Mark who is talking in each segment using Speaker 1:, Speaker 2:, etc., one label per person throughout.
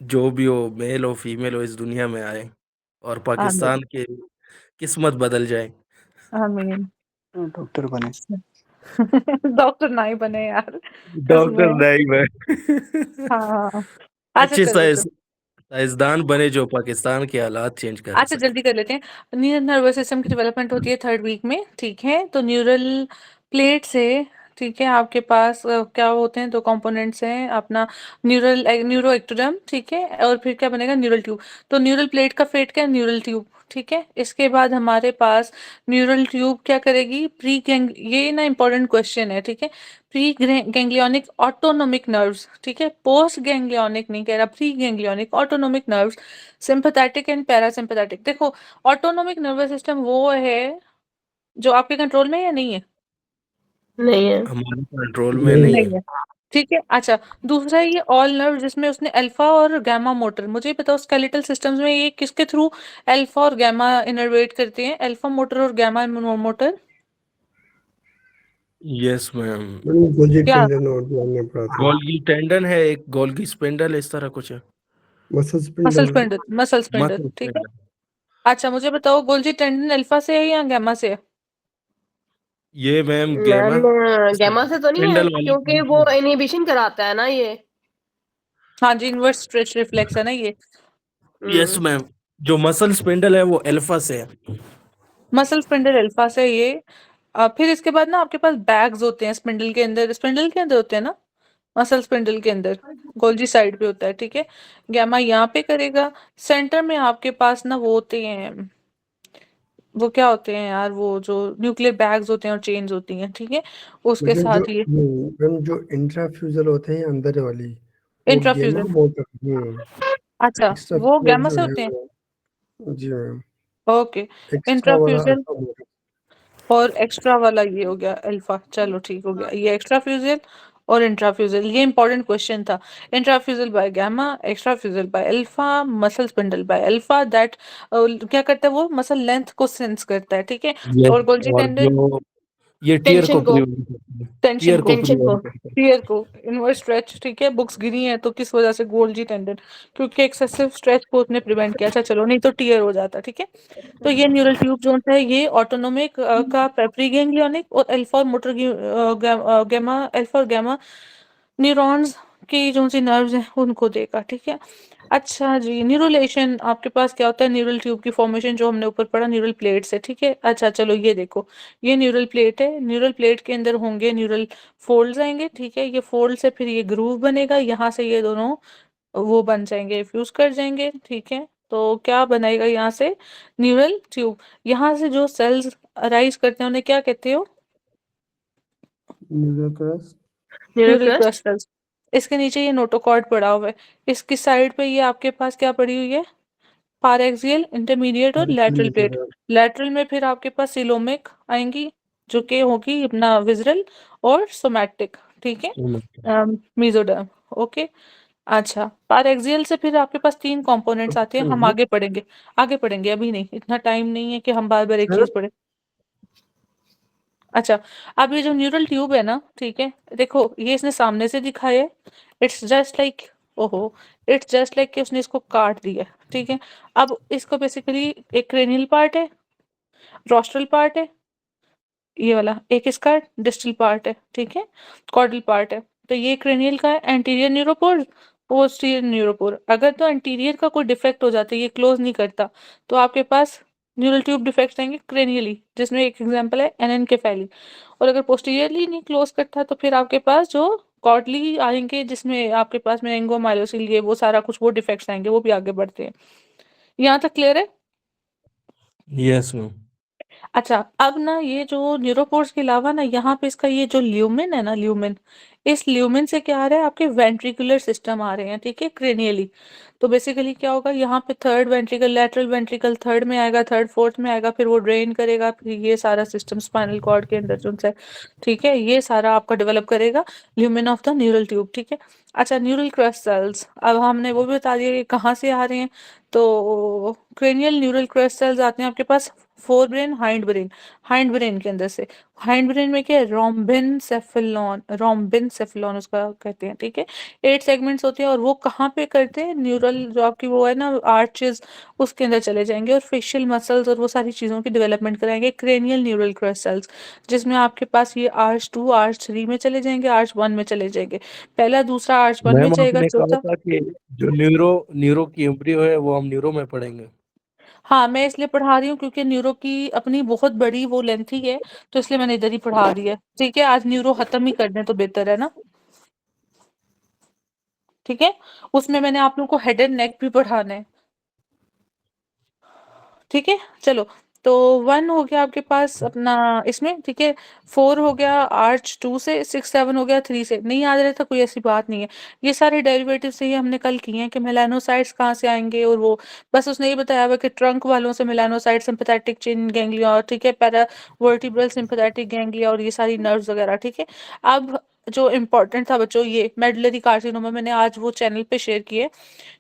Speaker 1: जो भी हो, मेल हो फीमेल हो, इस दुनिया में आए और
Speaker 2: आमीन।
Speaker 1: पाकिस्तान की किस्मत बदल जाए।
Speaker 2: आमीन।
Speaker 3: डॉक्टर बने।
Speaker 2: डॉक्टर ना ही बने यार,
Speaker 1: डॉक्टर
Speaker 2: उसमें।
Speaker 1: नहीं मैं
Speaker 2: हाँ। अच्छा
Speaker 1: अच्छे
Speaker 2: चलो चलो।
Speaker 1: साइंसदान बने जो पाकिस्तान के हालात चेंज कर
Speaker 2: अच्छा
Speaker 1: सके।
Speaker 2: जल्दी कर लेते हैं। न्यूरल नर्वस सिस्टम की डेवलपमेंट होती है थर्ड वीक में, ठीक है। तो न्यूरल प्लेट से, ठीक है, आपके पास क्या होते हैं, दो कंपोनेंट्स हैं अपना, न्यूरल न्यूरो एक्टोडर्म, ठीक है, और फिर क्या बनेगा, न्यूरल ट्यूब। तो न्यूरल प्लेट का फेट क्या है, न्यूरल ट्यूब, ठीक है। इसके बाद हमारे पास न्यूरल ट्यूब क्या करेगी, प्री गैंग, ये ना इंपॉर्टेंट क्वेश्चन है, ठीक है। प्री गैंग्लियोनिक ऑटोनोमिक नर्व्स, ठीक है, पोस्ट गैंग्लियोनिक नहीं कह रहा, pre ganglionic autonomic nerves, sympathetic and parasympathetic. देखो, ऑटोनोमिक नर्वस सिस्टम वो है जो आपके कंट्रोल में है या नहीं है?
Speaker 4: नहीं है।
Speaker 1: हमारे कंट्रोल में
Speaker 3: नहीं।
Speaker 1: नहीं
Speaker 2: नहीं
Speaker 1: है।
Speaker 2: है, ठीक है। अच्छा, दूसरा है ये ऑल नर्व, जिसमें उसने अल्फा और गामा मोटर। मुझे ये बताओ स्केलेटल सिस्टम्स में ये किसके थ्रू अल्फा और गामा इनर्वेट करते हैं, अल्फा मोटर और गामा मोटर?
Speaker 1: Yes ma'am.
Speaker 3: मैंने गोल्जी
Speaker 2: क्या?
Speaker 3: टेंडन और जो हमने पढ़ा था।
Speaker 1: गोल्गी टेंडन है, एक गोल्गी स्पिंडल, इस तरह कुछ है।
Speaker 3: Muscle
Speaker 2: muscle
Speaker 3: spindle.
Speaker 2: Spindle, muscle spindle,
Speaker 1: muscle
Speaker 2: ठीक है।
Speaker 1: स्पिंडल।
Speaker 2: अच्छा मुझे बताओ गोल्जी टेंडन अल्फा से है या गामा से है?
Speaker 1: ये मैम गेमा
Speaker 4: मैम गैमा से तो नहीं है,
Speaker 1: स्पिंडल वाला
Speaker 4: क्योंकि
Speaker 1: point
Speaker 4: वो
Speaker 1: है।
Speaker 4: इनहिबिशन कराता है ना ये।
Speaker 2: हाँ जी, इनवर्स स्ट्रेच रिफ्लेक्स है ना ये।
Speaker 1: यस
Speaker 4: हम्म।
Speaker 1: मैम। जो मसल स्पिंडल है वो अल्फा से है।
Speaker 2: मसल स्पिंडल अल्फा से है ये। फिर इसके बाद ना आपके पास बैग्स होते हैं स्पिंडल के अंदर, स्पिंडल के अंदर होते हैं ना, मसल स्पिंडल के अंदर, गोल्जी साइड पे होता है, ठीक है। गामा यहाँ पे करेगा। सेंटर में आपके पास ना वो होते हैं, वो क्या होते हैं यार, वो जो न्यूक्लियर बैग्स होते हैं और चेन्स होती हैं, ठीक है, उसके
Speaker 3: मतलब जो
Speaker 2: साथ ये
Speaker 3: मैम जो इंट्राफ्यूजल होते हैं अंदर वाली, वो गेमा
Speaker 2: इंट्राफ्यूजल।
Speaker 3: मोटर।
Speaker 2: अच्छा,
Speaker 3: एक्स्ट्रा
Speaker 2: वो
Speaker 3: फ्यूजल
Speaker 2: गामा
Speaker 3: जो
Speaker 2: से
Speaker 3: है
Speaker 2: होते हैं।
Speaker 3: वो, जी मैम,
Speaker 2: ओके।
Speaker 3: एक्स्ट्रा वाला
Speaker 2: इंट्राफ्यूजल
Speaker 3: अल्फा मोटर।
Speaker 2: और एक्स्ट्रा वाला ये हो गया अल्फा, चलो ठीक हो गया, ये एक्स्ट्रा फ्यूजल और इंट्राफ्यूजल, ये इंपॉर्टेंट क्वेश्चन था। Intrafusal by gamma, extrafusal by alpha, muscle spindle by alpha, that क्या करता है, वो मसल लेंथ को सेंस करता है, ठीक है।
Speaker 1: यस।
Speaker 2: और गोल्जी
Speaker 1: और
Speaker 2: टेंडन
Speaker 1: जो ये टीयर को
Speaker 4: टेंशन को।
Speaker 1: प्रिवेंट करता है।
Speaker 2: टेंशन
Speaker 1: टीयर
Speaker 2: को,
Speaker 1: को
Speaker 4: टेंशन को।
Speaker 1: प्रिवेंट करता है।
Speaker 2: टीयर को, इनवर्स स्ट्रेच, ठीक है, बुक्स गिरी हैं तो किस वजह से, गोल्जी टेंडन, क्योंकि एक्सेसिव स्ट्रेच को उसने प्रिवेंट किया। अच्छा चलो, नहीं तो टीयर हो जाता, ठीक है। तो ये न्यूरल ट्यूब जो है ये ऑटोनोमिक का प्री गैंग्लियोनिक और अल्फा और मोटर गामा, अल्फा और गामा न्यूरॉन्स की जो सी नर्व्स हैं उनको देगा, ठीक है। अच्छा जी, न्यूरोलेशन आपके पास क्या होता है, न्यूरल ट्यूब की फॉर्मेशन जो हमने ऊपर पढ़ा न्यूरल प्लेट से, ठीक है। अच्छा चलो ये देखो, ये न्यूरल प्लेट है, न्यूरल प्लेट के अंदर होंगे न्यूरल फोल्ड्स आएंगे, ठीक है। ये फोल्ड से फिर ये ग्रूव बनेगा, यहाँ से ये दोनों वो बन जाएंगे, फ्यूज कर जाएंगे, ठीक है। तो क्या बनेगा यहाँ से, न्यूरल ट्यूब। यहाँ से जो सेल्स अराइज करते हैं उन्हें क्या कहते हो,
Speaker 3: न्यूरोक्रस।
Speaker 2: न्यूरल
Speaker 4: न्यूरोक्रस्ट।
Speaker 2: क्लस्टर्स। इसके नीचे ये नोटोकॉर्ड पड़ा हुआ है, इसकी साइड पे ये आपके पास क्या पड़ी हुई है, पारेक्सियल, इंटरमीडिएट और लेटरल प्लेट। लेटरल में फिर आपके पास सिलोमिक आएंगी, जो कि होगी अपना विजरल और सोमैटिक, ठीक है, मेसोडर्म। ओके। अच्छा, पारेक्सियल से फिर आपके पास तीन कंपोनेंट्स आते हैं, हम आगे पढ़ेंगे, आगे पढ़ेंगे, अभी नहीं, इतना टाइम नहीं है कि हम बार बार एक चीज पढ़े। अच्छा, अब ये जो न्यूरल ट्यूब है ना, ठीक है, देखो ये इसने सामने से दिखाया है, इट्स जस्ट लाइक, ओहो, इट्स जस्ट लाइक कि उसने इसको काट दिया है, ठीक है। अब इसको बेसिकली एक क्रेनियल पार्ट है, रोस्ट्रल पार्ट है, ये वाला एक इसका डिस्टल पार्ट है, ठीक है, कॉर्डल पार्ट है। तो ये क्रेनियल का है, एंटीरियर न्यूरोपोर, पोस्टीरियर न्यूरोपोर। अगर तो एंटीरियर का कोई डिफेक्ट हो जाता है, ये क्लोज नहीं करता, तो आपके पास न्यूरल ट्यूब डिफेक्ट्स आएंगे क्रेनियली, जिसमें एक एग्जांपल है एनेनकेफेली। और अगर पोस्टीरियरली नहीं क्लोज करता तो फिर आपके पास जो कॉर्डली आएंगे, जिसमें आपके पास मेनिंगोमायोसिल, ये वो सारा कुछ वो डिफेक्ट्स आएंगे, वो भी आगे बढ़ते हैं। यहाँ तक क्लियर है?
Speaker 1: Yes ma'am.
Speaker 2: अच्छा, अब ना ये जो न्यूरोपोर्स के अलावा ना यहाँ पे इसका ये जो ल्यूमेन है ना, ल्यूमेन, इस ल्यूमेन से क्या आ रहा है, आपके वेंट्रिकुलर सिस्टम आ रहे हैं, ठीक है, क्रेनियली। तो बेसिकली क्या होगा, यहाँ पे third ventricle, lateral ventricle third में आएगा, थर्ड फोर्थ में आएगा, फिर वो ड्रेन करेगा, फिर ये सारा सिस्टम स्पाइनल कॉर्ड के अंदर जो है, ठीक है, ये सारा आपका डेवलप करेगा lumen of the neural tube, ठीक है। अच्छा, न्यूरल क्रस्ट सेल्स, अब हमने वो भी बता दिया कि कहाँ से आ रहे हैं। तो क्रेनियल न्यूरल क्रस्ट सेल्स आते हैं आपके पास फोर ब्रेन, हाइंड ब्रेन के अंदर से। हाइंड ब्रेन में क्या है, रोम्बिन सेफेलॉन उसका कहते हैं, ठीक है। 8 सेगमेंट्स होते हैं और वो कहाँ पे करते हैं, न्यूरल जो आपकी वो है ना आर्चेस, उसके अंदर चले जाएंगे और फेशियल मसल्स और वो सारी चीज़ों की डेवलपमेंट कराएंगे। क्रेनियल न्यूरल क्रिस्टल्स, जिसमें आपके पास ये आर्च 2 आर्च 3 में चले जाएंगे, आर्च 1 में चले जाएंगे। पहला दूसरा आर्च 1 में
Speaker 1: मैम
Speaker 2: जाएगा,
Speaker 1: आपने कहा
Speaker 2: चौथा।
Speaker 1: था कि जो न्यूरो न्यूरो की एम्ब्रियो है वो हम न्यूरो में पढ़ेंगे।
Speaker 2: हाँ, मैं इसलिए पढ़ा रही हूँ क्योंकि न्यूरो की अपनी बहुत बड़ी वो लेंथ ही है, तो इसलिए मैंने इधर ही पढ़ा दी है, ठीक है। आज न्यूरो खत्म ही कर दें तो बेहतर है ना, ठीक है। उसमें मैंने आप लोगों को हेड एंड नेक भी पढ़ाना है, ठीक है। चलो, तो 1 हो गया आपके पास अपना इसमें, ठीक है। 4 हो गया आर्च 2 से, 6 7 हो गया 3 से। नहीं याद रहता, कोई ऐसी बात नहीं है। ये सारे डेरिवेटिव से ही हमने कल किए हैं कि मेलानोसाइट्स कहाँ से आएंगे, और वो बस उसने ये बताया हुआ कि ट्रंक वालों से मेलानोसाइट, सिंपैथेटिक चेन गैंग्लिया, ठीक है, पैरा वर्टिब्रल सिंपैथेटिक गैंग्लिया और ये सारी नर्व्स वगैरह, ठीक है। अब जो इम्पोर्टेंट था बच्चों, ये मेडुलरी कार्सिनोमा मैंने आज वो चैनल पे शेयर किए।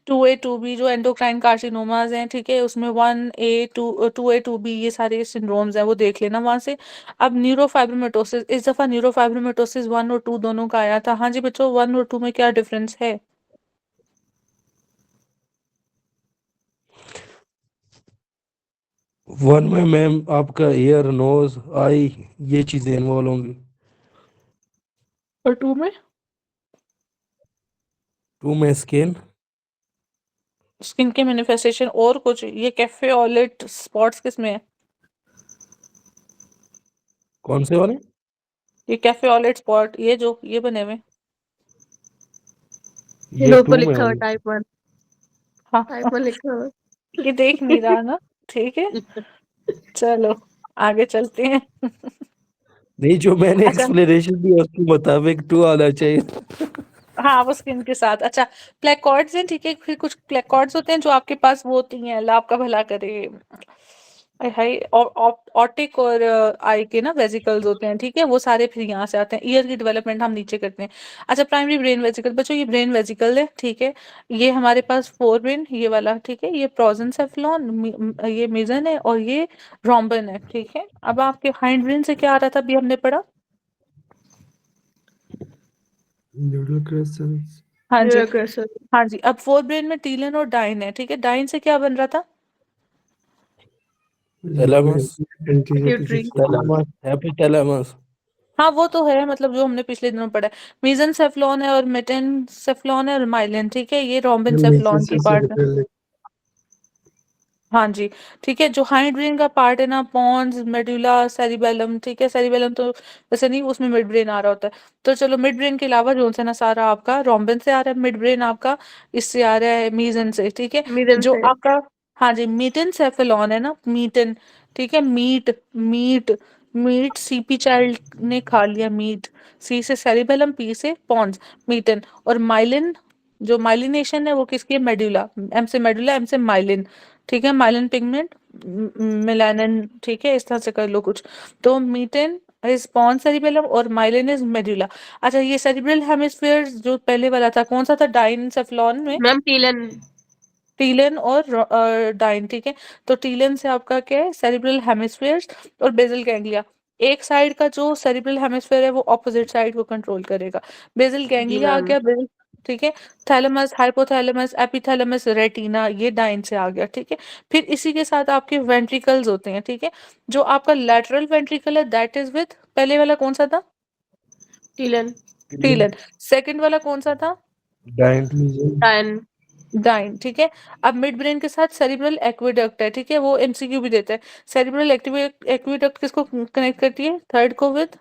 Speaker 2: 2A 2B जो एंडोक्राइन कार्सिनोमाज हैं, ठीक है, उसमें 1A 2A 2B ये सारे सिंड्रोम्स हैं, वो देख लेना वहां से। अब न्यूरोफाइब्रोमेटोसिस, इस दफा न्यूरोफाइब्रोमेटोसिस 1 और 2 दोनों का आया था। हाँ जी बच्चों, 1 और 2 में क्या डिफरेंस है?
Speaker 1: वन में मैम आपका ईयर, नोज, आई, ये चीजें इन्वॉल्व होंगी।
Speaker 2: और 2 में
Speaker 1: 2 में स्किन।
Speaker 2: स्किन के मैनिफेस्टेशन और कुछ। ये कैफे ऑलेट स्पॉट्स किस में है?
Speaker 1: कौन से वाले?
Speaker 2: ये कैफे ऑलेट स्पॉट, ये जो ये बने हुए।
Speaker 1: ये
Speaker 4: ऊपर
Speaker 1: 2 में
Speaker 4: लिखा हुआ
Speaker 1: होंगे।
Speaker 4: टाइप 1,
Speaker 2: हाँ
Speaker 4: टाइप 1 लिखा हुआ।
Speaker 2: ये देख नहीं रहा ना, ठीक है। चलो आगे चलते हैं।
Speaker 1: नहीं, जो मैंने
Speaker 2: अच्छा,
Speaker 1: एक्सप्लेनेशन दी उसके मुताबिक 2 आना चाहिए।
Speaker 2: हाँ वो स्किन के साथ। अच्छा, प्लेकॉर्ड्स हैं, ठीक है। फिर कुछ प्लेकॉर्ड्स होते हैं जो आपके पास वो होती हैं, अल्लाह आपका भला करे, आय हाय, ऑटिक और आई के ना वेसिकल्स होते हैं, ठीक है। वो सारे फिर यहाँ से आते हैं, ईयर की डेवलपमेंट हम नीचे करते हैं। अच्छा, प्राइमरी ब्रेन वेसिकल बच्चों, ये ब्रेन वेसिकल है, ठीक है। ये हमारे पास फोर ब्रेन ये वाला, ठीक है। ये प्रोजेंसेफ्लॉन, ये मेजन है, और ये रोम्बन है, ठीक है। अब आपके हाइंड ब्रेन से क्या आ रहा था, अभी हमने पढ़ा।
Speaker 3: न्यूरल क्रिस्टल्स,
Speaker 2: हाँ जी,
Speaker 4: न्यूरोक्रसल,
Speaker 2: हाँ जी। अब फोर ब्रेन में टीलन और डाइन है, ठीक है। डाइन से क्या बन रहा था?
Speaker 1: थैलेमस।
Speaker 3: एंटीरियर पीछे
Speaker 4: पिट्यूटरी,
Speaker 1: थैलेमस, एपिथैलेमस।
Speaker 2: हाँ वो तो है, मतलब जो हमने पिछले दिनों पढ़ा है। मीजनसेफ्लॉन है और मेटेनसेफ्लॉन है और माइलिन, ठीक है। ये रोम्बिनसेफ्लॉन की
Speaker 3: मेसेंसिस
Speaker 2: पार्ट है।
Speaker 3: सेरेब्रल,
Speaker 2: हाँ जी, ठीक है। जो हाइंड ब्रेन का पार्ट है ना, पॉन्स, मेडुला, सेरिबेलम, ठीक है। सेरिबेलम तो वैसे नहीं, उसमें मिड ब्रेन आ रहा होता है। तो चलो, मिड ब्रेन के अलावा जो सा ना सारा आपका रोम्बिन से आ रहा है, मिड ब्रेन आपका इससे आ रहा है, मीजन से, ठीक है।
Speaker 4: मिडल
Speaker 2: जो
Speaker 4: से,
Speaker 2: आपका, हाँ जी, मीटेनसेफेलॉन है ना, मीटन, ठीक है। Meet meet meet, CP child ने खा लिया मीट। सी से सेरिबेलम, पी से पॉन्स, मीटन। और माइलिन, जो माइलिनेशन है वो किसकी है, मेडुला। एम से मेडुला, एम से माइलिन, ठीक है। माइलिन पिगमेंट, मेलानिन, ठीक है। इस तरह से कर लो कुछ। तो मीटेन इज पॉन सेरिबेलम और माइलिन इज मेडुला। अच्छा, ये सेरिब्रल हेमिस्फीयर जो पहले वाला था कौन सा था, डाइनसेफ्लॉन में?
Speaker 4: मैम टीलन,
Speaker 2: टीलन और डाइन, ठीक है। तो टीलन से आपका क्या है, सेरिब्रल हेमिस्फीयर्स और बेसल गैंग्लिया। एक साइड का जो सेरिब्रल हेमिस्फीयर है वो ऑपोजिट साइड को कंट्रोल करेगा। बेसल
Speaker 4: जी
Speaker 2: गैंग्लिया आ
Speaker 4: मैम,
Speaker 2: गया, बेसल, ठीक है। थैलेमस, हाइपोथैलेमस, एपिथैलेमस, रेटिना, ये डाइन से आ गया, ठीक है। फिर इसी के साथ आपके वेंट्रिकल्स होते हैं, ठीक है। जो आपका लैटरल वेंट्रिकल है दैट इज विथ, पहले वाला कौन सा था,
Speaker 4: टीलन,
Speaker 2: टीलन। सेकंड वाला कौन सा था,
Speaker 1: डाइन।
Speaker 3: मीजन,
Speaker 4: टाइन,
Speaker 2: डाइन, ठीक है। अब मिड ब्रेन के साथ सेरिब्रल एक्विडक्ट है, ठीक है। वो एमसीक्यू भी देता है। सेरिब्रल एक्विडक्ट किसको कनेक्ट करती है, थर्ड को विद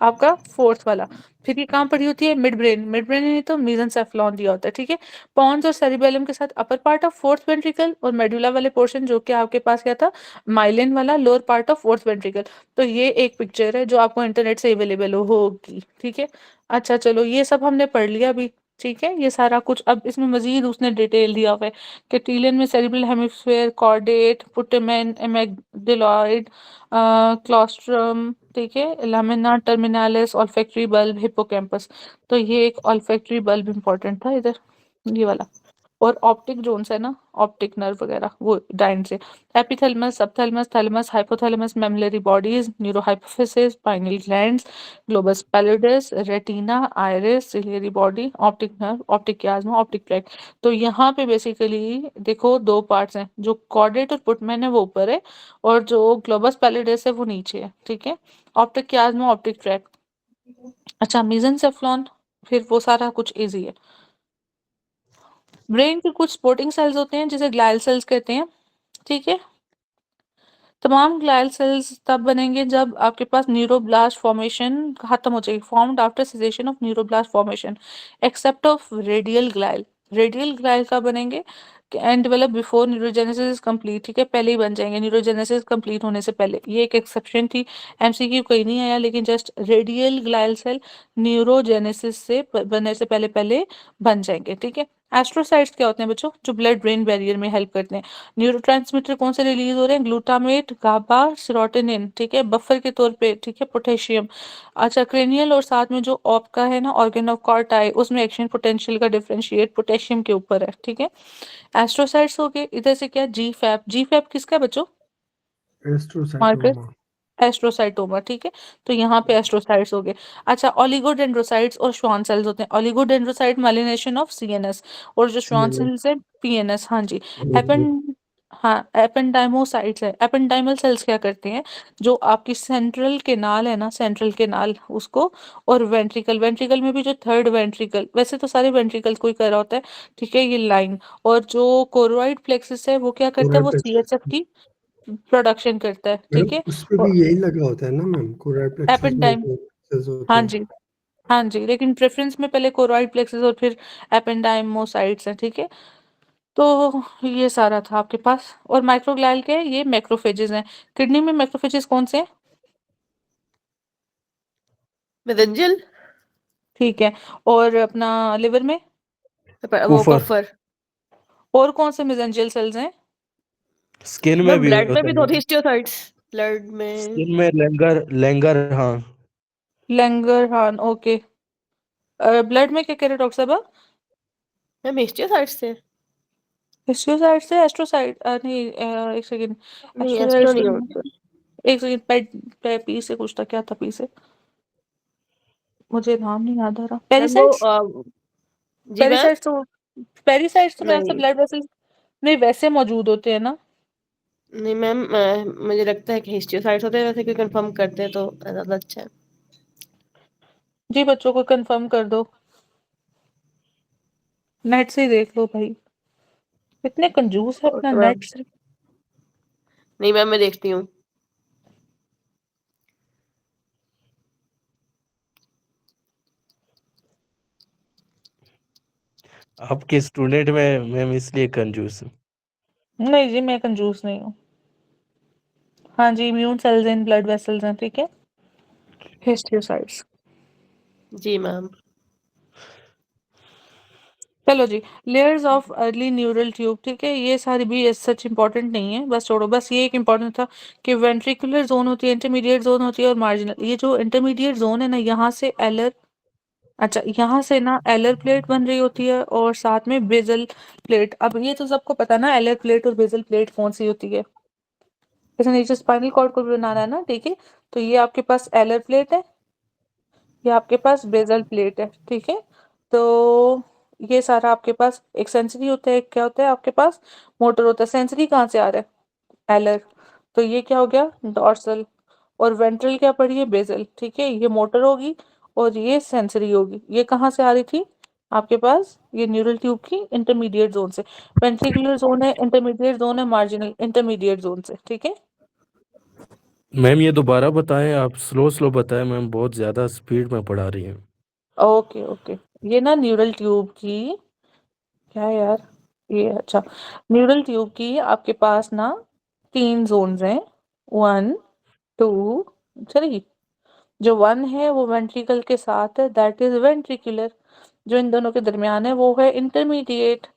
Speaker 2: आपका फोर्थ वाला। फिर ये कहाँ पड़ी होती है, मिड ब्रेन नहीं तो मीजनसेफ्लॉन दिया होता है, ठीक है। पॉन्स और सेरिबेलम के साथ upper part of fourth ventricle, और मेडुला वाले पोर्शन जो कि आपके पास क्या था, माइलिन वाला, lower part of fourth ventricle. तो ये एक पिक्चर है जो आपको इंटरनेट से अवेलेबल होगी, ठीक है। अच्छा चलो, ये सब हमने पढ़ लिया अभी, ठीक है। ये सारा कुछ अब इसमें मजीद उसने डिटेल दिया हुआ है कि टीलियन में सेरिब्रल हेमिस्फीयर, कॉर्डेट, पुटेमेन, एमेग्डलोइड, क्लोस्ट्रम, ठीक है, laminar terminalis, olfactory bulb, hippocampus. तो ये एक ऑल्फैक्टरी बल्ब इंपॉर्टेंट था इधर, ये वाला। और ऑप्टिक जोन्स है ना, ऑप्टिक नर्व वगैरह वो डाइन से। Epithalamus, subthalamus, thalamus, hypothalamus, memory bodies, neurohypophysis, pineal glands, globus pallidus, retina, iris, ciliary body, optic nerve, optic chiasma, optic plate. तो यहाँ पे बेसिकली देखो दो पार्ट्स हैं, जो कॉर्डेट और पुटमैन है वो ऊपर है, और जो ग्लोबस पैलिडिस है वो नीचे है, ठीक है। Optic chiasma, optic tract. अच्छा, मेसेनसेफलॉन, फिर वो सारा कुछ इजी है। ब्रेन के कुछ स्पोर्टिंग सेल्स होते हैं जिसे ग्लायल सेल्स कहते हैं, ठीक है। तमाम ग्लायल सेल्स तब बनेंगे जब आपके पास न्यूरोब्लास्ट फॉर्मेशन खत्म हो जाएगी, formed after cessation of neuroblast formation, except of radial glial. Radial glial कब बनेंगे? And develop before neurogenesis is complete, ठीक है, पहले ही बन जाएंगे न्यूरोजेनेसिस कंप्लीट होने से पहले। ये एक एक्सेप्शन थी, एमसीक्यू कहीं नहीं आया, लेकिन just radial glial cell neurogenesis से बनने से पहले पहले बन जाएंगे, ठीक है। एस्ट्रोसाइट्स क्या होते हैं बच्चों? जो ब्लड ब्रेन बैरियर में हेल्प करते हैं। न्यूरोट्रांसमीटर कौन से रिलीज हो रहे हैं? ग्लूटामेट, गाबा, सेरोटोनिन, ठीक है, बफर के तौर पे, ठीक है, पोटेशियम। अच्छा, क्रेनियल और साथ में जो ऑप का है ना, ऑर्गन ऑफ कॉर्टाई, उसमें एक्शन पोटेंशियल का डिफरेंशिएट पोटेशियम के ऊपर है, ठीक है। एस्ट्रोसाइट्स हो गए, इधर से क्या? जी फैप। जी फैप किसका है बच्चों? मार्कर
Speaker 3: एस्ट्रोसाइटोमा।
Speaker 2: एस्ट्रोसाइटोमा, ठीक है। तो यहाँ पे एस्ट्रोसाइट्स हो गए। अच्छा, ओलिगोडेंड्रोसाइट्स और श्वान सेल्स होते हैं। ओलिगोडेंड्रोसाइट माइलिनेशन ऑफ सीएनएस, और जो श्वान
Speaker 3: सीएनएस।
Speaker 2: सेल्स है पीएनएस, हाँ जी। एपेंड हाँ, एपेंडाइमोसाइट्स है। एपेंडाइमल सेल्स क्या करते हैं? जो आपकी सेंट्रल केनाल है ना, सेंट्रल केनाल उसको, और वेंट्रिकल, वेंट्रिकल में भी जो थर्ड वेंट्रिकल, वैसे तो सारे वेंट्रिकल को ही कर रहा होता है, ठीक है, ये लाइन। और जो कोरोइड प्लेक्सस है वो क्या करता है? वो सीएचएफ की प्रोडक्शन करता है, ठीक
Speaker 3: मैडम
Speaker 2: है।
Speaker 3: उस पे भी
Speaker 2: और
Speaker 3: यही लगा होता है ना मैम, कोराइड प्लेक्सस में
Speaker 2: एपेंडाइम,
Speaker 3: जो सेल्स होते
Speaker 2: हाँ
Speaker 3: हैं।
Speaker 2: जी, हाँ जी, लेकिन प्रेफरेंस में पहले कोरॉइड प्लेक्सस और फिर एपेंडाइमोसाइट्स हैं, ठीक है। तो ये सारा था आपके पास। और माइक्रोग्लाइल के ये मैक्रोफेजेस हैं। किडनी में मैक्रोफेजेस कौन से हैं?
Speaker 4: मेसेंजल,
Speaker 2: ठीक है। और अपना लिवर में?
Speaker 4: वो
Speaker 1: कुफर।
Speaker 4: पफर।
Speaker 2: और कौन से मेसेंजियल सेल्स हैं?
Speaker 1: स्किन में
Speaker 4: मैम
Speaker 1: भी
Speaker 4: ब्लड में
Speaker 1: होता
Speaker 4: भी
Speaker 1: है
Speaker 4: तो
Speaker 1: मैम।
Speaker 4: हिस्टियोसाइट्स, ब्लड में।
Speaker 1: स्किन में लेंगर लेंगर हाँ।
Speaker 2: लैंगरहान, ओके। ब्लड में क्या कह रहे डॉक्टर साहब?
Speaker 4: मैम हिस्टियोसाइट्स थे।
Speaker 2: हिस्टोसाइट से एस्ट्रोसाइट, नहीं, एक सेकंड।
Speaker 4: नहीं,
Speaker 2: एस्ट्रोसाइट
Speaker 4: एस्ट्रो
Speaker 2: से,
Speaker 4: नहीं होते।
Speaker 2: एक सेकंड, पी से कुछ था, क्या था पी से? मुझे नाम नहीं याद आ रहा।
Speaker 4: मैम वो
Speaker 2: पेरिसाइट्स।
Speaker 4: जी मैम।
Speaker 2: पेरिसाइट्स तो, पेरिसाइट्स तो वैसे
Speaker 4: नहीं,
Speaker 2: ब्लड वेसल्स में वैसे मौजूद होते हैं ना।
Speaker 4: नहीं मैम, मुझे लगता है कि हिस्टियोसाइट्स होते हैं, वैसे कोई कंफर्म करते हैं तो ज्यादा अच्छा है।
Speaker 2: जी, बच्चों को कंफर्म कर दो, नेट से ही देख लो भाई, इतने कंजूस है अपना
Speaker 4: ओके मैम।
Speaker 2: नेट से।
Speaker 4: नहीं मैम, मैं देखती हूँ।
Speaker 1: आपके स्टूडेंट में मैम इसलिए कंजूस हूँ।
Speaker 2: नहीं जी, मैं कंजूस नहीं हूँ। हाँ जी, immune cells in blood vessels हैं, ठीक है, हिस्टियोसाइट्स।
Speaker 4: जी मैम।
Speaker 2: चलो जी, layers of early neural tube, ठीक है, ये सारी भी सच इंपॉर्टेंट नहीं है, बस छोड़ो, बस ये एक इंपॉर्टेंट था कि वेंट्रिकुलर जोन होती है, इंटरमीडिएट जोन होती है और मार्जिनल। ये जो इंटरमीडिएट जोन है ना, यहाँ से एलर, अच्छा, यहाँ से ना एलर प्लेट बन रही होती है और साथ में बेजल प्लेट। अब ये तो सबको पता ना, एलर प्लेट और बेजल प्लेट कौन सी होती है, जैसे नीचे स्पाइनल कॉर्ड को भी बनाना है ना, ठीक है। तो ये आपके पास एलर प्लेट है, ये आपके पास बेजल प्लेट है, ठीक है। तो ये सारा आपके पास एक सेंसरी होता है, एक क्या होता है आपके पास? मोटर होता है। सेंसरी कहाँ से आ रहा है? एलर। तो ये क्या हो गया? डॉर्सल। और वेंट्रल क्या पड़ी है? बेजल, ठीक है, ये मोटर होगी और ये सेंसरी होगी। ये कहाँ से आ रही थी आपके पास? ये न्यूरल ट्यूब की इंटरमीडिएट जोन से। वेंट्रिकुलर जोन है, इंटरमीडिएट जोन है, मार्जिनल, इंटरमीडिएट जोन से, ठीक है।
Speaker 1: मैम ये दोबारा बताएं, आप स्लो स्लो बताएं मैम, बहुत ज़्यादा स्पीड में पढ़ा रही हैं।
Speaker 2: Okay okay. ये ना न्यूरल ट्यूब की, क्या है यार ये, अच्छा, न्यूरल ट्यूब की आपके पास ना तीन जोन्स हैं, 1, 2, 3। जो 1 है वो वेंट्रिकल के साथ है, दैट इज वेंट्रिकुलर। जो इन दोनों के दरमियान है वो है इंटरमीडिएट।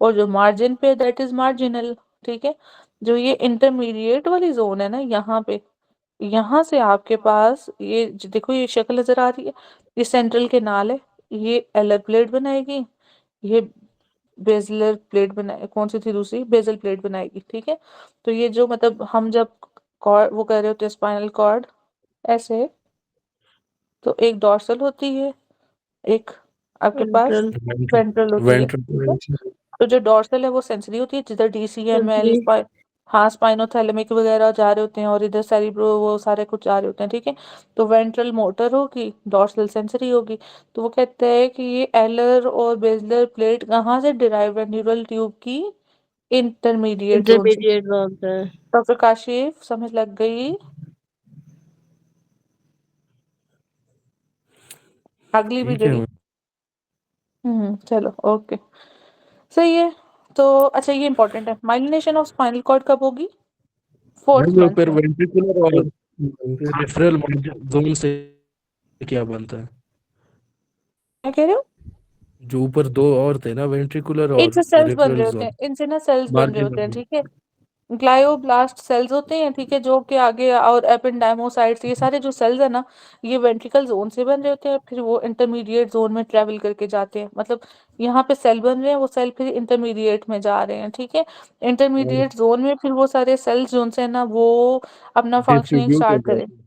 Speaker 2: और जो मार्जिन पे, दैट इज मार्जिनल, ठीक है। जो ये इंटरमीडिएट वाली जोन है ना, यहाँ पे, यहाँ से आपके पास ये देखो, ये शक्ल नजर आ रही है, ये सेंट्रल के नाल है, ये एलर प्लेट बनाएगी, ये बेजलर प्लेट बनाए, कौन सी थी दूसरी, बेजल प्लेट बनाएगी, ठीक है। तो ये जो मतलब हम जब कॉर्ड वो कर रहे होते हैं स्पाइनल कॉर्ड ऐसे, तो एक डॉर्सल होती है, एक आपके पास
Speaker 4: वेंट्रल
Speaker 2: वेंट्रल होती है, ठीक है।
Speaker 3: वेंट्रल
Speaker 2: तो जो डॉर्सल है वो सेंसरी होती है, जिधर डीसीएमएल
Speaker 4: सेंसरी
Speaker 2: हाँ स्पाइनोथैलेमिक वगैरह जा रहे होते हैं, और इधर सेरिब्रो वो सारे कुछ जा रहे होते हैं, ठीक है। तो वेंट्रल मोटर होगी, डॉर्सल सेंसरी होगी। तो वो कहते हैं कि ये एलर और बेजलर प्लेट कहाँ से डिराइव है, न्यूरल ट्यूब की इंटरमीडिएट जोन से।
Speaker 4: इंटरमीडिएट जोन है।
Speaker 2: डॉक्टर काशिफ समझ लग गई? अगली भी
Speaker 1: ठीक है
Speaker 2: गई। चलो ओके, सही है। तो अच्छा ये इंपॉर्टेंट है, माइलिनेशन ऑफ स्पाइनल कॉर्ड कब होगी? फोर्थ
Speaker 1: मैम, ये
Speaker 2: मंथ
Speaker 1: ऊपर
Speaker 2: में।
Speaker 1: वेंट्रिकुलर और
Speaker 3: फिर
Speaker 1: पेरिफेरल जोन से क्या बनता है?
Speaker 2: क्या कह रहे हो?
Speaker 1: जो ऊपर दो और थे ना, वेंट्रिकुलर और
Speaker 2: इनसे सेल्स बन रहे
Speaker 1: पेरिफेरल
Speaker 2: होते हैं,
Speaker 1: जोन,
Speaker 2: इनसे ना सेल्स बन रहे होते हैं,
Speaker 1: मार्जिनल।
Speaker 2: ठीक है। ग्लायोब्लास्ट सेल्स होते हैं, ठीक है, जो कि आगे, और एपेंडाइमोसाइट्स, ये सारे जो सेल्स है ना, ये वेंट्रिकल जोन से बन रहे होते हैं, फिर वो इंटरमीडिएट जोन में ट्रेवल करके जाते हैं, मतलब यहाँ पे सेल बन रहे हैं, वो सेल फिर इंटरमीडिएट में जा रहे हैं, ठीक है।
Speaker 1: और
Speaker 2: इंटरमीडिएट जोन में फिर वो सारे सेल्स जोन से है ना, वो अपना फंक्शनिंग
Speaker 1: डिस्ट्रीब्यूट हो
Speaker 2: स्टार्ट करें।
Speaker 1: जाते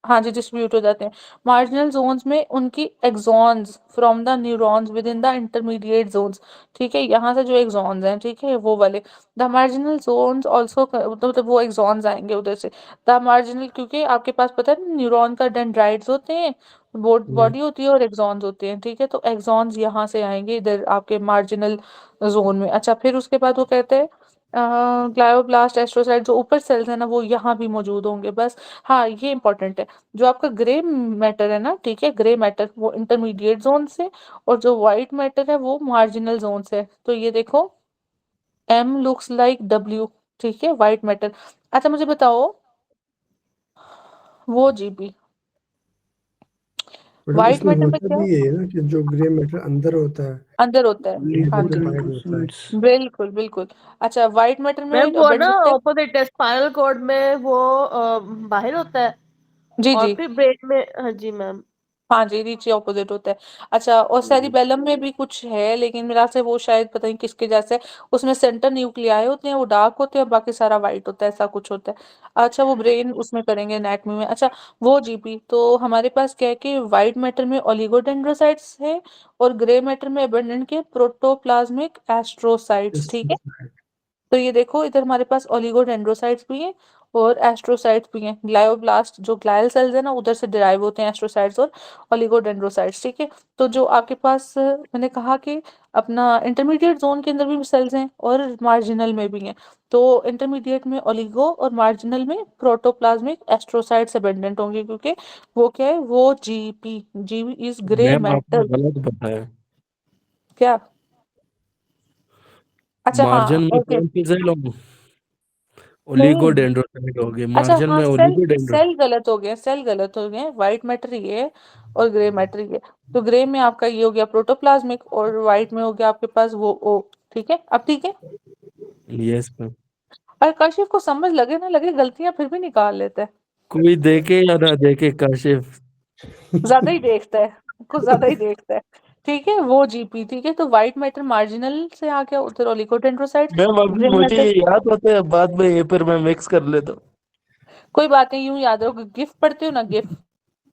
Speaker 2: हाँ जी, डिस्ट्रीब्यूट हो जाते हैं। मार्जिनल जोन्स में उनकी axons from the neurons within the intermediate zones, ठीक है, यहाँ से जो एक्सॉन्स हैं, ठीक है, वो वाले। द मार्जिनल जोन्स ऑल्सो, मतलब वो एक्सॉन्स आएंगे उधर से। द मार्जिनल, क्योंकि आपके पास पता है न्यूरॉन का डेंड्राइट्स होते हैं,
Speaker 1: हैं।
Speaker 2: बॉडी होती है, और एक्सॉन्स होते हैं, ठीक है। तो एक्सॉन्स यहाँ से आएंगे इधर आपके मार्जिनल जोन में। अच्छा, फिर उसके बाद वो कहते हैं ग्लायोब्लास्ट एस्ट्रोसाइट, जो ऊपर सेल्स है ना, वो यहाँ भी मौजूद होंगे बस। हाँ ये इंपॉर्टेंट है, जो आपका ग्रे मैटर है ना, ठीक है, ग्रे मैटर वो इंटरमीडिएट जोन से, और जो वाइट मैटर है वो मार्जिनल जोन से। तो ये देखो, एम लुक्स लाइक डब्ल्यू, ठीक है, वाइट मैटर। अच्छा मुझे बताओ, वो जीबी
Speaker 3: मैडम
Speaker 2: वाइट
Speaker 3: इसमें
Speaker 2: मैटर में
Speaker 3: होता
Speaker 2: क्या
Speaker 3: भी यही है ना कि जो ग्रे मैटर अंदर होता है,
Speaker 2: अंदर होता है? हाँ
Speaker 3: लीवर
Speaker 2: जी,
Speaker 3: में बाहर होता है।
Speaker 2: बिल्कुल बिल्कुल। अच्छा, वाइट मैटर
Speaker 4: मैम
Speaker 2: में
Speaker 4: वो ना
Speaker 2: बेंडिक्ट,
Speaker 4: ऑपोजिट है, स्पाइनल कॉर्ड में वो बाहर होता है,
Speaker 2: जी
Speaker 4: और
Speaker 2: जी,
Speaker 4: फिर ब्रेन में, हाँ जी मैम।
Speaker 2: हाँ जी, रीच ऑपोजिट होता है। अच्छा, और सेरिबेलम में भी कुछ है, लेकिन मेरा से वो शायद पता नहीं किसके जैसे है। उसमें सेंटर न्यूक्लियाई होते हैं, वो डार्क होते हैं, और बाकी सारा वाइट होता है, ऐसा कुछ होता है। अच्छा, वो ब्रेन उसमें करेंगे एनाटॉमी में। अच्छा, वो जीपी तो हमारे पास क्या है कि वाइट मैटर में ओलिगोडेंड्रोसाइट्स है, और ग्रे मैटर में एबंडेंट के प्रोटोप्लाज्मिक एस्ट्रोसाइट्स, ठीक है। तो ये देखो, इधर हमारे पास ओलिगोडेंड्रोसाइट्स भी हैं, और एस्ट्रोसाइट्स भी हैं। ग्लायोब्लास्ट जो ग्लायल सेल्स है ना, उधर से डिराइव होते हैं एस्ट्रोसाइट्स और ओलिगोडेंड्रोसाइट्स, ठीक है। तो जो आपके पास मैंने कहा कि अपना इंटरमीडिएट जोन के अंदर भी सेल्स हैं, और मार्जिनल में भी हैं। तो इंटरमीडिएट में ओलिगो, और मार्जिनल में प्रोटोप्लाज्मिक एस्ट्रोसाइट्स अबेंडेंट होंगे, क्योंकि वो क्या है, वो GP, GP is grey
Speaker 1: ma'am, आपने
Speaker 2: मैटर।
Speaker 1: गलत बताया।
Speaker 2: क्या? अच्छा
Speaker 1: मार्जिन
Speaker 2: हाँ
Speaker 1: में
Speaker 2: ओके,
Speaker 1: कौन सी सेल होंगे?
Speaker 2: नहीं,
Speaker 1: ओलिगोडेंड्रोसाइट हो गए,
Speaker 2: अच्छा
Speaker 1: मार्जिन
Speaker 2: हाँ,
Speaker 1: में ओलिगोडेंड्रो।
Speaker 2: सेल गलत हो गए, सेल गलत हो गए, व्हाइट मैटर ये है, और ग्रे मैटर ये है। तो ग्रे में आपका ये हो गया प्रोटोप्लाज्मिक, और व्हाइट में हो गया आपके पास वो ओ, ठीक है, अब ठीक है।
Speaker 1: Yes ma'am.
Speaker 2: और कशिफ को समझ लगे ना लगे, गलतियां फिर भी निकाल लेता है,
Speaker 1: कोई देखे या ना देखे, काशिफ।
Speaker 2: ज्यादा ही देखता है, कुछ ज्यादा ही देखता है, ठीक है। वो जीपी, ठीक है, तो व्हाइट मैटर मार्जिनल से आ गया, उधर ओलिगोडेंड्रोसाइट्स,
Speaker 1: मैम, अभी
Speaker 2: ग्रे
Speaker 1: मुझे
Speaker 2: मैटर।
Speaker 1: ये याद होता है, बाद में ये पर मैं मिक्स कर लेता हूँ।
Speaker 2: कोई बात नहीं, यूं याद रखो, गिफ्ट पढ़ते हो ना, गिफ्ट,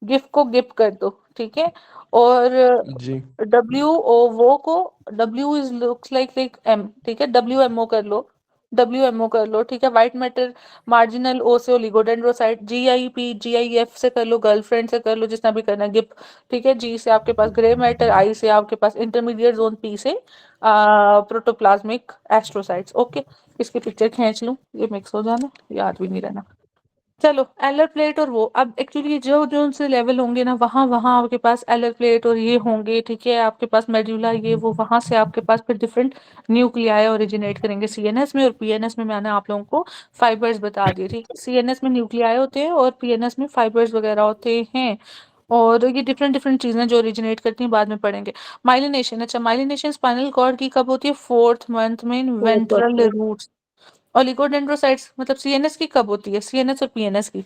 Speaker 2: गिफ्ट को गिफ्ट कर दो, ठीक है। और
Speaker 1: जी।
Speaker 2: डब्ल्यू ओ वो को, W is looks like M, ठीक है, डब्ल्यू एम ओ कर लो, डब्ल्यू एम ओ कर लो, ठीक है। व्हाइट मैटर मार्जिनल, ओ से oligodendrocyte, G I P G I F से कर लो, गर्लफ्रेंड से कर लो, जितना भी करना है, गिफ्ट, ठीक है। जी से आपके पास ग्रे मैटर, आई से आपके पास इंटरमीडिएट जोन, पी से प्रोटोप्लाज्मिक एस्ट्रोसाइट्स, ओके। इसकी पिक्चर खींच लूं, ये मिक्स हो जाना, याद भी नहीं रहना। चलो, एलर प्लेट और वो, अब एक्चुअली जो जो उनसे लेवल होंगे ना, वहाँ वहाँ आपके पास एलर प्लेट और ये होंगे, ठीक है। आपके पास मेड्यूला, ये वो, वहाँ से आपके पास फिर डिफरेंट न्यूक्लियाई ओरिजिनेट करेंगे सीएनएस में, और पीएनएस में मैंने आप लोगों को फाइबर्स बता दिए, ठीक है। सीएनएस में न्यूक्लियाई होते हैं, और पीएनएस में फाइबर्स वगैरह होते हैं, और ये डिफरेंट डिफरेंट चीजें जो ओरिजिनेट करती हैं, बाद में पढ़ेंगे। माइलिनेशन, अच्छा, माइलिनेशन स्पाइनल कॉर्ड की कब होती है? फोर्थ मंथ में,
Speaker 4: fourth
Speaker 2: ventral
Speaker 4: month.
Speaker 2: Roots. Oligodendrocytes मतलब सीएनएस की कब होती है? सीएनएस और पीएनएस की।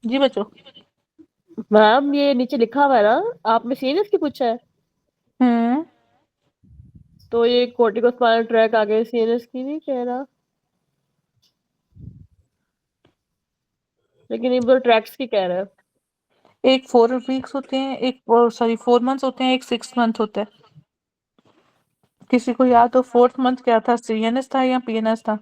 Speaker 2: जी बच्चों,
Speaker 4: मैम ये नीचे लिखा हुआ है ना, आपने सीएनएस की पूछा है,
Speaker 2: हम्म
Speaker 4: तो ये कोर्टिकोस्पाइनल ट्रैक आगे सीएनएस की नहीं कह रहा, लेकिन ये ट्रैक्स की कह रहा है।
Speaker 2: एक 4 वीक्स होते हैं, एक सॉरी 4 मंथ्स होते हैं, एक 6 मंथ होता है। किसी को याद हो 4th मंथ क्या था, सीएनएस था या पीएनएस था?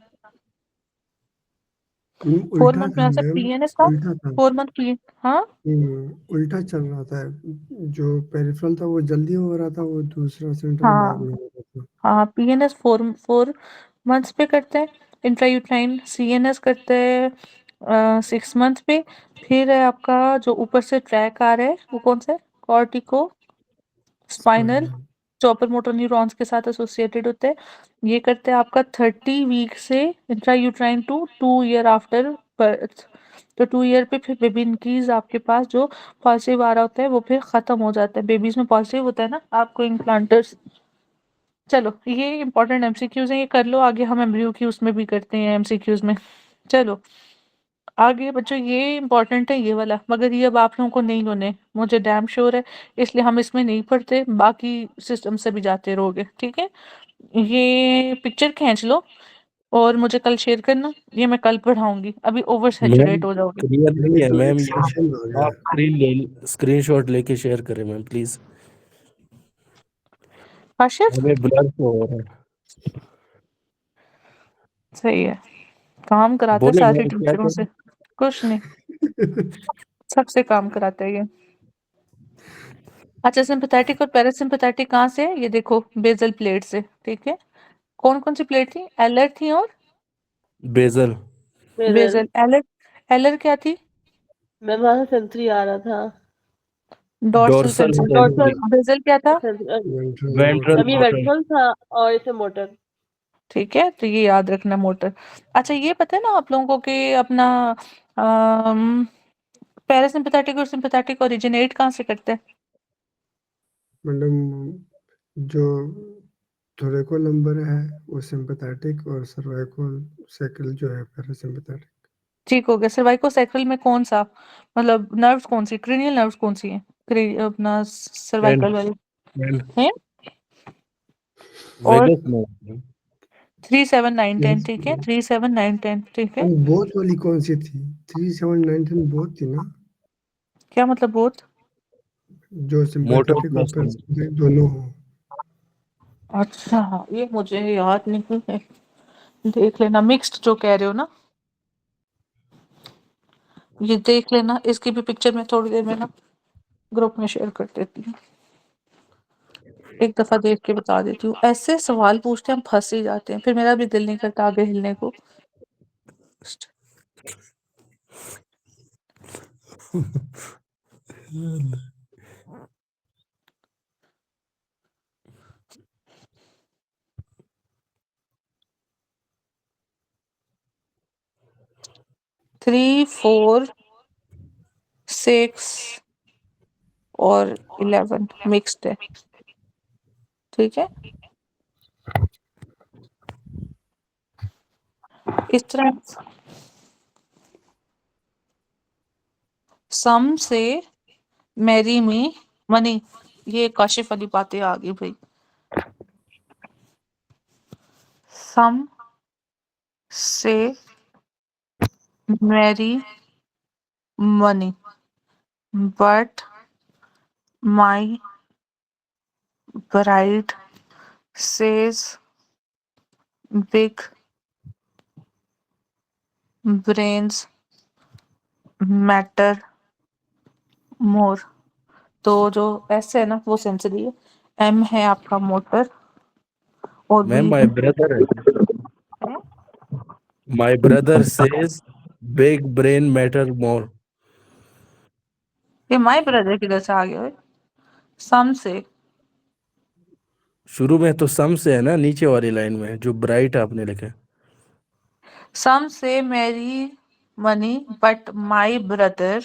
Speaker 2: 4
Speaker 3: उल्टा
Speaker 2: मंथ
Speaker 3: था
Speaker 2: में से
Speaker 3: मैम,
Speaker 2: पीएनएस था,
Speaker 3: उल्टा था।
Speaker 2: 4 मंथ पी। हाँ
Speaker 3: उल्टा चल रहा था। जो पेरिफेरल था वो जल्दी हो रहा था, वो दूसरा सेंट्रल बाद
Speaker 2: हाँ
Speaker 3: में हो रहा था।
Speaker 2: हाँ, पीएनएस 4 मंथ्स पे करते हैं, इंट्रायूट्राइन सीएनएस करते हैं 6 मंथ पे। फिर है आपका जो ऊपर से ट्रैक आ रहा है वो कौन सा है, cortico spinal,
Speaker 3: spinal.
Speaker 2: Chopper motor neurons के साथ एसोसिएटेड होते हैं। ये करते हैं आपका 30 वीक से intrauterine to 2 year after birth. तो 2 ईयर पे फिर बेबी इंक्रीज आपके पास जो पॉजिटिव आ रहा होता है वो फिर खत्म हो जाता है, बेबीज में पॉजिटिव होता है ना आपको इम्प्लांटर्स। चलो ये इंपॉर्टेंट एमसीक्यूज हैं, ये कर लो, आगे हम एमसीक्यूज में भी करते हैं एमसीक्यूज में। चलो आगे बच्चों, ये इम्पोर्टेंट है ये वाला, मगर ये अब आप लोगों को नहीं होने, मुझे डैम श्योर है, इसलिए हम इसमें नहीं पढ़ते, बाकी सिस्टम से भी जाते रहोगे, ठीक है। ये पिक्चर खींच लो और मुझे कल शेयर करना, ये मैं कल पढ़ाऊंगी, अभी ओवर
Speaker 1: मैम
Speaker 2: सैचुरेट हो जाओगे।
Speaker 1: क्लियर नहीं
Speaker 3: ये
Speaker 1: है
Speaker 3: तो
Speaker 1: मैम,
Speaker 3: एक
Speaker 1: ये
Speaker 3: सेशन आ गया
Speaker 1: आप
Speaker 3: है।
Speaker 1: स्क्रीनशॉट लेके शेयर करें मैम प्लीज,
Speaker 2: हर्षित
Speaker 1: हमें ब्लर हो रहा है।
Speaker 2: सही है, काम कराता है
Speaker 1: बोले
Speaker 2: सारी
Speaker 1: मैम क्या
Speaker 2: टीचरों से,
Speaker 1: करें?
Speaker 2: कुछ नहीं, सबसे काम कराता है ये। अच्छा, सिंपैथेटिक और पैरासिम्पैथेटिक कहाँ से है, ये देखो बेजल प्लेट से, ठीक है। कौन कौन सी प्लेट थी, एलर थी और
Speaker 1: basal.
Speaker 4: Basal.
Speaker 2: Basal. Alar, alar क्या थी,
Speaker 4: मैम वहां से सेंसरी आ रहा था।
Speaker 2: Dorsal
Speaker 1: dorsal
Speaker 2: sensory.
Speaker 4: Dorsal
Speaker 1: sensory.
Speaker 2: Basal क्या था,
Speaker 3: वेंट्रल
Speaker 1: वेंट्रल
Speaker 3: मोटर।
Speaker 4: मैम ये
Speaker 1: मोटर।
Speaker 4: वेंट्रल था और इसे मोटर।
Speaker 2: ठीक है, तो ये याद रखना मोटर। अच्छा ये पता है ना आप लोगों को कि अपना पैरासिम्पैथेटिक और सिंपैथेटिक ओरिजिनेट कहाँ से करते हैं?
Speaker 3: मैडम जो थोरेको नंबर है वो सिंपैथेटिक और सर्वाइकल साइकिल जो है पैरासिम्पैथेटिक।
Speaker 2: ठीक हो गया, सर्वाइकोसेक्रल में कौन सा, मतलब नर्व्स कौन सी, क्रेनियल नर्व्स कौन सी है, अपना
Speaker 1: एंड
Speaker 2: सर्वाइकल वाली
Speaker 1: एंड
Speaker 2: है। और
Speaker 1: वेगस में।
Speaker 2: 3 7 9 10,
Speaker 3: यस
Speaker 2: ठीक है,
Speaker 3: मैडम।
Speaker 2: 3 7 9 10, ठीक है।
Speaker 3: बोथ वाली कौन सी थी? 3 7 9 10 बोथ थी ना?
Speaker 2: क्या मतलब बोथ?
Speaker 3: जो
Speaker 1: मोटर
Speaker 3: सिंपैथेटिक और
Speaker 1: प्लस।
Speaker 3: पैरासिम्पैथेटिक दोनों हो।
Speaker 2: अच्छा ये मुझे याद नहीं है, देख लेना, मिक्स्ड जो कह रहे हो ना, ये देख लेना, इसकी भी पिक्चर मैं थोड़ी देर में ना ग्रुप में शेयर कर देती हूँ, एक दफा देख के बता देती हूँ, ऐसे सवाल पूछते हैं हम फंस ही जाते हैं, फिर मेरा भी दिल नहीं करता आगे हिलने को। 3 4 6 और 11 मिक्स्ड है, ठीक है। इस तरह सम से मैरी में मनी, ये काशिफ वाली बातें आ गई भाई, सम से marry money but my bride says big brains matter more। तो जो एस है ना वो सेंसरी है, एम है आपका मोटर, और B
Speaker 1: ma'am my brother says big brain matter more.
Speaker 2: ये माई ब्रदर किधर से आ गया है, सम से,
Speaker 1: शुरू में तो सम से है ना, नीचे वाली लाइन में जो ब्राइट आपने लिखा है।
Speaker 2: सम से marry money but my brother,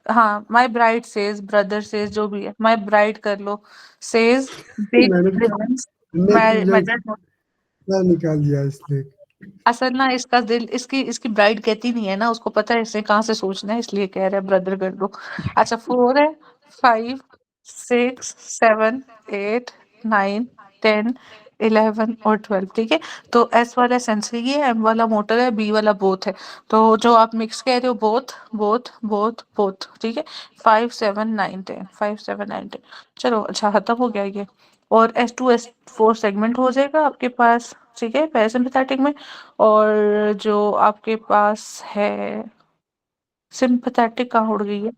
Speaker 2: हाँ my bride says, brother says जो भी है, माई ब्राइड कर लो, says big
Speaker 3: madam
Speaker 2: brains
Speaker 3: net
Speaker 2: matter.
Speaker 3: क्या निकाल दिया इसने?
Speaker 2: असल ना इसका दिल इसकी इसकी ब्राइड कहती नहीं है ना, उसको पता है इसने कहाँ से सोचना है, इसलिए कह रहा है ब्रदर कर दो। अच्छा 4 है, 5, 6, 7, 8, 9, 10, 11 और 12, ठीक है। तो एस वाला सेंसरी है, एम वाला मोटर है, बी वाला बोथ है। तो जो आप मिक्स कह रहे हो बोथ बोथ बोथ बोथ, ठीक है। 5, 7, 9, 10, 5, 7, 9, 10। चलो अच्छा खत्म हो गया ये। और S2 S4 सेगमेंट हो जाएगा आपके पास, ठीक है, पैरासिम्पथेटिक में। और जो आपके पास है सिंपैथेटिक कहाँ उड़ गई है,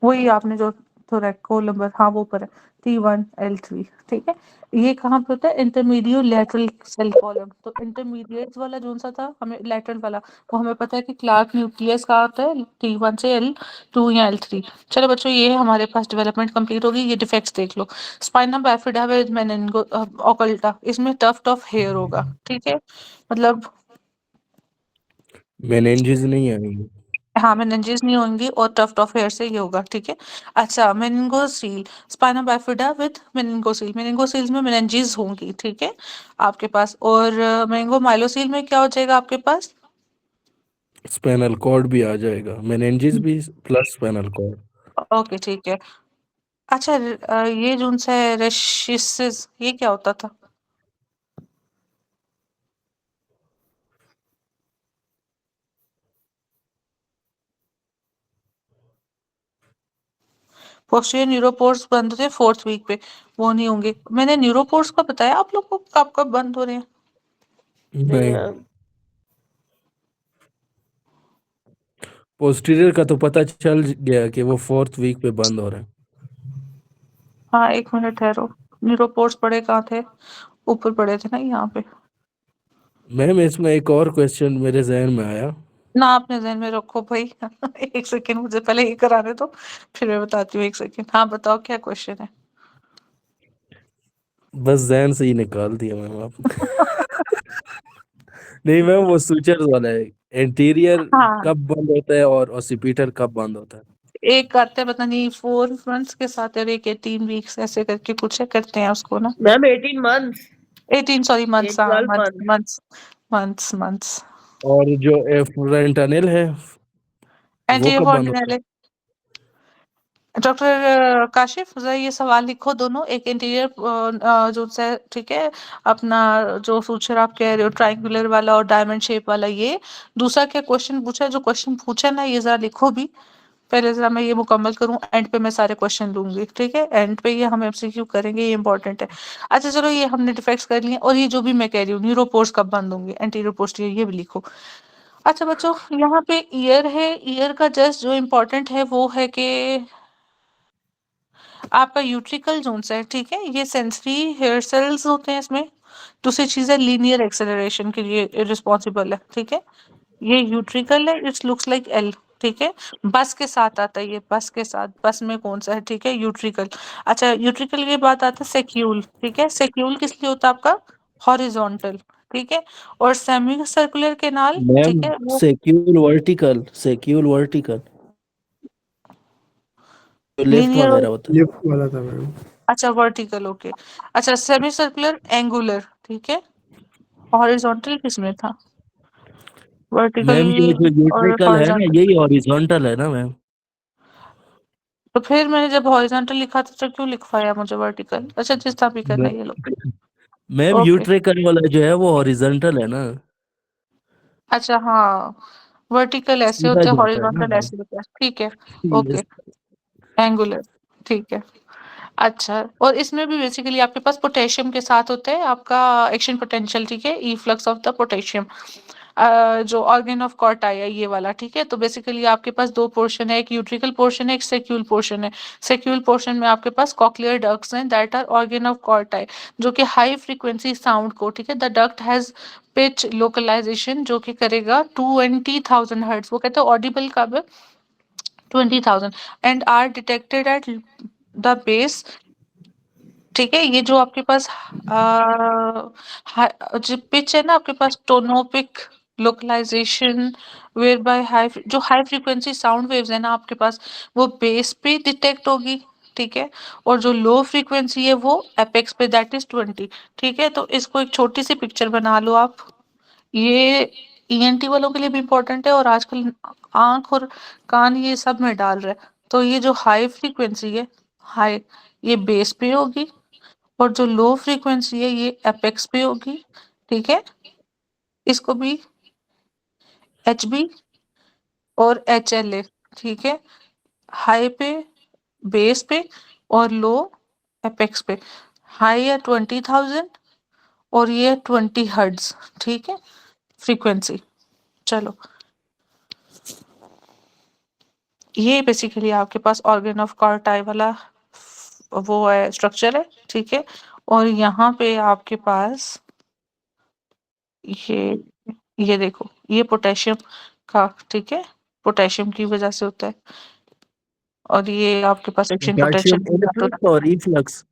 Speaker 2: वही आपने जो थोरैको नंबर, हाँ वो पर है, T1L3, ठीक है। ये कहाँ पे होता है, इंटरमीडिएट लैटरल सेल कॉलम। तो इंटरमीडिएट वाला जो सा था हमें लैटरल वाला, वो हमें पता है कि क्लार्क न्यूक्लियस का होता है T1 से L2 या L3। चलो बच्चों ये हमारे पास डेवलपमेंट कंप्लीट होगी। ये डिफेक्ट्स देख लो। स्पाइनम बाइफिडा विद मेनिंगो ओकल्टा, इसमें टफ्ट ऑफ हेयर होगा, ठीक है। मतलब
Speaker 1: मेनेंजेस नहीं आएंगे।
Speaker 2: हाँ, मेनिंजेस नहीं होंगी और टफ्ट ऑफ हेयर से ये होगा, ठीक है। अच्छा मेनिंगोसील, स्पाइना बाइफिडा विद मेनिंगोसील, मेनिंगोसील्स में मेनिंजेस होंगी, ठीक है आपके पास। और मेनिंगोमाइलोसील में क्या हो जाएगा आपके पास?
Speaker 1: स्पाइनल कॉर्ड भी आ जाएगा, मेनेंजेस भी प्लस स्पाइनल कॉर्ड।
Speaker 2: ओके ठीक है। अच्छा ये जो सा है रेशिसिस, ये क्या होता था? पोस्टीरियर न्यूरोपोर्स बंद होते हैं 4th वीक पे, वो नहीं होंगे। मैंने न्यूरोपोर्स का बताया आप लोग को कब कब बंद हो रहे हैं?
Speaker 4: नहीं
Speaker 1: नहीं,
Speaker 4: मैम।
Speaker 1: पोस्टीरियर का तो पता चल गया कि वो 4th वीक पे बंद हो रहा है।
Speaker 2: हाँ 1 मिनट ठहरो, न्यूरोपोर्स पड़े कहाँ थे? ऊपर पड़े थे ना यहाँ पे।
Speaker 1: मैम इसमें एक और क्वेश्चन मेरे जहन में आया।
Speaker 2: ना अपने ज़हन में रखो भाई। 1 सेकंड मुझे पहले ये कराने दो, फिर मैं बताती हूँ। 1 सेकंड, हाँ बताओ क्या क्वेश्चन है?
Speaker 1: बस जहन से ही निकाल दिया मैम आपने। नहीं मैम, वो सूचर वाला है, इंटीरियर
Speaker 2: हाँ
Speaker 1: कब बंद होता है और ऑसिपिटर कब बंद होता है।
Speaker 2: एक आते हैं पता नहीं 4 मंथ्स के साथ और एक 18 वीक्स ऐसे करके कुछ है, करते हैं उसको ना।
Speaker 4: मैम 18 मंथ्स,
Speaker 2: 18 सॉरी
Speaker 4: ये
Speaker 2: मंथ्स, हाँ
Speaker 4: 12
Speaker 2: months
Speaker 4: month.
Speaker 2: Months months months.
Speaker 1: और जो फ्रेंटानिल है वो
Speaker 2: एंटीरियर
Speaker 1: कब बंद होता है।
Speaker 2: फॉर्टिनल। डॉक्टर काशिफ जरा ये सवाल लिखो दोनों, एक इंटीरियर जो है ठीक है अपना, जो सूचर आप कह रहे हो ट्रायंगुलर वाला और डायमंड शेप वाला, ये दूसरा क्या क्वेश्चन पूछा है? जो क्वेश्चन पूछा ना ये जरा लिखो भी। पहले जरा मैं ये मुकम्मल करूं, एंड पे मैं सारे क्वेश्चन लूंगी, ठीक है। एंड पे ये हम एमसीक्यू करेंगे, ये इंपॉर्टेंट है। अच्छा चलो ये हमने डिफेक्ट्स कर लिए, और ये जो भी मैं कह रही हूँ न्यूरोपोर्स कब बंद होंगे, एंटीरियर पोस्टीरियर, ये भी लिखो। अच्छा बच्चों यहाँ पे ईयर है, ईयर का जस्ट जो इम्पोर्टेंट है वो है कि आपका यूट्रिकल जोन्स है, ठीक है। ये सेंसरी हेयर सेल्स होते हैं इसमें। दूसरी चीज है लीनियर एक्सेलरेशन के लिए रिस्पॉन्सिबल है, ठीक है। ये यूट्रिकल है, इट्स लुक्स लाइक एल, ठीक है। बस के साथ आता है, ये बस के साथ, बस में कौन सा है, ठीक है यूट्रिकल। अच्छा यूट्रिकल के बाद आता है सेक्यूल, ठीक है। सेक्यूल किस लिए होता है आपका? हॉरिजॉन्टल, ठीक है। और सेमी सर्कुलर केनाल,
Speaker 1: मैम
Speaker 2: ठीक है वो
Speaker 1: सेक्यूल वर्टिकल जो लेफ्ट
Speaker 2: लीनियर।
Speaker 1: वगैरह होता है।
Speaker 3: लिफ्ट वाला था मैम।
Speaker 2: अच्छा वर्टिकल, ओके। अच्छा सेमी सर्कुलर एंगुलर, ठीक है। हॉरिजॉन्टल किसमें था? वर्टिकल
Speaker 1: मैम ये जो
Speaker 2: और
Speaker 1: यूट्रिकल है ना,
Speaker 2: हॉरिजॉन्टल।
Speaker 1: यही हॉरिजॉन्टल है ना मैम।
Speaker 2: तो फिर मैंने जब हॉरिजॉन्टल लिखा था तो क्यों लिखवाया मुझे वर्टिकल? अच्छा जिस तरह भी करना है ये लो।
Speaker 1: मैम
Speaker 2: ओके
Speaker 1: यूट्रिकल वाला जो है वो हॉरिजॉन्टल है ना,
Speaker 2: अच्छा हाँ, वर्टिकल ऐसे
Speaker 1: सीधा
Speaker 2: होता है,
Speaker 1: जाता है ना
Speaker 2: हॉरिजॉन्टल
Speaker 1: मैम।
Speaker 2: ऐसे होता है, ठीक है।
Speaker 1: Yes।
Speaker 2: ओके एंगुलर, ठीक है। अच्छा और इसमें भी बेसिकली आपके पास पोटेशियम के साथ होता है आपका एक्शन पोटेंशियल, ठीक है, ई फ्लक्स ऑफ द पोटेशियम। जो ऑर्गन ऑफ कॉर्टाई है ये वाला, ठीक है। तो बेसिकली आपके पास दो पोर्शन है, एक यूट्रिकल पोर्शन है, एक सेक्यूल पोर्शन है। सेक्यूल पोर्शन में आपके पास कॉक्लियर डक्ट्स हैं that are organ of Corti, जो कि हाई फ्रीक्वेंसी साउंड को, ठीक है, the duct has pitch localization जो कि करेगा 20,000 हर्ट्ज, वो कहते हैं ऑडिबल कब है 20,000, and are detected at the base, ठीक है। ये जो आपके पास जो पिच है ना आपके पास टोनोपिक लोकलाइजेशन, वेयर बाय हाई, जो हाई फ्रीक्वेंसी साउंड वेव्स है ना आपके पास, वो बेस पे डिटेक्ट होगी, ठीक है, और जो लो फ्रीक्वेंसी है वो एपेक्स पे, दैट इज 20। ठीक है, तो इसको एक छोटी सी पिक्चर बना लो आप। ये ईएनटी वालों के लिए भी इम्पोर्टेंट है, और आजकल आंख और कान ये सब में डाल रहा है। तो ये जो हाई फ्रीक्वेंसी है, हाई, ये बेस पे होगी, और जो लो फ्रीक्वेंसी है ये एपेक्स पे होगी। ठीक है, इसको भी एच बी और एच एल ए, ठीक है, हाई पे, बेस पे, और लो एपेक्स पे। हाई है 20,000 और ये 20 हर्ट्ज। ठीक है, फ्रीक्वेंसी। चलो, ये बेसिकली आपके पास ऑर्गन ऑफ कार्टाई वाला वो है, स्ट्रक्चर है। ठीक है, और यहाँ पे आपके पास ये ये देखो, ये पोटेशियम का, ठीक है, पोटेशियम की वजह से होता है, और ये आपके पास एक्शन
Speaker 1: पोटेशियम
Speaker 2: पोटेंशियल की बात
Speaker 1: इनफ्लक्स
Speaker 2: होती है।
Speaker 1: और इफ्लक्स।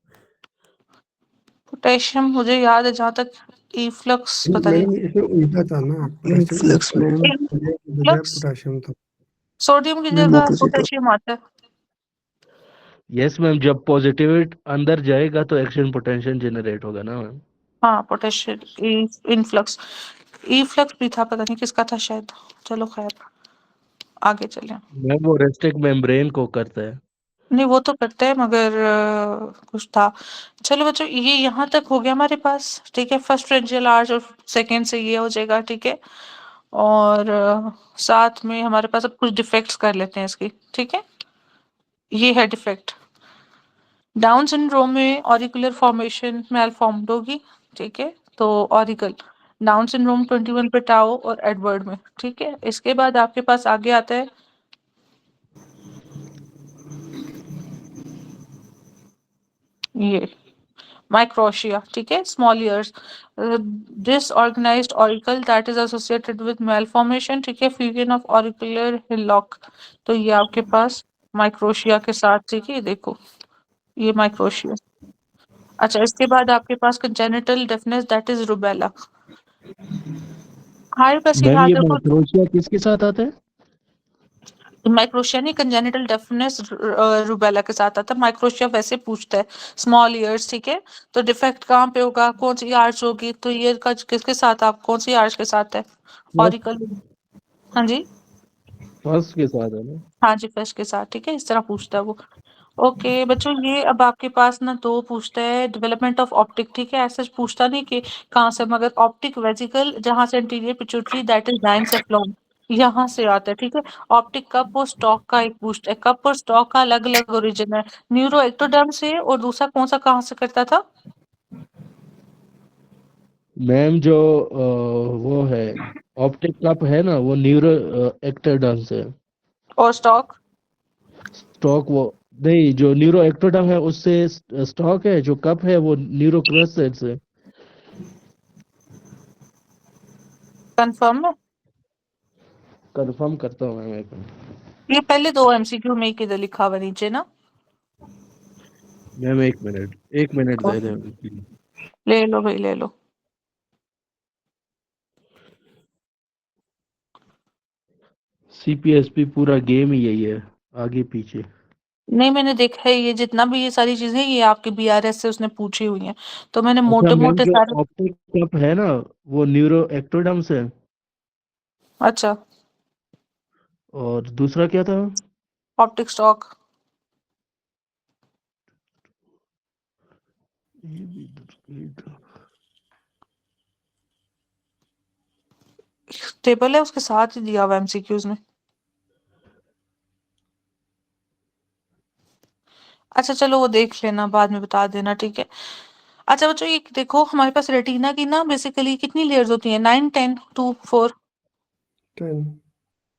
Speaker 2: पोटेशियम मुझे याद है जहाँ तक, इफ्लक्स पता नहीं।
Speaker 3: मैडम इसमें उल्टा था ना,
Speaker 5: इन्फ्लक्स मैडम।
Speaker 3: सोडियम की बजाय
Speaker 2: इफ्लक्स
Speaker 3: पोटाशियम था।
Speaker 2: सोडियम की
Speaker 5: मैम
Speaker 2: जगह
Speaker 5: ऑपोजिट।
Speaker 2: पोटेशियम आता है।
Speaker 1: यस मैम, जब पॉजिटिव अंदर जाएगा तो एक्शन पोटेंशियल जनरेट होगा ना मैम।
Speaker 2: हाँ, पोटेशियम इनफ्लक्स, इफ्लक्स भी था, पता नहीं किसका था शायद। चलो खैर, आगे चलें।
Speaker 1: मैम वो रेस्ट्रिक्ट मेम्ब्रेन को करता है।
Speaker 2: नहीं, वो तो करते हैं, मगर कुछ था। चलो बच्चों, ये यहाँ तक हो गया हमारे पास। ठीक है, फर्स्ट फ्रेंजियल आर्च और सेकेंड से ये हो जाएगा। ठीक है, और साथ में हमारे पास अब कुछ डिफेक्ट्स कर लेते हैं इसकी। ठीक है, ये है डिफेक्ट। डाउन सिंड्रोम में ऑरिकुलर फॉर्मेशन मैलफॉर्म्ड होगी। ठीक है, तो ऑरिकल डाउन सिंड्रोम 21 पे टाओ और एडवर्ड में। ठीक है, इसके बाद आपके पास आगे आता है ये microtia, ठीक है, small ears, disorganized auricle that is associated with malformation। ठीक है, fusion of auricular hillock। तो ये आपके पास microtia के साथ, ठीक है, देखो ये microtia। अच्छा, इसके बाद आपके पास congenital deafness that is rubella। हमारे पास
Speaker 1: मैम
Speaker 2: याद
Speaker 1: ये
Speaker 2: रखो,
Speaker 1: माइक्रोशिया किसके साथ आता है?
Speaker 2: माइक्रोशिया नहीं, कंजेनिटल डेफनेस रूबेला के साथ आता है। माइक्रोशिया वैसे पूछता है, स्मॉल ईयर्स। ठीक है, तो डिफेक्ट कहाँ पे होगा, कौन सी आर्च होगी, तो ईयर का किसके साथ, आप कौन सी आर्च के साथ है, ऑरिकल। हाँ जी,
Speaker 1: फर्स्ट के साथ है ना?
Speaker 2: हाँ जी, फर्स्ट के साथ। ठीक है, इस तरह पूछता है वो। ओके बच्चों, ये अब आपके पास ना दो पूछता है, डेवलपमेंट ऑफ ऑप्टिक। ठीक है, ऐसा पूछता नहीं कि कहाँ से, मगर ऑप्टिक वेसिकल जहाँ से anterior pituitary that is diencephalon, यहाँ से आता है। ठीक है, ऑप्टिक कप और स्टॉक का एक पूछता है, कप और स्टॉक का अलग अलग ओरिजिन है, न्यूरो एक्टोडर्म से, और दूसरा कौन सा कहाँ से करता था?
Speaker 1: मैम जो वो है ऑप्टिक कप है ना, वो न्यूरो एक्टोडर्म से।
Speaker 2: और स्टॉक?
Speaker 1: स्टॉक वो नहीं, जो न्यूरो एक्टोडर्म है उससे स्टॉक है, जो कप है वो न्यूरो क्रस्टेड से।
Speaker 2: कंफर्म है?
Speaker 1: कंफर्म करता हूँ मैम एक मिनट।
Speaker 2: ये पहले दो एमसीक्यू में ही किधर लिखा हुआ नीचे ना।
Speaker 1: मैम एक मिनट दे दें।
Speaker 2: ले लो भाई, ले लो।
Speaker 1: सीपीएसपी पूरा गेम ही यही है, आगे पीछे।
Speaker 2: नहीं, मैंने देखा है, ये जितना भी ये सारी चीजें ये आपके बीआरएस से उसने पूछी हुई हैं, तो मैंने
Speaker 1: अच्छा
Speaker 2: मोटे
Speaker 1: मैम,
Speaker 2: मोटे
Speaker 1: जो
Speaker 2: सारे।
Speaker 1: ऑप्टिक कप है ना वो न्यूरो एक्टोडर्म से।
Speaker 2: अच्छा,
Speaker 1: और दूसरा क्या था?
Speaker 2: Optic stock.
Speaker 1: ये भी
Speaker 2: टेबल है उसके साथ ही दिया हुआ एमसीक्यूज में। अच्छा चलो, वो देख लेना, बाद में बता देना। ठीक है, अच्छा बच्चों, ये देखो हमारे पास रेटिना की ना बेसिकली कितनी लेयर्स होती हैं, 9, 10, 2, 4,
Speaker 3: 10।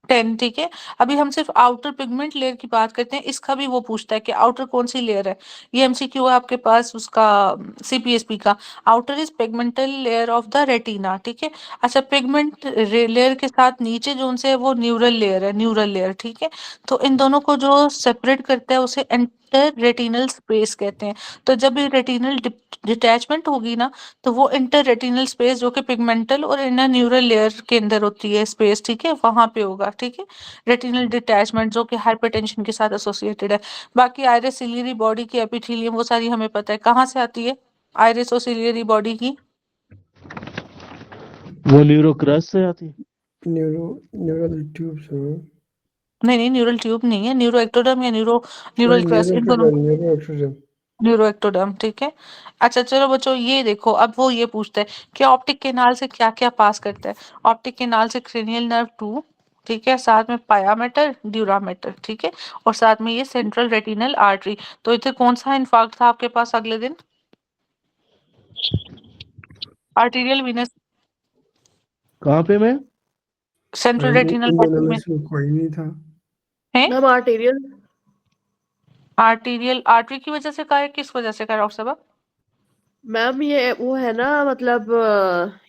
Speaker 2: 10। ठीक है, अभी हम सिर्फ आउटर पिगमेंट लेयर की बात करते हैं। इसका भी वो पूछता है कि आउटर कौन सी लेयर है। ये एमसीक्यू है आपके पास उसका, सीपीएसपी का। Outer is pigmental layer of the retina. ठीक है, अच्छा, पिगमेंट लेयर के साथ नीचे जो से वो न्यूरल लेयर है, न्यूरल लेयर। ठीक है, तो इन दोनों को जो सेपरेट करता है उसे रेटिनल स्पेस कहते हैं। तो जब भी रेटिनल डिटैचमेंट होगी ना, तो वो इंटर रेटिनल स्पेस जो कि पिगमेंटल और इनर न्यूरल लेयर के अंदर होती है स्पेस, ठीक है, वहां पे होगा, ठीक है, रेटिनल डिटैचमेंट जो कि हाइपरटेंशन के साथ एसोसिएटेड है। बाकी आइरिस सिलियरी बॉडी की एपिथेलियम वो सारी हमें पता है कहाँ से आती है, आइरिस और सिलियरी बॉडी की।
Speaker 1: वो न्यूरोक्रस से आती है।
Speaker 3: न्यूरल ट्यूब से
Speaker 2: नहीं, न्यूरल ट्यूब नहीं है, न्यूरो एक्टोडर्म या न्यूरल
Speaker 3: सॉरी
Speaker 2: क्रस्ट, इन दोनों।
Speaker 3: न्यूरोएक्टोडर्म
Speaker 2: न्यूरो एक्टोडर्म, ठीक है। अच्छा चलो बच्चों, ये देखो, अब वो ये पूछता है कि ऑप्टिक केनाल से क्या क्या पास करता है। ऑप्टिक केनाल से क्रेनियल नर्व 2, ठीक है, साथ में पायामेटर ड्यूरामेटर, ठीक है, और साथ में ये सेंट्रल रेटिनल आर्टरी। तो इधर कौन सा इन्फार्क्ट था आपके पास अगले दिन? आर्टीरियल वीनस,
Speaker 1: कहाँ पे मैं?
Speaker 2: सेंट्रल रेटिनल
Speaker 3: इन दोनों
Speaker 2: आर्टरी
Speaker 3: में
Speaker 2: में
Speaker 3: से कोई नहीं था।
Speaker 2: है।
Speaker 4: Ma'am arterial.
Speaker 2: आर्टीरियल आर्टरी की वजह से कहा है, किस वजह से कहा डॉक्टर साहब?
Speaker 4: मैम ये वो है ना, मतलब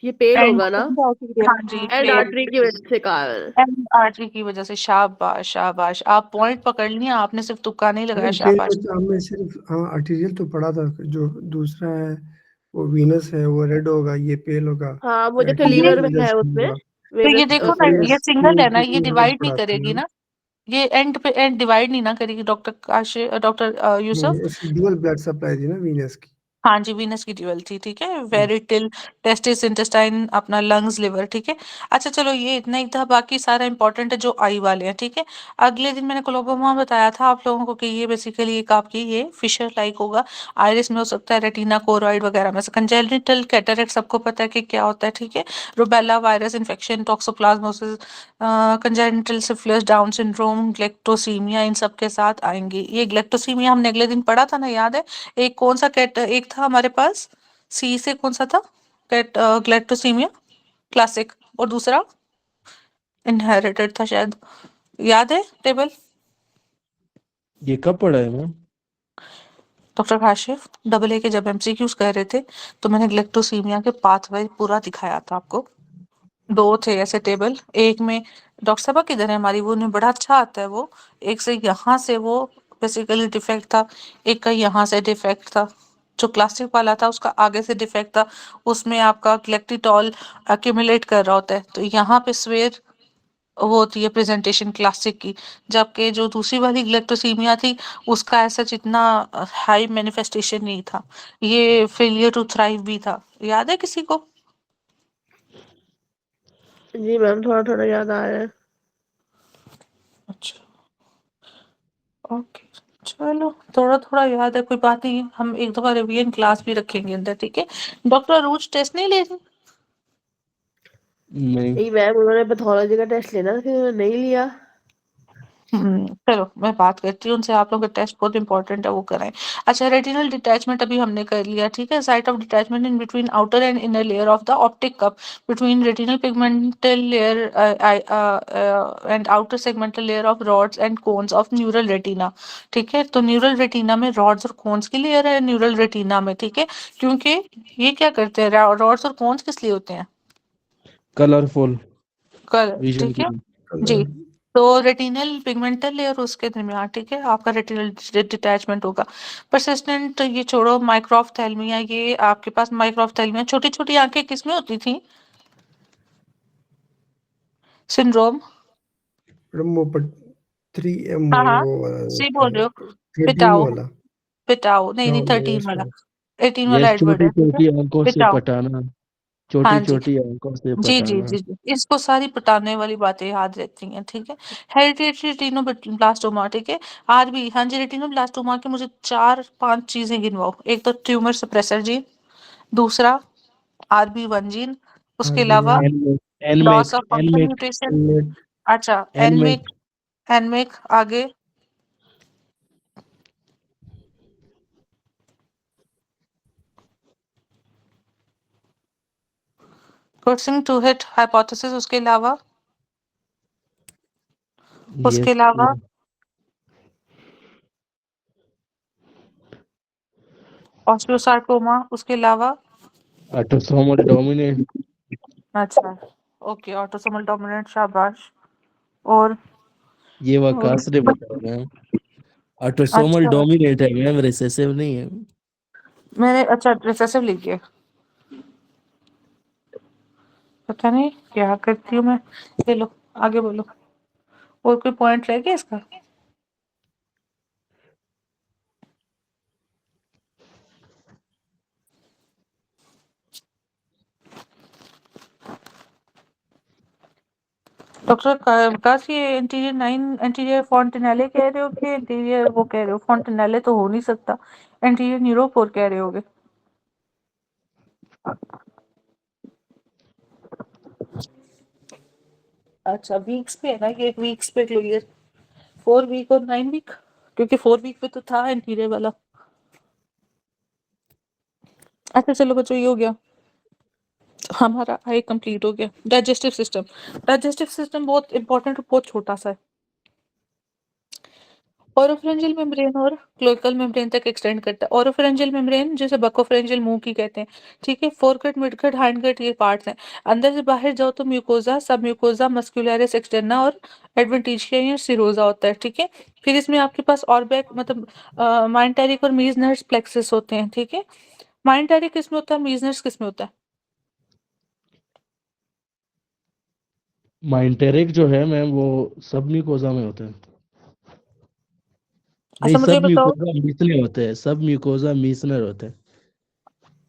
Speaker 4: ये पेल
Speaker 2: एंड
Speaker 4: होगा ना,
Speaker 2: हाँ जी,
Speaker 4: एंड
Speaker 2: पेल
Speaker 4: आर्टरी की वजह से कहा है।
Speaker 2: एंड आर्टरी की वजह से। शाबाश शाबाश, आप पॉइंट पकड़ लिए, आपने सिर्फ तुक्का नहीं लगाया,
Speaker 3: नहीं, पेन
Speaker 2: शाबाश।
Speaker 3: में तो हमने सिर्फ हाँ आर्टीरियल तो पढ़ा था, जो दूसरा है वो वीनस है, वो रेड होगा, ये पेल होगा,
Speaker 4: हाँ वो जैसे
Speaker 3: आर्टीरियल
Speaker 4: लीवर में है
Speaker 3: जस्ट
Speaker 4: उसमें
Speaker 3: होगा।
Speaker 2: तो ये
Speaker 4: वेनस
Speaker 2: देखो ना,
Speaker 3: फेस
Speaker 2: ये सिंगल है ना, ये
Speaker 3: की हम
Speaker 2: डिवाइड नहीं
Speaker 3: पढ़ाते
Speaker 2: करेगी
Speaker 3: हैं।
Speaker 2: ना, ये एंड पे एंड डिवाइड नहीं ना करेगी डॉक्टर काश, डॉक्टर यूसुफ।
Speaker 3: इसकी ड्यूअल ब्लड सप्लाई थी ना वीनस की।
Speaker 2: हाँ जी, वीनस की ड्यूअल थी, ठीक है, वेरिटिल, टेस्टिस, इंटेस्टाइन, अपना लंग्स, लिवर, ठीक है। अच्छा चलो, ये इतना ही था, बाकी सारा इंपॉर्टेंट है जो आई वाले हैं, ठीक है। अगले दिन मैंने ग्लोकोमा बताया था आप लोगों को कि ये बेसिकली एक आपकी ये फिशर लाइक होगा, आइरिस में हो सकता है, रेटिना, कोरॉइड वगैरह में से। कंजेनिटल कैटरेक्ट सबको पता है कि क्या होता है, ठीक है, rubella virus infection, toxoplasmosis, congenital syphilis, Down syndrome, galactosemia, इन सब के साथ आएंगे। ये ग्लेक्टोसीमिया हमने अगले दिन पढ़ा था ना, याद है? एक कौन सा कैट एक था हमारे पास, सी से कौन सा था कैट, ग्लेक्टोसीमिया क्लासिक, और दूसरा इनहेरिटेड था शायद, याद है टेबल?
Speaker 1: ये कब पढ़ा है ma'am?
Speaker 2: Doctor Kashif double A के जब एमसीक्यूज कर रहे थे, तो मैंने ग्लेक्टोसीमिया के पाथवे पूरा दिखाया था आपको। दो थे ऐसे टेबल, एक में डॉक्टर साहब किधर है हमारी, वो उन्हें बड़ा अच्छा आता है वो, एक से यहाँ से वो बेसिकली डिफेक्ट था, एक का यहाँ से डिफेक्ट था। जो क्लासिक वाला था उसका आगे से डिफेक्ट था, उसमें आपका ग्लेक्टिटॉल अक्यूमुलेट कर रहा होता है, तो यहाँ पे स्वेर वो होती है प्रेजेंटेशन क्लासिक की। जबकि जो दूसरी वाली ग्लेक्टोसीमिया थी, उसका ऐसा इतना हाई मैनिफेस्टेशन नहीं था, ये फेलियर टू थ्राइव भी था। याद है किसी को?
Speaker 4: जी मैम थोड़ा थोड़ा याद आ रहा है।
Speaker 2: अच्छा, ओके, चलो, थोड़ा थोड़ा याद है, कोई बात नहीं, हम एक दफा रिवीजन क्लास भी रखेंगे अंदर, ठीक है। डॉक्टर अरूज टेस्ट नहीं ले रही?
Speaker 1: नहीं।
Speaker 4: नहीं मैम, उन्होंने पैथोलॉजी का टेस्ट लेना था, फिर उन्होंने नहीं लिया।
Speaker 2: चलो मैं बात करती हूँ उनसे, आप लोग का टेस्ट बहुत इंपॉर्टेंट है, वो कराएं। अच्छा, रेटिनल डिटैचमेंट अभी हमने कर लिया, ठीक है। Site of detachment in between outer and inner layer of the optic cup between retinal pigmental layer and outer segmental layer of rods and cones of neural retina, ठीक है। तो न्यूरल रेटिना में रॉड्स और cones की layer है neural retina में, ठीक है, क्योंकि ये क्या करते हैं, रॉड्स और कोन्स किस लिए होते हैं?
Speaker 1: कलरफुल
Speaker 2: कलर,
Speaker 1: विजन
Speaker 2: ठीक
Speaker 1: के
Speaker 2: है
Speaker 3: कलर
Speaker 2: जी। तो रेटिनल पिगमेंटल लेयर उसके दरमियान, ठीक है, आपका रेटिनल डिटैचमेंट होगा। परसिस्टेंट, ये छोड़ो, माइक्रोऑफ्थेल्मिया, ये आपके पास माइक्रोऑफ्थेल्मिया, छोटी छोटी आंखें किसमें होती थी सिंड्रोम?
Speaker 3: वो पर 3M
Speaker 2: हाँ हाँ,
Speaker 3: वो वाला
Speaker 2: सही
Speaker 3: होता
Speaker 2: बोल
Speaker 3: है,
Speaker 2: रहे हो।
Speaker 3: 13
Speaker 2: पिटाओ,
Speaker 3: वाला।
Speaker 2: पिटाओ, नहीं नहीं,
Speaker 3: हाँ
Speaker 2: 13
Speaker 3: यस
Speaker 2: वाला,
Speaker 3: मैम।
Speaker 2: 18 वाला
Speaker 1: यस,
Speaker 2: एडवर्ड
Speaker 1: छोटी
Speaker 2: है, ठीक है,
Speaker 1: छोटी आंखों से
Speaker 2: पिटाओ।
Speaker 1: पटाना,
Speaker 2: हाँ
Speaker 1: छोटी
Speaker 2: जी,
Speaker 1: छोटी आंखों से
Speaker 2: जी जी
Speaker 1: पटाना।
Speaker 2: जी जी, इसको सारी पटाने वाली बातें याद रहती हैं, ठीक है। हेरिटेटरी रेटिनोब्लास्टोमा, ठीक है। आज भी, हाँ जी, रेटिनोब्लास्टोमा के मुझे 4-5 चीजें गिनवाओ। एक तो ट्यूमर सप्रेसर जीन, दूसरा RB1 जीन, उसके अलावा
Speaker 3: RB1
Speaker 2: लॉस
Speaker 1: एनमेक
Speaker 2: ऑफ फंक्शन
Speaker 1: एनमेक
Speaker 2: म्यूटेशन।
Speaker 3: इनमेट
Speaker 2: अच्छा,
Speaker 1: एनमेक
Speaker 2: एनमेक, एनमेक आगे, कुर्सिंग टू हिट हाइपोथेसिस, उसके अलावा, उसके
Speaker 1: यस
Speaker 2: अलावा ऑस्टियोसार्कोमा, उसके अलावा,
Speaker 1: ऑटोसोमल डोमिनेंट।
Speaker 2: अच्छा, ओके, ऑटोसोमल डोमिनेंट, शाबाश। और
Speaker 1: ये वकास ने बताया मैम। ऑटोसोमल
Speaker 2: अच्छा
Speaker 1: डोमिनेंट है मैम, रिसेसिव नहीं है।
Speaker 2: मैंने अच्छा रिसेसिव लिख दिया, पता नहीं क्या करती हूँ मैं। चलो आगे बोलो, और कोई पॉइंट रह गया इसका? डॉक्टर विकास, ये इंटीरियर 9 इंटीरियर फॉन्टेनेले कह रहे हो कि इंटीरियर वो कह रहे हो? फॉन्टेनेले तो हो नहीं सकता, इंटीरियर न्यूरोपोर कह रहे होगे। अच्छा वीक्स पे है ना ये, वीक्स पे क्लियर 4 वीक और 9 वीक, क्योंकि 4 वीक पे तो था इंटीरियर वाला। अच्छा चलो बच्चों, ये हो गया हमारा, आई कंप्लीट हो गया। डाइजेस्टिव सिस्टम, डाइजेस्टिव सिस्टम बहुत इंपॉर्टेंट, बहुत छोटा सा है। ओरोफेरेंजियल मेम्ब्रेन और क्लोइकल मेम्ब्रेन तक एक्सटेंड करता है। ओरोफेरेंजियल मेम्ब्रेन जैसे बकोफेरेंजियल मुंह की कहते हैं, ठीक है। फोरकट, मिडकट, हाइंडकट ये पार्ट्स हैं। अंदर से बाहर जाओ तो म्यूकोजा, सब म्यूकोजा, मस्कुलरिस एक्सटर्ना और एडवेंटिशिया या सिरोजा होता है, ठीक है। फिर इसमें आपके पास ऑर्बैक मतलब माइंटेरिक और मीजनर्स प्लेक्सस होते हैं, ठीक है। माइंटेरिक किस में होता है, मीजनर्स किस में होता है?
Speaker 1: माइंटेरिक जो है मैम वो सब म्यूकोजा में होता है। नहीं,
Speaker 2: अच्छा मुझे ये
Speaker 1: सब
Speaker 2: बताओ।
Speaker 1: म्यूकोजा मीसनर होते हैं, सब म्यूकोजा मीसनर होते हैं।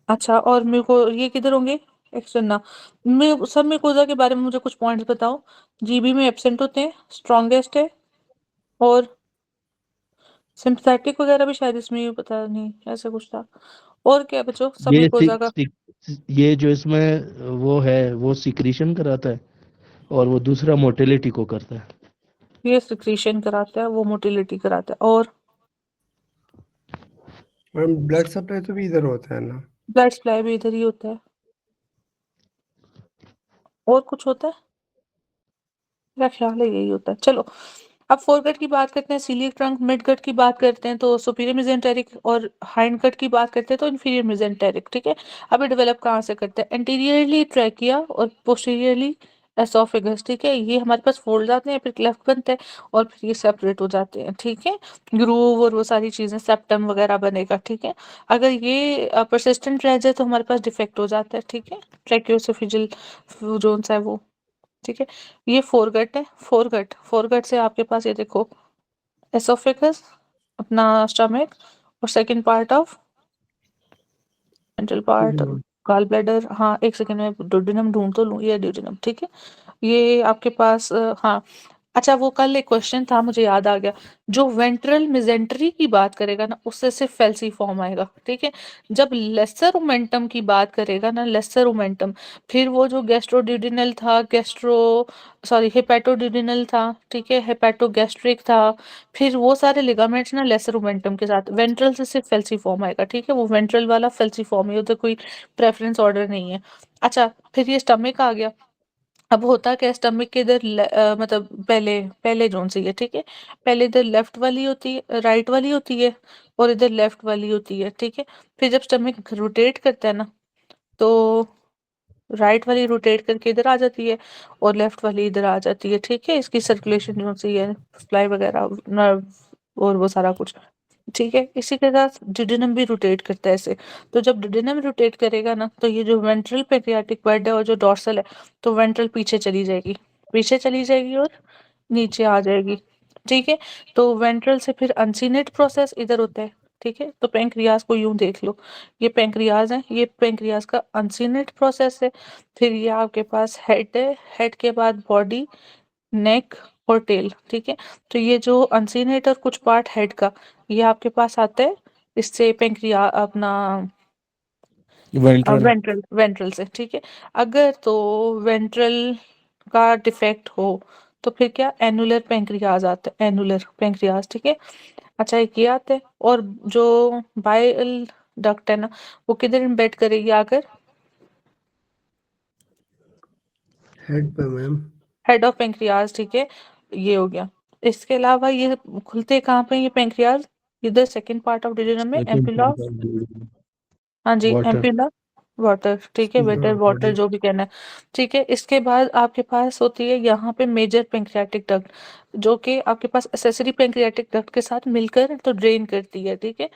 Speaker 2: अच्छा और म्यूको ये किधर होंगे, एक्सटर्ना? सब म्यूकोजा के बारे में मुझे कुछ पॉइंट्स बताओ। जीबी में एब्सेंट होते हैं, स्ट्रॉन्गेस्ट है, और सिंपथेटिक वगैरह भी शायद इसमें ही, पता नहीं ऐसा कुछ था। और क्या बच्चों सब
Speaker 1: ये
Speaker 2: म्यूकोजा का?
Speaker 1: ये जो इसमें वो है वो सिक्रीशन कराता है, और वो दूसरा मोटिलिटी को करता है।
Speaker 2: ये सिक्रीशन कराता है, वो मोटिलिटी कराता है, और
Speaker 3: मैम ब्लड सप्लाई तो भी इधर होता है ना?
Speaker 2: ब्लड सप्लाई भी इधर ही होता है। और कुछ होता है? मेरा ख्याल है यही होता है। चलो अब फोरकट की बात करते हैं, सीलियक ट्रंक, मिड कट की बात करते हैं तो सुपीरियर मेजेंटेरिक, और हाइंड कट की बात करते हैं तो इंफीरियर मेजेंटेरिक, ठीक है। अब ये डेवलप कहाँ से करते हैं? एंटीरियरली ट्रैकिया और पोस्टीरियरली एसोफेगस, ठीक है। ये हमारे पास फोल्ड आते हैं, फिर क्लेफ्ट बनते हैं, और फिर ये सेपरेट हो जाते हैं, ठीक है। ग्रूव और वो सारी चीजें, सेप्टम वगैरह बनेगा, ठीक है। अगर ये परसिस्टेंट रह जाए तो हमारे पास डिफेक्ट हो जाता है, ठीक है। ट्रैकियोसोफिजियल जोन है वो, ठीक है। ये फोरगट है, फोरगट, फोरगट से आपके पास ये देखो एसोफेगस, अपना स्टमक, और second part of mental part,
Speaker 3: duodenum.
Speaker 2: Gall bladder. हाँ एक सेकंड में ड्यूडेनम ढूंढ तो लूँ, ये ड्यूडेनम, ठीक है। ये आपके पास हाँ। अच्छा वो कल एक क्वेश्चन था मुझे याद आ गया, जो वेंट्रल मिजेंट्री की बात करेगा ना उससे सिर्फ फेल्सी फॉर्म आएगा, ठीक है। जब लेसर ओमेंटम की बात करेगा ना, लेसर ओमेंटम, फिर वो जो गैस्ट्रोड्यूडिनल था, हेपेटोड्यूडिनल था, ठीक है, हेपेटोगैस्ट्रिक था, फिर वो सारे लिगामेंट्स ना लेसर ओमेंटम के साथ, वेंट्रल से सिर्फ फेल्सी फॉर्म आएगा, ठीक है। वो वेंट्रल वाला फेल्सी फॉर्म है, उधर कोई प्रेफरेंस ऑर्डर नहीं है। अच्छा फिर ये स्टमक आ गया। अब होता क्या है, स्टमक के इधर मतलब पहले पहले जोन से है, ठीक है। पहले इधर लेफ्ट वाली होती है, राइट वाली होती है, और इधर लेफ्ट वाली होती है, ठीक है। फिर जब स्टमक रोटेट करता है ना, तो राइट वाली रोटेट करके इधर आ जाती है, और लेफ्ट वाली इधर आ जाती है, ठीक है। इसकी सर्कुलेशन जो सी है, सप्लाई वगैरह, नर्व और वो सारा कुछ, ठीक है। इसी के साथ डिडेनम भी रोटेट करता है ऐसे। तो जब डिडेनम रोटेट करेगा ना, तो ये जो वेंट्रल पेंक्रियाटिक बड है और जो डॉर्सल है, तो वेंट्रल पीछे चली जाएगी, पीछे चली जाएगी और नीचे आ जाएगी, ठीक है। तो वेंट्रल से फिर अनसीनेट प्रोसेस इधर होता है, ठीक है। तो पेंक्रियाज को यूं देख लो, ये पेंक्रियाज है, ये पेंक्रियाज का अनसीनेट प्रोसेस है। फिर ये आपके पास हेड है, हेड के बाद बॉडी, नेक और टेल, ठीक है। तो ये जो अनसीनेट और कुछ पार्ट हेड का, ये आपके पास आता है इससे, पेंक्रिया अपना
Speaker 1: वेंट्रल।
Speaker 2: वेंट्रल, वेंट्रल से, ठीक है। अगर तो वेंट्रल का डिफेक्ट हो तो फिर क्या, एनुलर पेंक्रियाज आता है, एनुलर पेंक्रियाज, ठीक है। अच्छा एक ये आता है, और जो बाइल डक्ट है ना, वो किधर इम्बेड करेगी आकर,
Speaker 3: हेड पे मैम।
Speaker 2: हेड ऑफ पेंक्रियाज, ठीक है। ये हो गया। इसके अलावा ये खुलते कहाँ पे हैं ये पेंक्रियाज? इधर सेकंड पार्ट ऑफ डिजेनम में, एम्पुला, हाँ जी
Speaker 1: वाटर।
Speaker 2: एम्पुला, वाटर, ठीक है, वेटर वाटर
Speaker 3: बॉडी
Speaker 2: जो भी कहना है, ठीक है। इसके बाद आपके पास होती है यहाँ पे मेजर पेंक्रियाटिक डक्ट, जो कि आपके पास एसेसरी पेंक्रियाटिक डक्ट के साथ मिलकर तो ड्रेन करती है, ठीक है।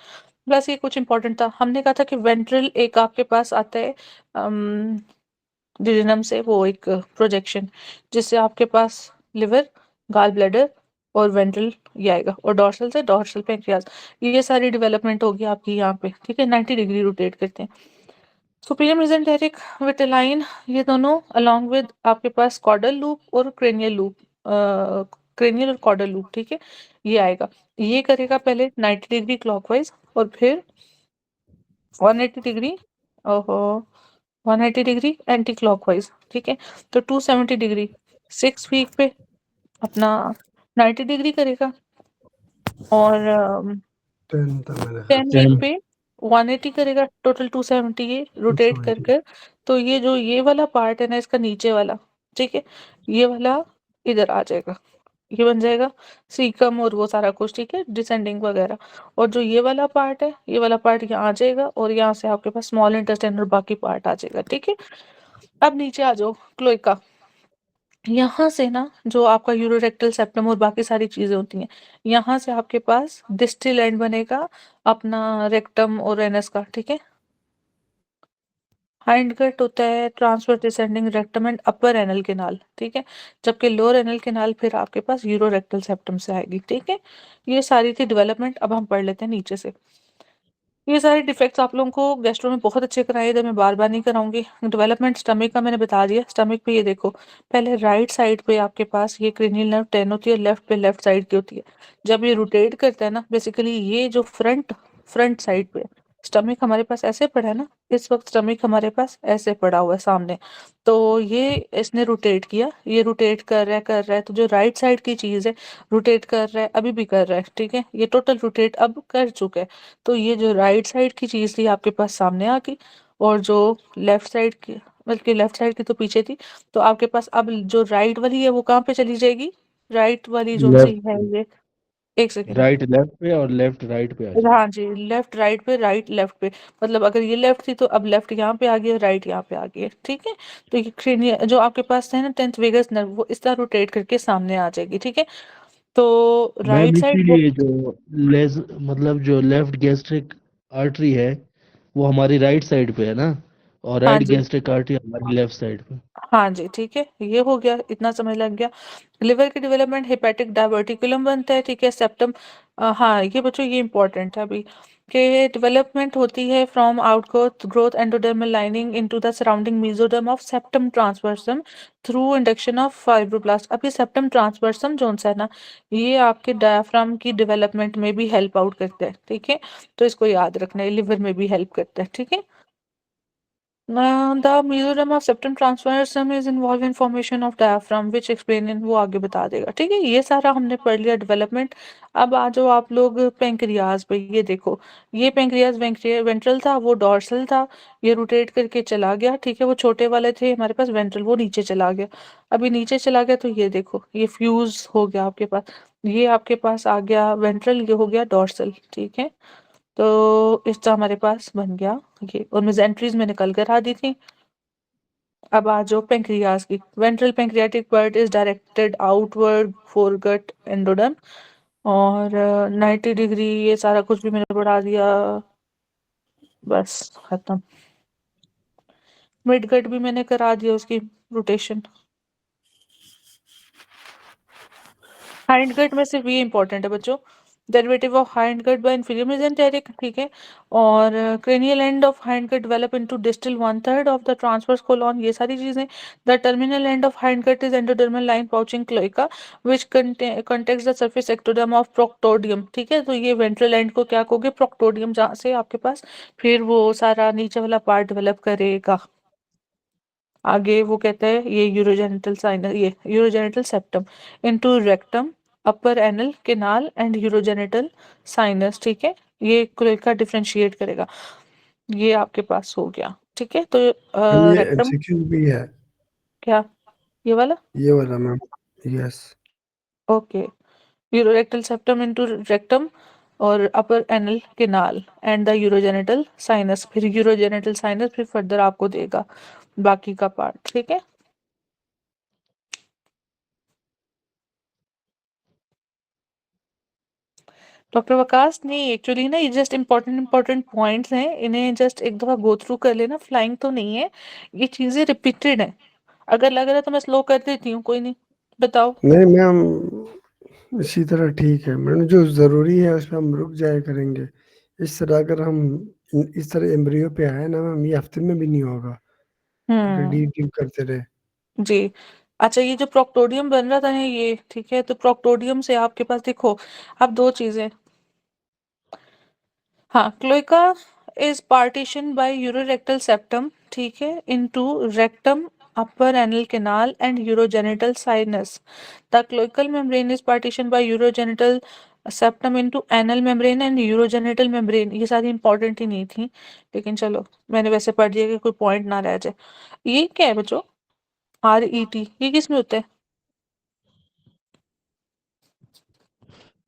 Speaker 2: बस ये कुछ इंपॉर्टेंट था। हमने कहा था कि वेंट्रल एक आपके पास आता है डिडेनम से, वो एक प्रोजेक्शन, जिससे आपके पास लिवर, गाल ब्लैडर और वेंट्रल ये आएगा, और डॉर्सल से डॉर्सल पेंक्रियाज। ये सारी डेवलपमेंट होगी आपकी यहाँ पे, ठीक है। 90 डिग्री रोटेट करते हैं। सुपीरियर मेसेंटेरिक विटेलाइन, ये दोनों अलोंग विद आपके पास कॉर्डल लूप और क्रेनियल लूप, क्रेनियल और कॉर्डल लूप, ठीक है, ये आएगा। ये करेगा पहले 90 डिग्री क्लॉकवाइज और फिर 180 डिग्री, ओहो, 180 डिग्री एंटी क्लॉकवाइज, ठीक है। तो 270 डिग्री 6 वीक पे अपना 90 डिग्री करेगा, और
Speaker 3: 10 था मैंने
Speaker 2: 10 वीक
Speaker 1: 10
Speaker 2: पे 180 करेगा, टोटल 270 ये रोटेट कर
Speaker 3: 270
Speaker 2: कर। तो ये जो ये वाला पार्ट है ना इसका नीचे वाला, ठीक है, ये वाला इधर आ जाएगा, ये बन जाएगा सीकम और वो सारा कुछ, ठीक है, डिसेंडिंग वगैरह। और जो ये वाला पार्ट है, ये वाला पार्ट यहाँ आ जाएगा, और यहाँ से आपके पास स्मॉल इंटेस्टाइन और बाकी पार्ट आ जाएगा, ठीक है। अब नीचे आ जाओ, क्लोएका। यहाँ से ना जो आपका यूरोरेक्टल सेप्टम और बाकी सारी चीजें होती हैं, यहाँ से आपके पास डिस्टल एंड बनेगा अपना रेक्टम और एनस का, ठीक है। हाइंड कट होता है transfer descending rectum and upper anal canal, ठीक है। जबकि लोअर एनल केनाल फिर आपके पास यूरोरेक्टल सेप्टम से आएगी, ठीक है। ये सारी थी डेवलपमेंट। अब हम पढ़ लेते हैं नीचे से। ये सारे डिफेक्ट्स आप लोगों को गैस्ट्रो में बहुत अच्छे कराए थे, मैं बार बार नहीं कराऊंगी। डेवलपमेंट स्टमक का मैंने बता दिया। स्टमक पे ये देखो, पहले राइट साइड पे आपके पास ये क्रेनियल नर्व 10 होती है, लेफ्ट पे लेफ्ट साइड की होती है। जब ये रोटेट करता है ना, बेसिकली ये जो फ्रंट फ्रंट साइड पे स्टमक हमारे पास ऐसे पड़ा है ना, इस वक्त स्टमक हमारे पास ऐसे पड़ा हुआ है सामने। तो ये इसने रोटेट किया, ये रोटेट कर रहा है, तो जो राइट साइड की चीज है रोटेट कर रहा है, अभी भी कर रहा है, ठीक है। ये टोटल रोटेट अब कर चुका है। तो ये जो राइट साइड की चीज थी आपके पास सामने आ गई, और जो लेफ्ट साइड की, बल्कि लेफ्ट साइड की तो पीछे थी। तो आपके पास अब जो राइट वाली है वो कहाँ पे चली जाएगी, राइट वाली जो सी है
Speaker 1: लेफ्ट
Speaker 2: ये, एक सेकेंड,
Speaker 1: राइट लेफ्ट पे और लेफ्ट राइट पे आ जाएगी।
Speaker 2: हाँ जी, लेफ्ट राइट पे, राइट लेफ्ट पे। मतलब अगर ये लेफ्ट थी तो अब लेफ्ट यहाँ पे आ गई, राइट यहाँ पे आ गई है, ठीक है। तो ये cranial जो आपके पास है ना 10th वेगस नर्व, वो इस तरह रोटेट करके सामने आ जाएगी, ठीक है। तो
Speaker 1: मैम
Speaker 2: राइट साइड
Speaker 1: इसीलिए जो लेज मतलब जो लेफ्ट गैस्ट्रिक आर्टरी है वो हमारी राइट साइड पे है ना, और
Speaker 2: हाँ
Speaker 1: राइट
Speaker 2: जी,
Speaker 1: गैस्ट्रिक आर्टरी हमारी लेफ्ट साइड पे।
Speaker 2: हाँ जी, ठीक है, ये हो गया, इतना समझ लग गया। लिवर की डेवलपमेंट हेपेटिक डायवर्टिकुलम बनता है, ठीक है, सेप्टम। हाँ ये बच्चों ये इंपॉर्टेंट है अभी, कि डेवलपमेंट होती है from outgrowth growth endodermal lining into the surrounding mesoderm of septum transversum through induction of fibroblast. अब ये सेप्टम ट्रांसवर्सम जो है ना, ये आपके डायफ्राम की डेवलपमेंट में भी हेल्प आउट करता है, ठीक है। तो इसको याद रखना है, लिवर में भी हेल्प करता है, ठीक है। The mesoderm of septum transversum is involved in formation of diaphragm which explain in वो आगे बता देगा, ठीक है। ये सारा हमने पढ़ लिया डेवलपमेंट। अब आ जाओ आप लोग पेंक्रियाज पे। ये देखो, ये पेंक्रियाज वेंट्रल था, वो डॉर्सल था, ये रोटेट करके चला गया, ठीक है। वो छोटे वाले थे हमारे पास वेंट्रल, वो नीचे चला गया। अभी नीचे चला गया तो ये देखो, ये फ्यूज हो गया आपके पास, ये आपके पास आ गया वेंट्रल, ये हो गया डॉर्सल, ठीक है। तो इसका हमारे पास बन गया ये, और मेजेंट्रीज मैंने कल करा दी थी। अब आ जाओ पेंक्रियाज की। Ventral pancreatic bird is directed outward foregut endoderm, और 90 डिग्री ये सारा कुछ भी मैंने बढ़ा दिया, बस खत्म। मिडगट भी मैंने करा दिया उसकी रोटेशन। हाइंड गट में सिर्फ ये इंपॉर्टेंट है बच्चों, derivative of hind gut by inferior mesenteric, ठीक है। और cranial end of hind gut develop into distal 1/3 of the transverse colon, ये सारी चीजें। The terminal end of hind gut is endodermal line pouching cloaca which contacts the surface ectoderm of proctodeum, ठीक है। तो ये वेंट्रल एंड को क्या कहोगे, प्रोक्टोडियम, जहाँ से आपके पास फिर वो सारा नीचे वाला पार्ट डेवलप करेगा। आगे वो कहता है ये यूरोजेनिटल साइनस, ये urogenital septum into rectum, upper anal canal and urogenital sinus, ठीक है। ये क्लोएका डिफरेंशिएट करेगा। ये आपके पास हो गया, ठीक है। तो
Speaker 3: मैम ये
Speaker 2: रेक्टम
Speaker 3: एमसीक्यू भी है,
Speaker 2: क्या, ये वाला,
Speaker 3: ये वाला ma'am. Yes
Speaker 2: okay, urorectal septum into rectum, और upper anal canal and the urogenital sinus, फिर यूरोजेनिटल साइनस, फिर फर्दर आपको देगा बाकी का पार्ट, ठीक है। डॉक्टर वकास नहीं, एक्चुअली ना ये जस्ट इम्पोर्टेंट पॉइंट्स हैं, इन्हें जस्ट एक दफा गो थ्रू कर लेना, फ्लाइंग तो नहीं है, ये चीजें रिपीटेड हैं। अगर लग रहा है तो मैं स्लो कर देती हूँ, कोई नहीं, बताओ।
Speaker 3: नहीं मैम, इसी तरह ठीक है मैडम, जो ज़रूरी है उस पे हम रुक जाया करेंगे। इस तरह अगर हम इस तरह एम्ब्रियो पे आए ना मैम, ये हफ्ते में भी नहीं होगा अगर
Speaker 2: हम्म,
Speaker 3: डीप डीप करते रहे।
Speaker 2: जी। अच्छा, ये जो प्रोक्टोडियम बन रहा था ना, ये ठीक है, तो प्रोक्टोडियम से आपके पास देखो, अब दो चीजें, हाँ, cloaca is partition by urorectal septum, ठीक है, into rectum, upper anal canal and urogenital sinus. The cloacal membrane is partition by urogenital septum into anal membrane and urogenital membrane. ये सारी इंपॉर्टेंट ही नहीं थी, लेकिन चलो मैंने वैसे पढ़ दिया कि कोई पॉइंट ना रह जाए। ये क्या है बच्चों, RET, ये किस में होता है?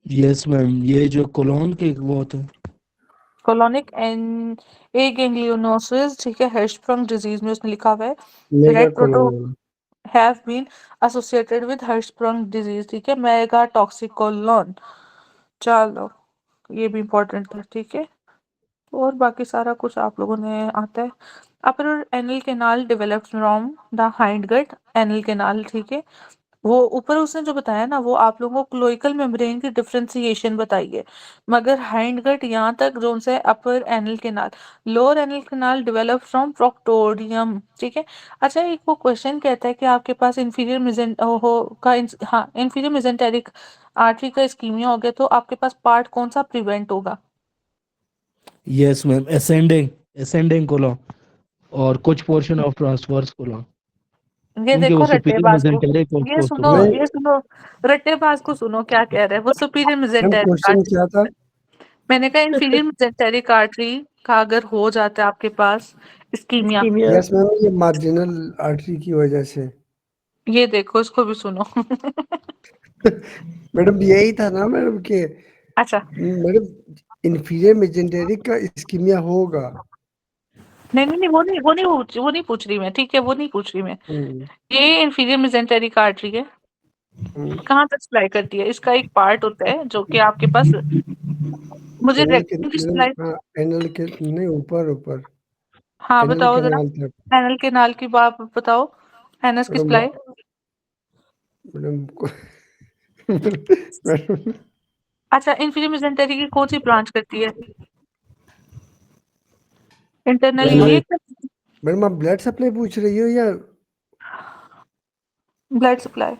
Speaker 1: यस मैम, ये जो कोलोन के वो होते हैं।
Speaker 2: कोलोनिक एंड ए गैंग्लियोनोसिस, ठीक है, हिर्शस्प्रंग डिजीज में उसने लिखा हुआ है।
Speaker 3: Mega
Speaker 2: red proto
Speaker 3: colon.
Speaker 2: have been associated with Hirschsprung disease, ठीक है, मेगाटॉक्सिकोलोन। चलो, ये भी इम्पोर्टेंट है, ठीक है। और बाकी सारा कुछ आप लोगों ने आता है। Upper anal canal develops from the hind gut anal canal, ठीक है। वो ऊपर उसने जो बताया ना, वो आप लोगों को क्लोइकल मेम्ब्रेन की डिफरेंशिएशन बताई है, मगर हाइंड गट यहाँ तक जोन से upper anal canal, lower anal canal develop from proctodeum, ठीक है। अच्छा, एक वो क्वेश्चन कहता है कि आपके पास इंफीरियर मिजेंट हो का हाँ, इंफीरियर मिजेंटेरिक आर्टरी का इस्कीमिया हो गया, तो आपके पास पार्ट कौन सा प्रिवेंट होगा?
Speaker 1: यस मैम, असेंडिंग कोलोन और कुछ पोर्शन ऑफ ट्रांसवर्स कोलोन,
Speaker 2: ये
Speaker 1: क्योंकि
Speaker 2: देखो
Speaker 1: वो सुपीरियर
Speaker 2: रट्टेबाज को,
Speaker 1: मेसेंटेरिक और
Speaker 2: ये सुनो,
Speaker 1: पोस्टोकोलोन।
Speaker 3: नहीं
Speaker 2: ये सुनो, रट्टेबाज को सुनो क्या कह रहे हैं, वो superior
Speaker 3: ma'am,
Speaker 2: mesenteric
Speaker 3: question
Speaker 2: artery.
Speaker 3: क्या था?
Speaker 2: मैंने कहा इंफीरियर मेसेंटेरिक आर्टरी का अगर हो जाता है आपके पास इस्कीमिया,
Speaker 4: इस्कीमिया।
Speaker 3: यस मैम, ये मार्जिनल आर्टरी की वजह से।
Speaker 2: ये देखो, इसको भी सुनो।
Speaker 3: मैडम यही था ना मैडम के,
Speaker 2: अच्छा,
Speaker 3: मैडम इंफीरियर मेजेंटेरिक का इस्कीमिया होगा।
Speaker 2: नहीं नहीं नहीं, वो नहीं पूछ रही मैं, ठीक है, वो नहीं पूछ रही मैं।
Speaker 3: हम्म,
Speaker 2: ये इंफीरियर मेसेंटेरिक आर्टरी है,
Speaker 3: हम्म।
Speaker 2: कहाँ तक सप्लाई करती है? इसका एक पार्ट होता है जो कि आपके पास, मुझे
Speaker 3: एनल के
Speaker 2: रेक्टम की
Speaker 3: मैडम,
Speaker 2: सप्लाई,
Speaker 3: हाँ एनल के नहीं, ऊपर ऊपर
Speaker 2: हाँ
Speaker 3: एनल
Speaker 2: बताओ
Speaker 3: के
Speaker 2: जरा,
Speaker 3: नाम तक।
Speaker 2: एनल के नाल की बात बताओ, एनस की
Speaker 3: मैडम
Speaker 2: सप्लाई।
Speaker 3: मैडम मैडम
Speaker 2: अच्छा, इंफीरियर मेसेंटेरिक की कौन सी ब्रांच करती है? इंटरनल
Speaker 3: मैडम
Speaker 2: ये
Speaker 3: मैडम, आप ब्लड सप्लाई पूछ रही हो या?
Speaker 2: Blood supply.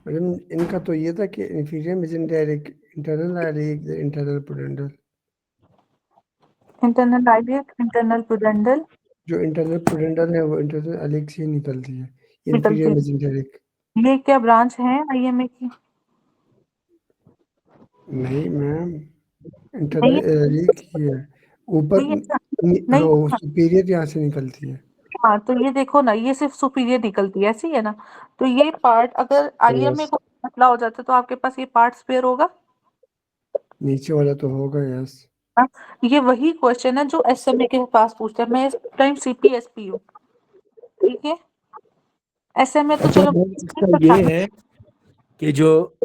Speaker 3: मैडम इनका तो ये था कि inferior mesenteric internal iliac internal pudendal.
Speaker 2: Internal iliac, internal pudendal
Speaker 3: जो इंटरनल पुडेंडल है वो इंटरनल आइलिक से ही निकलती है,
Speaker 2: निकलती
Speaker 3: इंफीरियर
Speaker 2: है।
Speaker 3: मेजेंटेरिक।
Speaker 2: ये क्या ब्रांच है IMA की?
Speaker 3: नहीं मैम,
Speaker 2: नहीं
Speaker 3: इंटरनल
Speaker 2: है,
Speaker 3: आइलिक ही है ऊपर।
Speaker 2: नहीं है ऐसा, नहीं
Speaker 3: हाँ,
Speaker 2: है।
Speaker 3: सुपीरियर यहाँ से निकलती है।
Speaker 2: हाँ, तो ये देखो ना, ये सिर्फ सुपीरियर निकलती है, ऐसी है ना, तो ये पार्ट अगर IMA
Speaker 3: यस,
Speaker 2: को पतला हो जाता है तो आपके पास ये पार्ट स्पेयर होगा
Speaker 3: नीचे वाला तो होगा, यस।
Speaker 2: ना? ये वही क्वेश्चन है जो SMA के पास पूछता है, मैं इस टाइम CPSP हूँ, ठीक है। SMA तो
Speaker 1: अच्छा
Speaker 2: चलो
Speaker 1: मैम, इसका ये है कि जो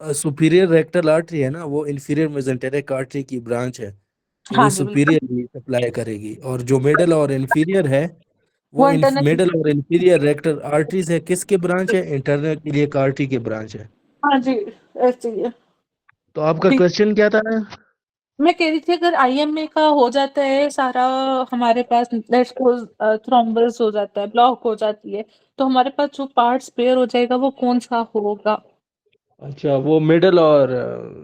Speaker 1: सुपीरियर रेक्टल आर्टरी है ना, वो इंफीरियर मेसेंटेरिक आर्टरी की ब्रांच है, तो
Speaker 2: हाँ
Speaker 1: वो
Speaker 2: जी बिल्कुल,
Speaker 1: सुपीरियर सप्लाई करेगी, और जो मिडल और इंफीरियर है
Speaker 2: वो
Speaker 1: वो
Speaker 2: इंटरनल,
Speaker 1: मिडल और इंफीरियर रेक्टल आर्टरीज है, किसके ब्रांच है? इंटरनल इलियक आर्टरी के ब्रांच है।
Speaker 2: हाँ जी, ऐसे ही है।
Speaker 1: तो आपका
Speaker 2: ठीक,
Speaker 1: क्वेश्चन क्या था?
Speaker 2: मैं कह रही थी अगर IMA का हो जाता है सारा, हमारे पास लेट्स सपोज थ्रोम्बस हो जाता है, ब्लॉक हो जाती है, तो हमारे पास जो पार्ट स्पेयर हो जाएगा वो कौन सा होगा?
Speaker 1: अच्छा, वो मिडल और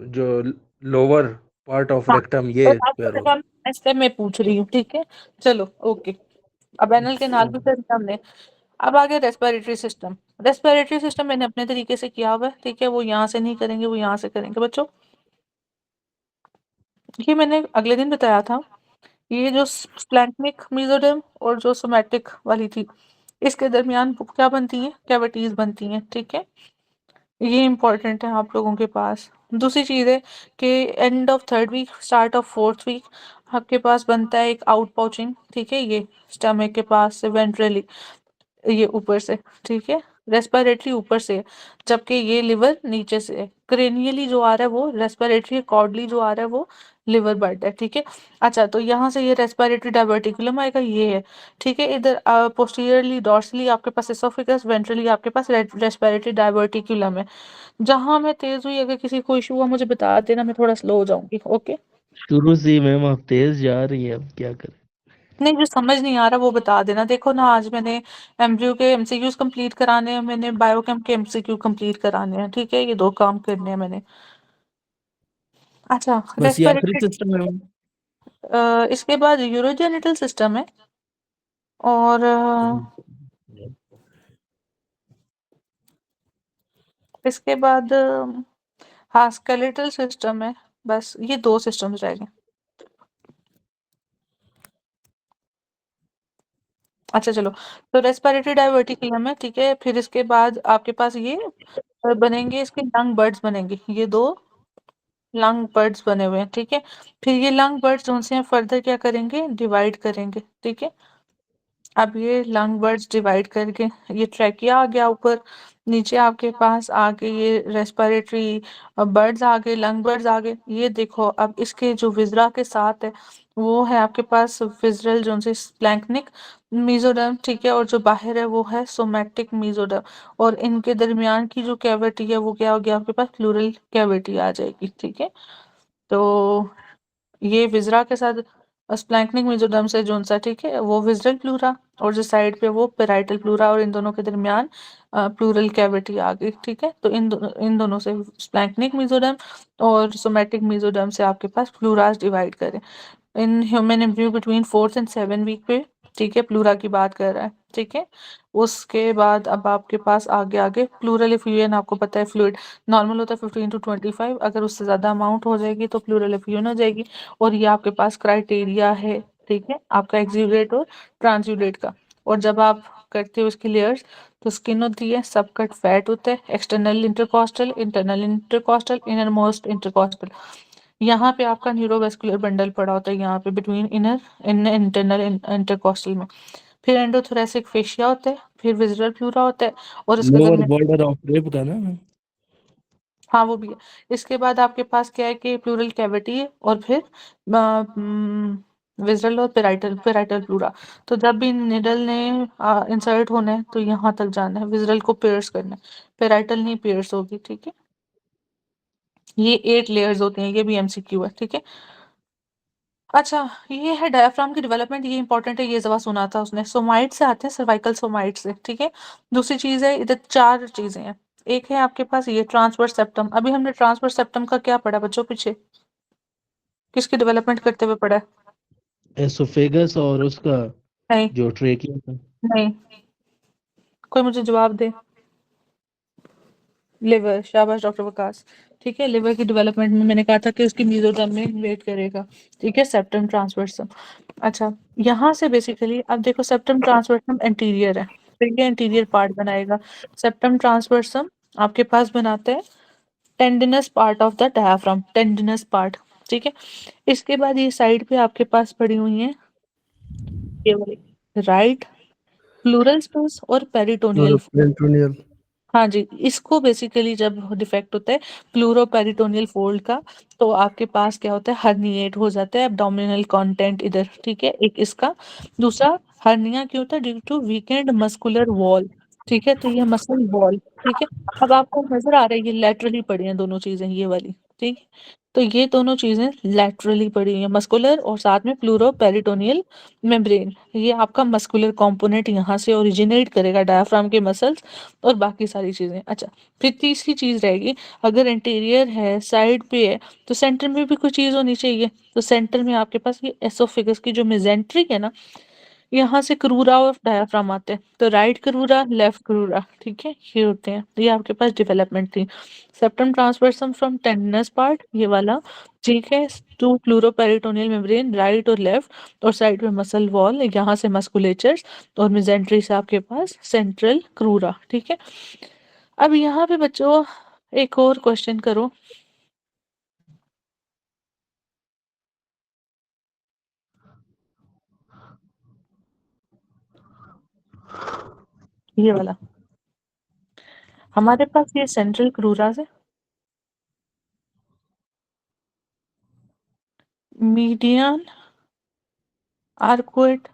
Speaker 1: जो लोअर पार्ट ऑफ
Speaker 2: हाँ,
Speaker 1: रेक्टम,
Speaker 2: तो
Speaker 1: ये
Speaker 2: आपको
Speaker 1: स्क्वायर
Speaker 2: लगा
Speaker 1: होगा।
Speaker 2: मैं ऐसे में पूछ रही हूँ, ठीक है, चलो ओके। अब एनल के नाल भी कर दिया हमने, अब आगे रेस्पिरेटरी सिस्टम। रेस्पिरेटरी सिस्टम मैंने अपने तरीके से किया हुआ है, ठीक है, वो यहाँ से नहीं करेंगे, वो यहाँ से करेंगे बच्चों। ये मैंने अगले दिन बताया था, ये जो स्प्लैंक्निक मेसोडर्म और जो सोमैटिक वाली थी, इसके दरमियान क्या बनती है? कैविटीज बनती हैं, ठीक है। ये इम्पोर्टेंट है आप लोगों के पास। दूसरी चीज़ है कि end of 3rd week start of 4th week आपके पास बनता है एक आउट पाउचिंग, ठीक है, ये स्टमक के पास से वेंट्रली, ये ऊपर से, ठीक है, रेस्पिरेटरी ऊपर से है, जबकि ये लिवर नीचे से है। क्रेनियली जो आ रहा है वो रेस्पिरेटरी, कॉर्डली जो आ रहा है वो लिवर बर्ड है, ठीक है। अच्छा, तो यहाँ से ये रेस्पिरेटरी डायवर्टिकुलम आएगा, ये है, ठीक है। इधर पोस्टीरियरली डॉर्सली आपके पास एसोफेगस, वेंट्रली आपके पास रेस्पिरेटरी डायवर्टिकुलम है। जहाँ मैं तेज हुई, अगर किसी को इशू हुआ मुझे बता देना, मैं थोड़ा स्लो हो जाऊंगी, ओके।
Speaker 1: शुरू से ही मैम आप तेज जा रही है, अब क्या करें।
Speaker 2: नहीं, जो समझ नहीं आ रहा वो बता देना। देखो ना, आज मैंने एमब्रियो के एमसीक्यूज कंप्लीट कराने हैं, मैंने बायोकेम के एमसीक्यू कंप्लीट कराने हैं, ठीक है, ये 2 काम करने हैं मैंने। अच्छा,
Speaker 1: बस ये आखिरी
Speaker 2: रेस्पिरेटरी,
Speaker 1: सिस्टम है मैम।
Speaker 2: इसके बाद यूरोजेनिटल सिस्टम है, और इसके बाद हाँ, स्केलेटल सिस्टम है। बस ये 2 सिस्टम्स रह गए। अच्छा चलो, तो रेस्पिरेटरी डायवर्टिकुलम है, ठीक है। फिर इसके बाद आपके पास ये बनेंगे, इसके लंग बर्ड्स बनेंगे, ये 2 लंग बर्ड्स बने हुए हैं, ठीक है। फिर ये लंग बर्ड्स उनसे हम फर्दर क्या करेंगे, डिवाइड करेंगे, ठीक है। अब ये लंग बर्ड्स डिवाइड करके ये ट्रैकिया आ गया ऊपर, नीचे आपके पास आगे ये रेस्पिरेटरी बर्ड्स आ गए, लंग बर्ड्स आ गए। ये देखो, अब इसके जो विजरा के साथ है वो है आपके पास विजरल जोन से स्प्लैंक्निक मीजोडर्म, ठीक है, और जो बाहर है वो है सोमैटिक मीजोडर्म, और इनके दरमियान की जो कैविटी है वो क्या हो गया, आपके पास प्लूरल कैविटी आ जाएगी, ठीक है। तो ये विजरा के साथ स्प्लैंक्निक मेसोडर्म से जोन सा, ठीक है, वो विजरल प्लूरा, और जो साइड पे वो पेराइटल प्लूरा, और इन दोनों के दरमियान प्लूरल कैविटी आ गई, ठीक है। तो इन दोनों से स्प्लैंक्निक मेसोडर्म और सोमैटिक मेसोडर्म से आपके पास प्लूरास डिवाइड करें। In human embryo between 4th and 7 week पे, ठीक है, प्लूरा की बात कर रहा है, ठीक है। उसके बाद अब आपके पास आगे आगे प्लूरल एफ्यूजन, आपको पता है फ्लूइड नॉर्मल होता है 15 to 25, अगर उससे ज़्यादा अमाउंट हो जाएगी तो प्लूरल एफ्यूजन हो जाएगी। और ये आपके पास क्राइटेरिया है, ठीक है, आपका एक्सुडेट और ट्रांसुडेट का। और जब आप करते हो इसकी लेयर्स, तो स्किन होती है, सबकट फैट होता है, external intercostal, internal intercostal, inner most intercostal. यहाँ पे आपका न्यूरोवेस्कुलर बंडल पड़ा होता है, यहाँ पे between inner in internal intercostal में। फिर एंडोथोरेसिक फेशिया होता है, फिर विजुअल प्लूरा होता है, और इसके
Speaker 1: लोअर
Speaker 2: दरमियान,
Speaker 1: बॉर्डर ऑफ रेप था ना मैम।
Speaker 2: हाँ वो भी है। इसके बाद आपके पास क्या है कि प्लूरल कैविटी है, और फिर विजुअल और पेराइटल पेराइटल प्लूरा। तो जब भी निडल ने इंसर्ट होना है तो यहाँ तक जाना है, विजुअल को पियर्स करना है, पेराइटल नहीं पियर्स होगी, ठीक है। ये 8 लेयर्स होती हैं, ये भी एमसीक्यू है, ठीक है। अच्छा, ये है डायफ्राम की डेवलपमेंट, ये इंपॉर्टेंट है, ये जवा सुना था उसने। सोमाइट से आते हैं, सर्वाइकल सोमाइट से, ठीक है। दूसरी चीज है, इधर 4 चीजें हैं। एक है आपके पास ये ट्रांसवर्स सेप्टम, अभी हमने ट्रांसवर्स सेप्टम का क्या पढ़ा बच्चों पीछे, किसकी डेवलपमेंट करते हुए पढ़ा है?
Speaker 1: एसोफेगस और उसका
Speaker 2: नहीं,
Speaker 1: जो ट्रेकिया था।
Speaker 2: नहीं, कोई मुझे जवाब दे। लिवर, शाबाश डॉक्टर वकास, ठीक है। लिवर की डेवलपमेंट में मैंने कहा था कि उसकी मेसोडर्म में वेट करेगा, ठीक है, सेप्टम ट्रांसवर्सम। अच्छा, यहाँ से बेसिकली अब देखो, सेप्टम ट्रांसवर्सम एंटीरियर है, फिर ये एंटीरियर पार्ट बनाएगा। सेप्टम ट्रांसवर्सम आपके पास बनाते हैं tendinous part of the diaphragm, tendinous part, ठीक है। इसके बाद ये साइड पे आपके पास पड़ी हुई है ये वाली, राइट प्लूरल स्पेस और पेरिटोनियल।
Speaker 3: पेरिटोनियल।
Speaker 2: हाँ जी, इसको बेसिकली जब डिफेक्ट होता है प्लूरोपेरिटोनियल फोल्ड का, तो आपके पास क्या होता है, हर्निएट हो जाता है एब्डोमिनल कंटेंट इधर, ठीक है, एक इसका। दूसरा, हर्निया क्यों होता है, due to weekend muscular wall, ठीक है, तो ये मसल वॉल, ठीक है। अब आपको नजर आ रहा है ये लेटरली पड़ी हैं दोनों चीजें, ये वाली, ठीक है। तो ये दोनों चीजें लेटरली पड़ी हुई हैं, मस्कुलर और साथ में प्लूरोपेरिटोनियल मेम्ब्रेन। ये आपका मस्कुलर कंपोनेंट यहाँ से ओरिजिनेट करेगा, डायफ्राम के मसल्स और बाकी सारी चीजें। अच्छा, फिर तीसरी चीज रहेगी, अगर इंटीरियर है, साइड पे है, तो सेंटर में भी कोई चीज होनी चाहिए। तो सेंटर में आपके पास ये एसोफेगस की जो मेजेंट्रिक है ना, यहाँ से क्रूरा और डायाफ्राम आते हैं, तो राइट क्रूरा, लेफ्ट क्रूरा, ठीक है, ये होते हैं। ये आपके पास डेवलपमेंट थी। सेप्टम ट्रांसवर्सम फ्रॉम टेंडनस पार्ट, ये वाला, ठीक है, टू प्लूरोपेरिटोनियल मेम्ब्रेन, राइट और लेफ्ट, और साइड में मसल वॉल, यहाँ से मस्कुलेचर्स, और मेजेंट्री से आपके पास सेंट्रल क्रूरा, ठीक है। अब यहाँ पे बच्चों एक और क्वेश्चन करो। ये वाला। हमारे पास ये सेंट्रल क्रूरास है, मीडियन आर्कुएट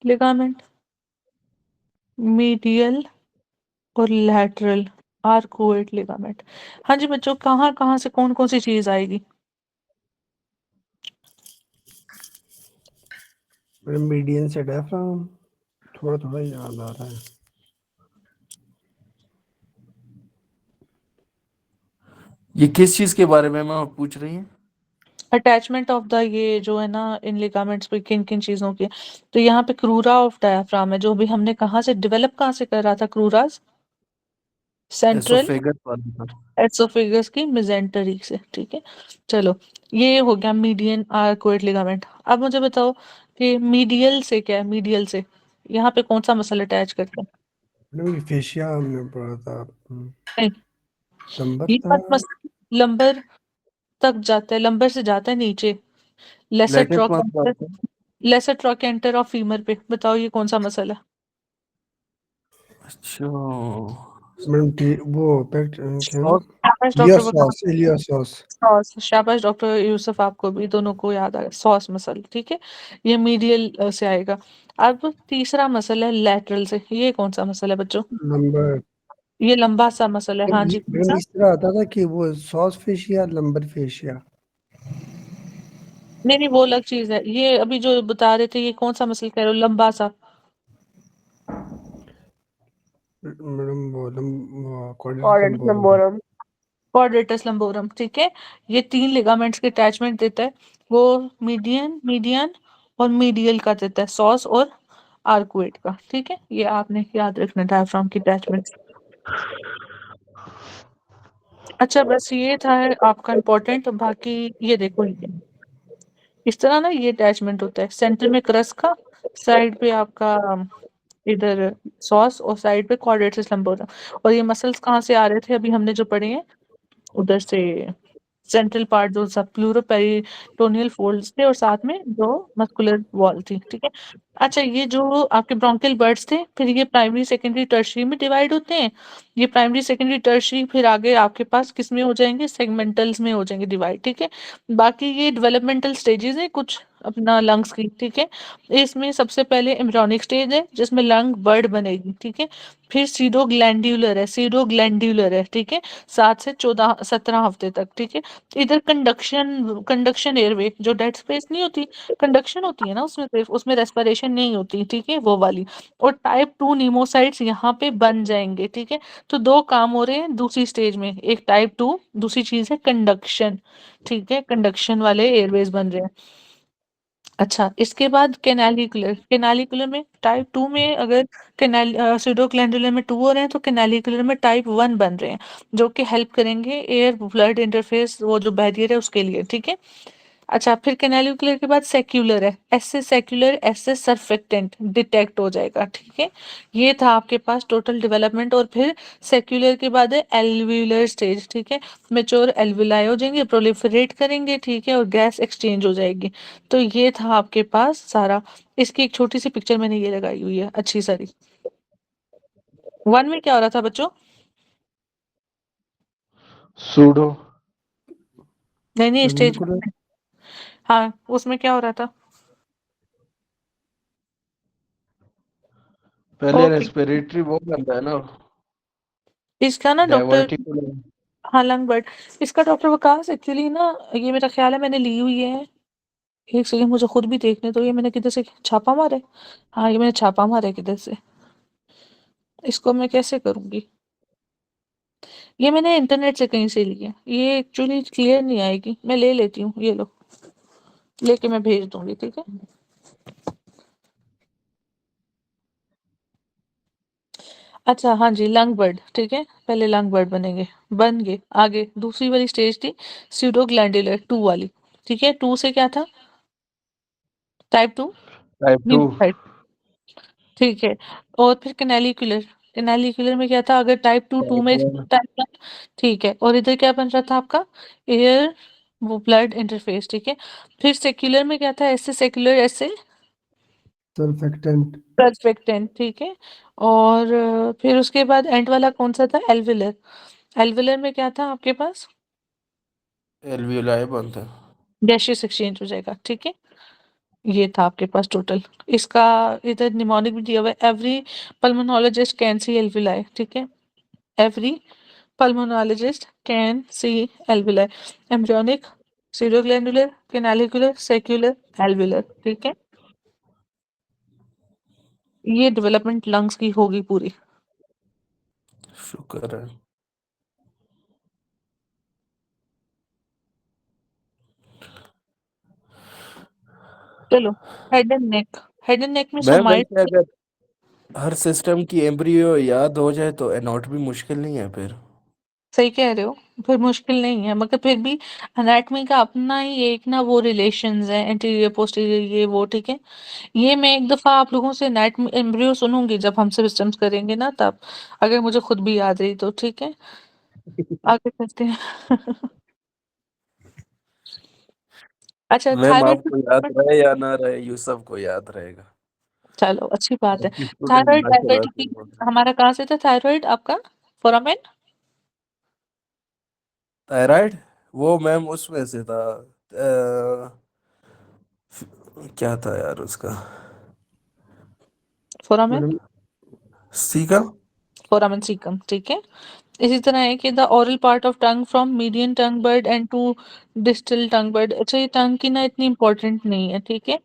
Speaker 2: लिगामेंट, मीडियल और लैटरल आर्कुएट लिगामेंट। हाँ जी बच्चों, कहाँ कहाँ से कौन कौन सी चीज आएगी?
Speaker 3: मैडम मीडियन से डायफ्राम थोड़ा थोड़ा याद आ रहा है।
Speaker 1: ये किस चीज के बारे में मैम आप पूछ रही हैं?
Speaker 2: अटैचमेंट ऑफ द, ये जो है ना इन लिगामेंट्स पे किन किन चीजों की। तो यहाँ पे क्रूरा ऑफ डायफ्राम है, जो भी हमने कहाँ से डेवलप कहाँ से कर रहा था क्रूरास? सेंट्रल
Speaker 1: एसोफेगस वाला था।
Speaker 2: एसोफेगस की मेजेंटरी से, ठीक है। चलो, ये हो गया मीडियन आर्कुएट लिगामेंट। अब मुझे बताओ कि मीडियल से क्या है? मीडियल से यहाँ पे कौन सा मसल अटैच करते हैं?
Speaker 3: मैडम ये फेशिया हमने पढ़ा था।
Speaker 2: नहीं,
Speaker 3: लंबर
Speaker 2: ये
Speaker 3: था।
Speaker 2: मत मसल लंबर तक जाता है, लंबर से जाता है नीचे। लेसर
Speaker 1: लेटेस्ट मास
Speaker 2: ट्रोकेंटर,
Speaker 1: बात है।
Speaker 2: लेसर ट्रोकेंटर ऑफ फीमर पे। बताओ ये कौन सा मसल है?
Speaker 1: अच्छा,
Speaker 3: मैडम वो पैक्ट क्या
Speaker 1: और
Speaker 2: शाबाश डॉक्टर वकार।
Speaker 3: Iliopsoas iliopsoas.
Speaker 2: सॉस, शाबाश डॉक्टर यूसुफ, आपको भी दोनों को याद आ गया। सॉस मसल, ठीक है। ये मीडियल से आएगा। अब तीसरा मसल है लैटरल से। ये कौन सा मसल है बच्चों?
Speaker 3: नंबर
Speaker 2: ये लंबा सा मसल है, हाँ जी, कौन
Speaker 3: मैडम
Speaker 2: सा?
Speaker 3: इस तरह आता था कि वो सॉस फेशिया लंबर फेशिया।
Speaker 2: नहीं नहीं, वो अलग चीज है। ये अभी जो बता रहे थे, ये कौन सा मसल कह रहे हो लंबा सा?
Speaker 3: मैडम वो क्वाड्रिस
Speaker 4: कॉर्डेटस
Speaker 3: लंबोरम।
Speaker 4: लंबोरम।
Speaker 2: क्वाड्रेटस लंबोरम, ठीक है। ये 3 लिगामेंट्स के अटैचमेंट देता है। वो मीडियन, मीडियन और मीडियल का देता है, सॉस और आर्कुएट का, ठीक है। ये आपने याद रखना डायफ्राम की अटैचमेंट। अच्छा, बस ये था आपका इम्पोर्टेंट। बाकी ये देखो, ये इस तरह ना ये अटैचमेंट होता है, सेंटर में क्रस का, साइड पे आपका इधर सॉस और साइड पे क्वाड्रेटस लंबोरम। और ये मसल्स कहाँ से आ रहे थे? अभी हमने जो पढ़े हैं उधर से, सेंट्रल पार्ट जो सब प्लूरो पेरिटोनियल फोल्ड्स थे और साथ में जो मस्कुलर वॉल थी, ठीक है। अच्छा, ये जो आपके ब्रोंकियल बर्ड्स थे, फिर ये प्राइमरी सेकेंडरी टर्शियरी में डिवाइड होते हैं। ये प्राइमरी सेकेंडरी टर्शियरी फिर आगे आपके पास किस में हो जाएंगे? सेगमेंटल्स में हो जाएंगे डिवाइड, ठीक है। बाकी ये डेवलपमेंटल स्टेजेस है कुछ अपना लंग्स की, ठीक है। इसमें सबसे पहले एम्ब्रियोनिक स्टेज है जिसमें लंग बर्ड बनेगी, ठीक है। फिर सीडो ग्लैंड्यूलर है, सीडो ग्लैंड्यूलर है, ठीक है। 7 से 17 हफ्ते तक, ठीक है। इधर कंडक्शन, कंडक्शन एयरवे, जो डेड स्पेस नहीं होती, कंडक्शन होती है ना उसमें, सिर्फ उसमें रेस्पिरेशन नहीं होती, ठीक है, वो वाली। और टाइप 2 नीमोसाइट्स यहाँ पे बन जाएंगे, ठीक है। तो 2 काम हो रहे हैं दूसरी स्टेज में, एक टाइप 2, दूसरी चीज है कंडक्शन, ठीक है। कंडक्शन वाले एयरवेज बन रहे हैं। अच्छा, इसके बाद कैनालिकुलर, कैनालिकुलर में टाइप 2 में अगर कैनाल सूडोग्लैंडुलर में 2 हो रहे हैं तो कैनालिकुलर में टाइप 1 बन रहे हैं, जो कि हेल्प करेंगे एयर ब्लड इंटरफेस, वो जो बैरियर है उसके लिए, ठीक है। अच्छा, फिर कैनालिकुलर के बाद सेक्युलर है, एस से सेक्युलर, एस से सरफेक्टेंट डिटेक्ट हो जाएगा, ठीक है। ये था आपके पास टोटल डेवलपमेंट। और फिर सेक्युलर के बाद है एल्व्यूलर स्टेज, ठीक है। मेच्योर एल्वुलाई हो जाएंगे, प्रोलिफरेट करेंगे, ठीक है, और गैस एक्सचेंज हो जाएगी। तो ये था आपके पास सारा। इसकी एक छोटी सी पिक्चर मैंने ये लगाई हुई है अच्छी सारी। 1 में क्या हो रहा था बच्चों?
Speaker 1: सूडो।
Speaker 2: नहीं नहीं, स्टेज
Speaker 3: न्यूक्लियर।
Speaker 2: हाँ, उसमें क्या हो रहा था?
Speaker 1: पहले
Speaker 2: ओके,
Speaker 1: रेस्पिरेटरी वो बनता है ना,
Speaker 2: इसका ना डॉक्टर,
Speaker 1: डाइवर्टिकुलर।
Speaker 2: हाँ लंग बर्ड। इसका डॉक्टर वकास एक्चुअली ना, ये मेरा ख्याल है मैंने ली हुई है। एक सेकंड, मुझे खुद भी देखने तो, ये मैंने किधर से छापा मारा है? हाँ, ये मैंने छापा मारा है किधर से। इसको मैं कैसे करूंगी? ये मैंने इंटरनेट से कहीं से ली है। ये एक्चुअली क्लियर नहीं आएगी, मैं ले लेती हूँ, ये लो, लेके मैं भेज दूंगी, ठीक है। अच्छा हाँ जी, लंग बर्ड, ठीक है। पहले लंग बर्ड बनेंगे, बन गए। आगे दूसरी वाली स्टेज थी स्यूडो ग्लैंडुलर 2 वाली, ठीक है। 2 से क्या था? Type 2
Speaker 1: type 2।
Speaker 2: न्यूक्लियोटाइड, ठीक है। और फिर कैनालिकुलर इनहेलिकुलर में क्या था, अगर टाइप 2 में टाइप 1, ठीक है, और इधर क्या बन रहा था आपका, एयर वो ब्लड इंटरफेस, ठीक है। फिर सेक्युलर में क्या था, ऐसे सेक्युलर ऐसे
Speaker 3: सर्फेक्टेंट।
Speaker 2: सर्फेक्टेंट, ठीक है। और फिर उसके बाद एंड वाला कौन सा था, एल्विलर। एल्विलर में क्या था आपके पास,
Speaker 1: एल्वियोलाई बनता है।
Speaker 2: गैसियस एक्सचेंज हो जाएगा, ठीक है। ये था आपके पास टोटल। इसका इधर निमोनिक भी दिया हुआ है, every pulmonologist can see alveoli, ठीक है। Every pulmonologist can see alveoli, embryonic, pseudoglandular, canalicular, secular, alveolar, ठीक है। ये डेवलपमेंट लंग्स की होगी पूरी।
Speaker 1: शुक्र है।
Speaker 2: चलो, head and neck. Head and neck में
Speaker 1: मैं
Speaker 2: सोमाइड,
Speaker 1: वैसे अगर हर सिस्टम की एम्ब्रियो याद हो जाए तो एनाटॉमी मुश्किल नहीं है फिर।
Speaker 2: सही कह रहे हो, फिर मुश्किल नहीं है, मगर फिर भी एनाटमी का अपना ही एक ना वो रिलेशंस है, एंटीरियर पोस्टीरियर ये वो, ठीक है। ये मैं एक दफा आप लोगों से एनाटमी एम्ब्रियो सुनूंगी जब हम सिस्टम्स करेंगे ना, तब, अगर मुझे खुद भी याद रही तो, ठीक है। आगे करते हैं। अच्छा,
Speaker 1: मैम
Speaker 2: थायराइड,
Speaker 1: आपको याद रहे या ना रहे, यूसुफ को याद रहेगा।
Speaker 2: चलो अच्छी बात है।
Speaker 1: आपकी स्टूडेंट
Speaker 2: थायराइड
Speaker 1: माशाल्लाह से
Speaker 2: डायबिटीज
Speaker 1: बोल रहे हैं।
Speaker 2: हमारा कहाँ से था, थायराइड आपका फोरामेन।
Speaker 1: थायराइड वो मैम उसमें से था। क्या था यार उसका,
Speaker 2: फोरामेन,
Speaker 3: मैडम
Speaker 2: हाँ,
Speaker 1: सीका।
Speaker 2: फोरामेन सीकम, ठीक है। इसी तरह है कि the oral part of tongue from median tongue bird and to distal tongue bird. अच्छा, ये टंग की ना इतनी इंपॉर्टेंट नहीं है, ठीक है।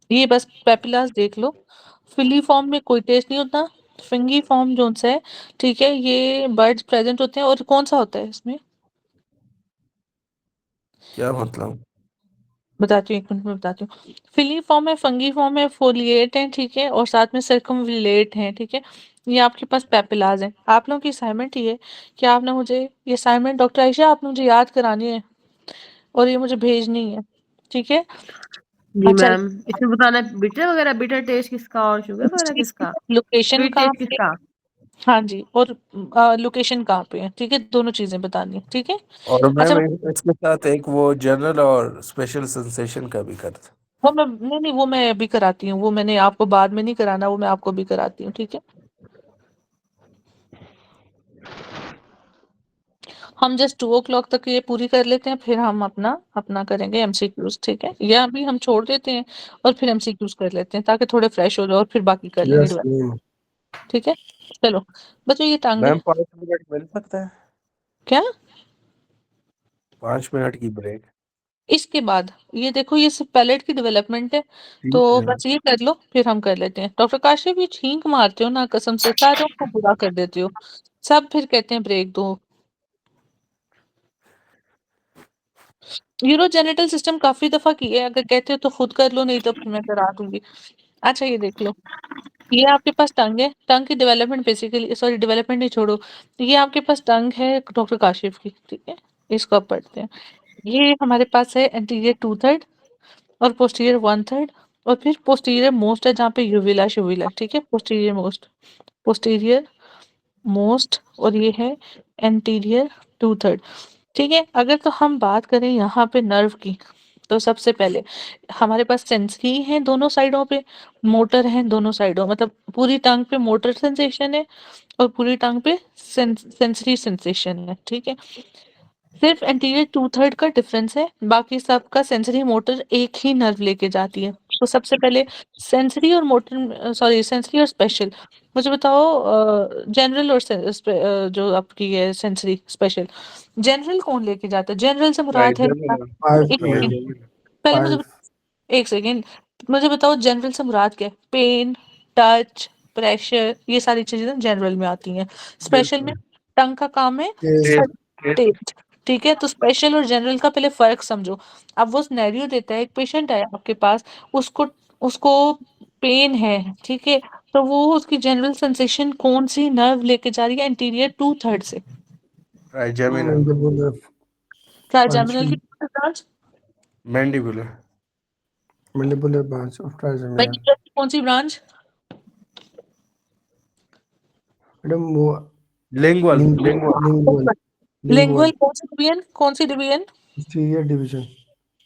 Speaker 2: ये बस पेपिलास देख लो। फिली फॉर्म में कोई टेस्ट नहीं होता। फिंगी फॉर्म जोन सा है, ठीक है, ये बर्ड्स प्रेजेंट होते हैं। और कौन सा होता है इसमें,
Speaker 1: क्या मतलब।
Speaker 2: बताती हूँ, एक मिनट में बताती हूँ। फिली फॉर्म है, फंगी फॉर्म है, फोलिएट है, ठीक है, और साथ में सर्कमविलेट है, ठीक है। ये आपके पास पेपिलाज है। आप लोगों की असाइनमेंट ये है कि आपने मुझे ये असाइनमेंट, डॉक्टर आयशा, आपने मुझे याद करानी है और ये मुझे भेजनी है, ठीक है।
Speaker 4: जी
Speaker 2: अच्छा,
Speaker 4: मैम, इसमें बताना है बिटर वगैरह, बिटर टेस्ट किसका और शुगर वगैरह किसका,
Speaker 2: लोकेशन
Speaker 4: स्वीट
Speaker 2: कहाँ
Speaker 4: टेस्ट
Speaker 2: पे,
Speaker 4: किसका।
Speaker 2: हाँ जी, और लोकेशन कहाँ पे है, ठीक है, दोनों चीजें बतानी है, ठीक है।
Speaker 1: और
Speaker 2: अच्छा,
Speaker 1: मैम इसके साथ एक वो जनरल और स्पेशल सेंसेशन का भी करता।
Speaker 2: वो मैं नहीं नहीं, वो मैं अभी कराती हूँ, वो मैंने आपको बाद में नहीं कराना, वो मैं आपको भी कराती हूँ, ठीक है। हम जस्ट 2 o'clock तक ये पूरी कर लेते हैं, फिर हम अपना अपना करेंगे एमसीक्यूज, ठीक है, या अभी हम छोड़ देते हैं और फिर एमसीक्यूज कर लेते हैं ताकि थोड़े फ्रेश हो जाए, और फिर बाकी कर लेंगे
Speaker 3: यस
Speaker 2: दोबारा,
Speaker 3: मैम।
Speaker 2: ठीक है। चलो बच्चों, ये टांग है
Speaker 1: मैम 5 मिनट मिल सकता है,
Speaker 2: क्या,
Speaker 1: 5 मिनट की ब्रेक।
Speaker 2: इसके बाद ये देखो, ये सब पैलेट की डेवलपमेंट है,
Speaker 1: ठीक
Speaker 2: तो
Speaker 1: है।
Speaker 2: बस ये कर लो, फिर हम कर लेते हैं। डॉक्टर काशिफ, ये छींक मारते हो ना, कसम से सारों को बुरा कर देते हो, सब फिर कहते हैं ब्रेक दो। यूरोजेनिटल सिस्टम काफी दफा की है, अगर कहते हो तो खुद कर लो, नहीं तो फिर मैं करा दूंगी। अच्छा, ये देख लो, ये आपके पास टंग है, टंग की डेवलपमेंट बेसिकली, सॉरी डेवलपमेंट नहीं, छोड़ो। ये आपके पास टंग है डॉक्टर काशिफ की, ठीक है, इसको आप पढ़ते हैं। ये हमारे पास है एंटीरियर 2/3 और पोस्टीरियर 1/3, और फिर पोस्टीरियर मोस्ट है जहाँ पे यूविला शुविला, ठीक है, पोस्टीरियर मोस्ट, पोस्टीरियर मोस्ट, और ये है एंटीरियर 2/3, ठीक है। अगर तो हम बात करें यहाँ पे नर्व की, तो सबसे पहले हमारे पास सेंसरी है दोनों साइडों पे, मोटर है दोनों साइडों, मतलब पूरी टांग पे मोटर सेंसेशन है और पूरी टांग पे सेंसरी सेंसेशन है, ठीक है। सिर्फ एंटीरियर 2/3 का डिफरेंस है, बाकी सबका सेंसरी मोटर एक ही नर्व लेके जाती है। तो सबसे पहले सेंसरी और मोटर, सॉरी सेंसरी और स्पेशल, मुझे बताओ, जनरल और जो आपकी है सेंसरी स्पेशल, जनरल कौन लेके जाता है, जनरल से मुराद है
Speaker 1: ट्राइजेमिनल।
Speaker 3: फाइव
Speaker 2: एक सेकंड,
Speaker 3: ट्राइजेमिनल।
Speaker 2: पहले मुझे
Speaker 3: फाइव।
Speaker 2: एक सेकेंड, मुझे बताओ जनरल से मुराद क्या है, पेन, टच, प्रेशर, ये सारी चीजें ना जनरल में आती हैं। स्पेशल में
Speaker 1: बिल्कुल।
Speaker 2: टंग का काम है
Speaker 3: टेस्ट।
Speaker 2: टेस्ट, ठीक है। तो स्पेशल और जनरल का पहले फर्क समझो। अब वो सिनेरियो देता है, एक पेशेंट आया आपके पास, उसको उसको पेन है, ठीक है, तो वो उसकी जनरल सेंसेशन कौन सी नर्व लेके जा रही है, एंटीरियर 2/3 से,
Speaker 1: ट्राइजेमिनल।
Speaker 3: मैंडिबुलर
Speaker 2: ट्राइजेमिनल की
Speaker 3: function.
Speaker 2: Branch,
Speaker 1: mandibular.
Speaker 3: Mandibular branch of trigeminal.
Speaker 2: Mandibular की कौन सी ब्रांच,
Speaker 3: मैडम वो
Speaker 1: लिंगुअल
Speaker 3: लिंगुअल लिंगुअल
Speaker 2: लिंगुअल कौन सी division?
Speaker 3: Posterior division.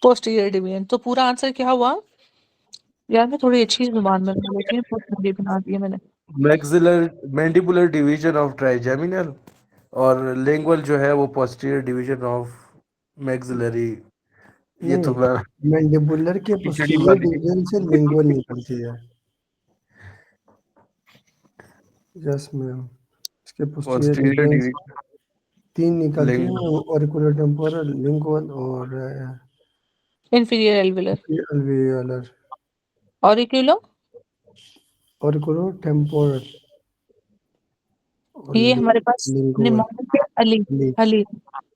Speaker 2: Posterior division. तो पूरा आंसर क्या हुआ? यार मैं थोड़ी अच्छी जुबान में बोल रही हूँ, पोस्टीरियर बना दिया मैंने।
Speaker 1: मैक्सिलर मैंडिबुलर डिवीजन ऑफ ट्राइजेमिनल, और लिंगुअल जो है वो पोस्टीरियर डिवीजन ऑफ मैक्सिलरी। ये तो मैं
Speaker 3: मैंडिबुलर के
Speaker 1: खिचड़ी
Speaker 3: पोस्टीरियर
Speaker 1: वाली
Speaker 3: डिवीजन से लिंगुअल निकलती है। यस मैम, इसके पोस्टीरियर
Speaker 1: पोस्टीरियर
Speaker 3: डिवीजन
Speaker 1: डिवीजन
Speaker 3: 3 निकलती हैं,
Speaker 1: लिंगुअल।
Speaker 3: ऑरिकुलर टेम्पोरल, लिंगुअल और
Speaker 2: inferior alveolar.
Speaker 3: alveolar।
Speaker 2: Auriculo
Speaker 3: auricular temporal और
Speaker 2: ये हमारे पास
Speaker 3: लिंगुअल।
Speaker 2: निमोनिक है, अली। अली,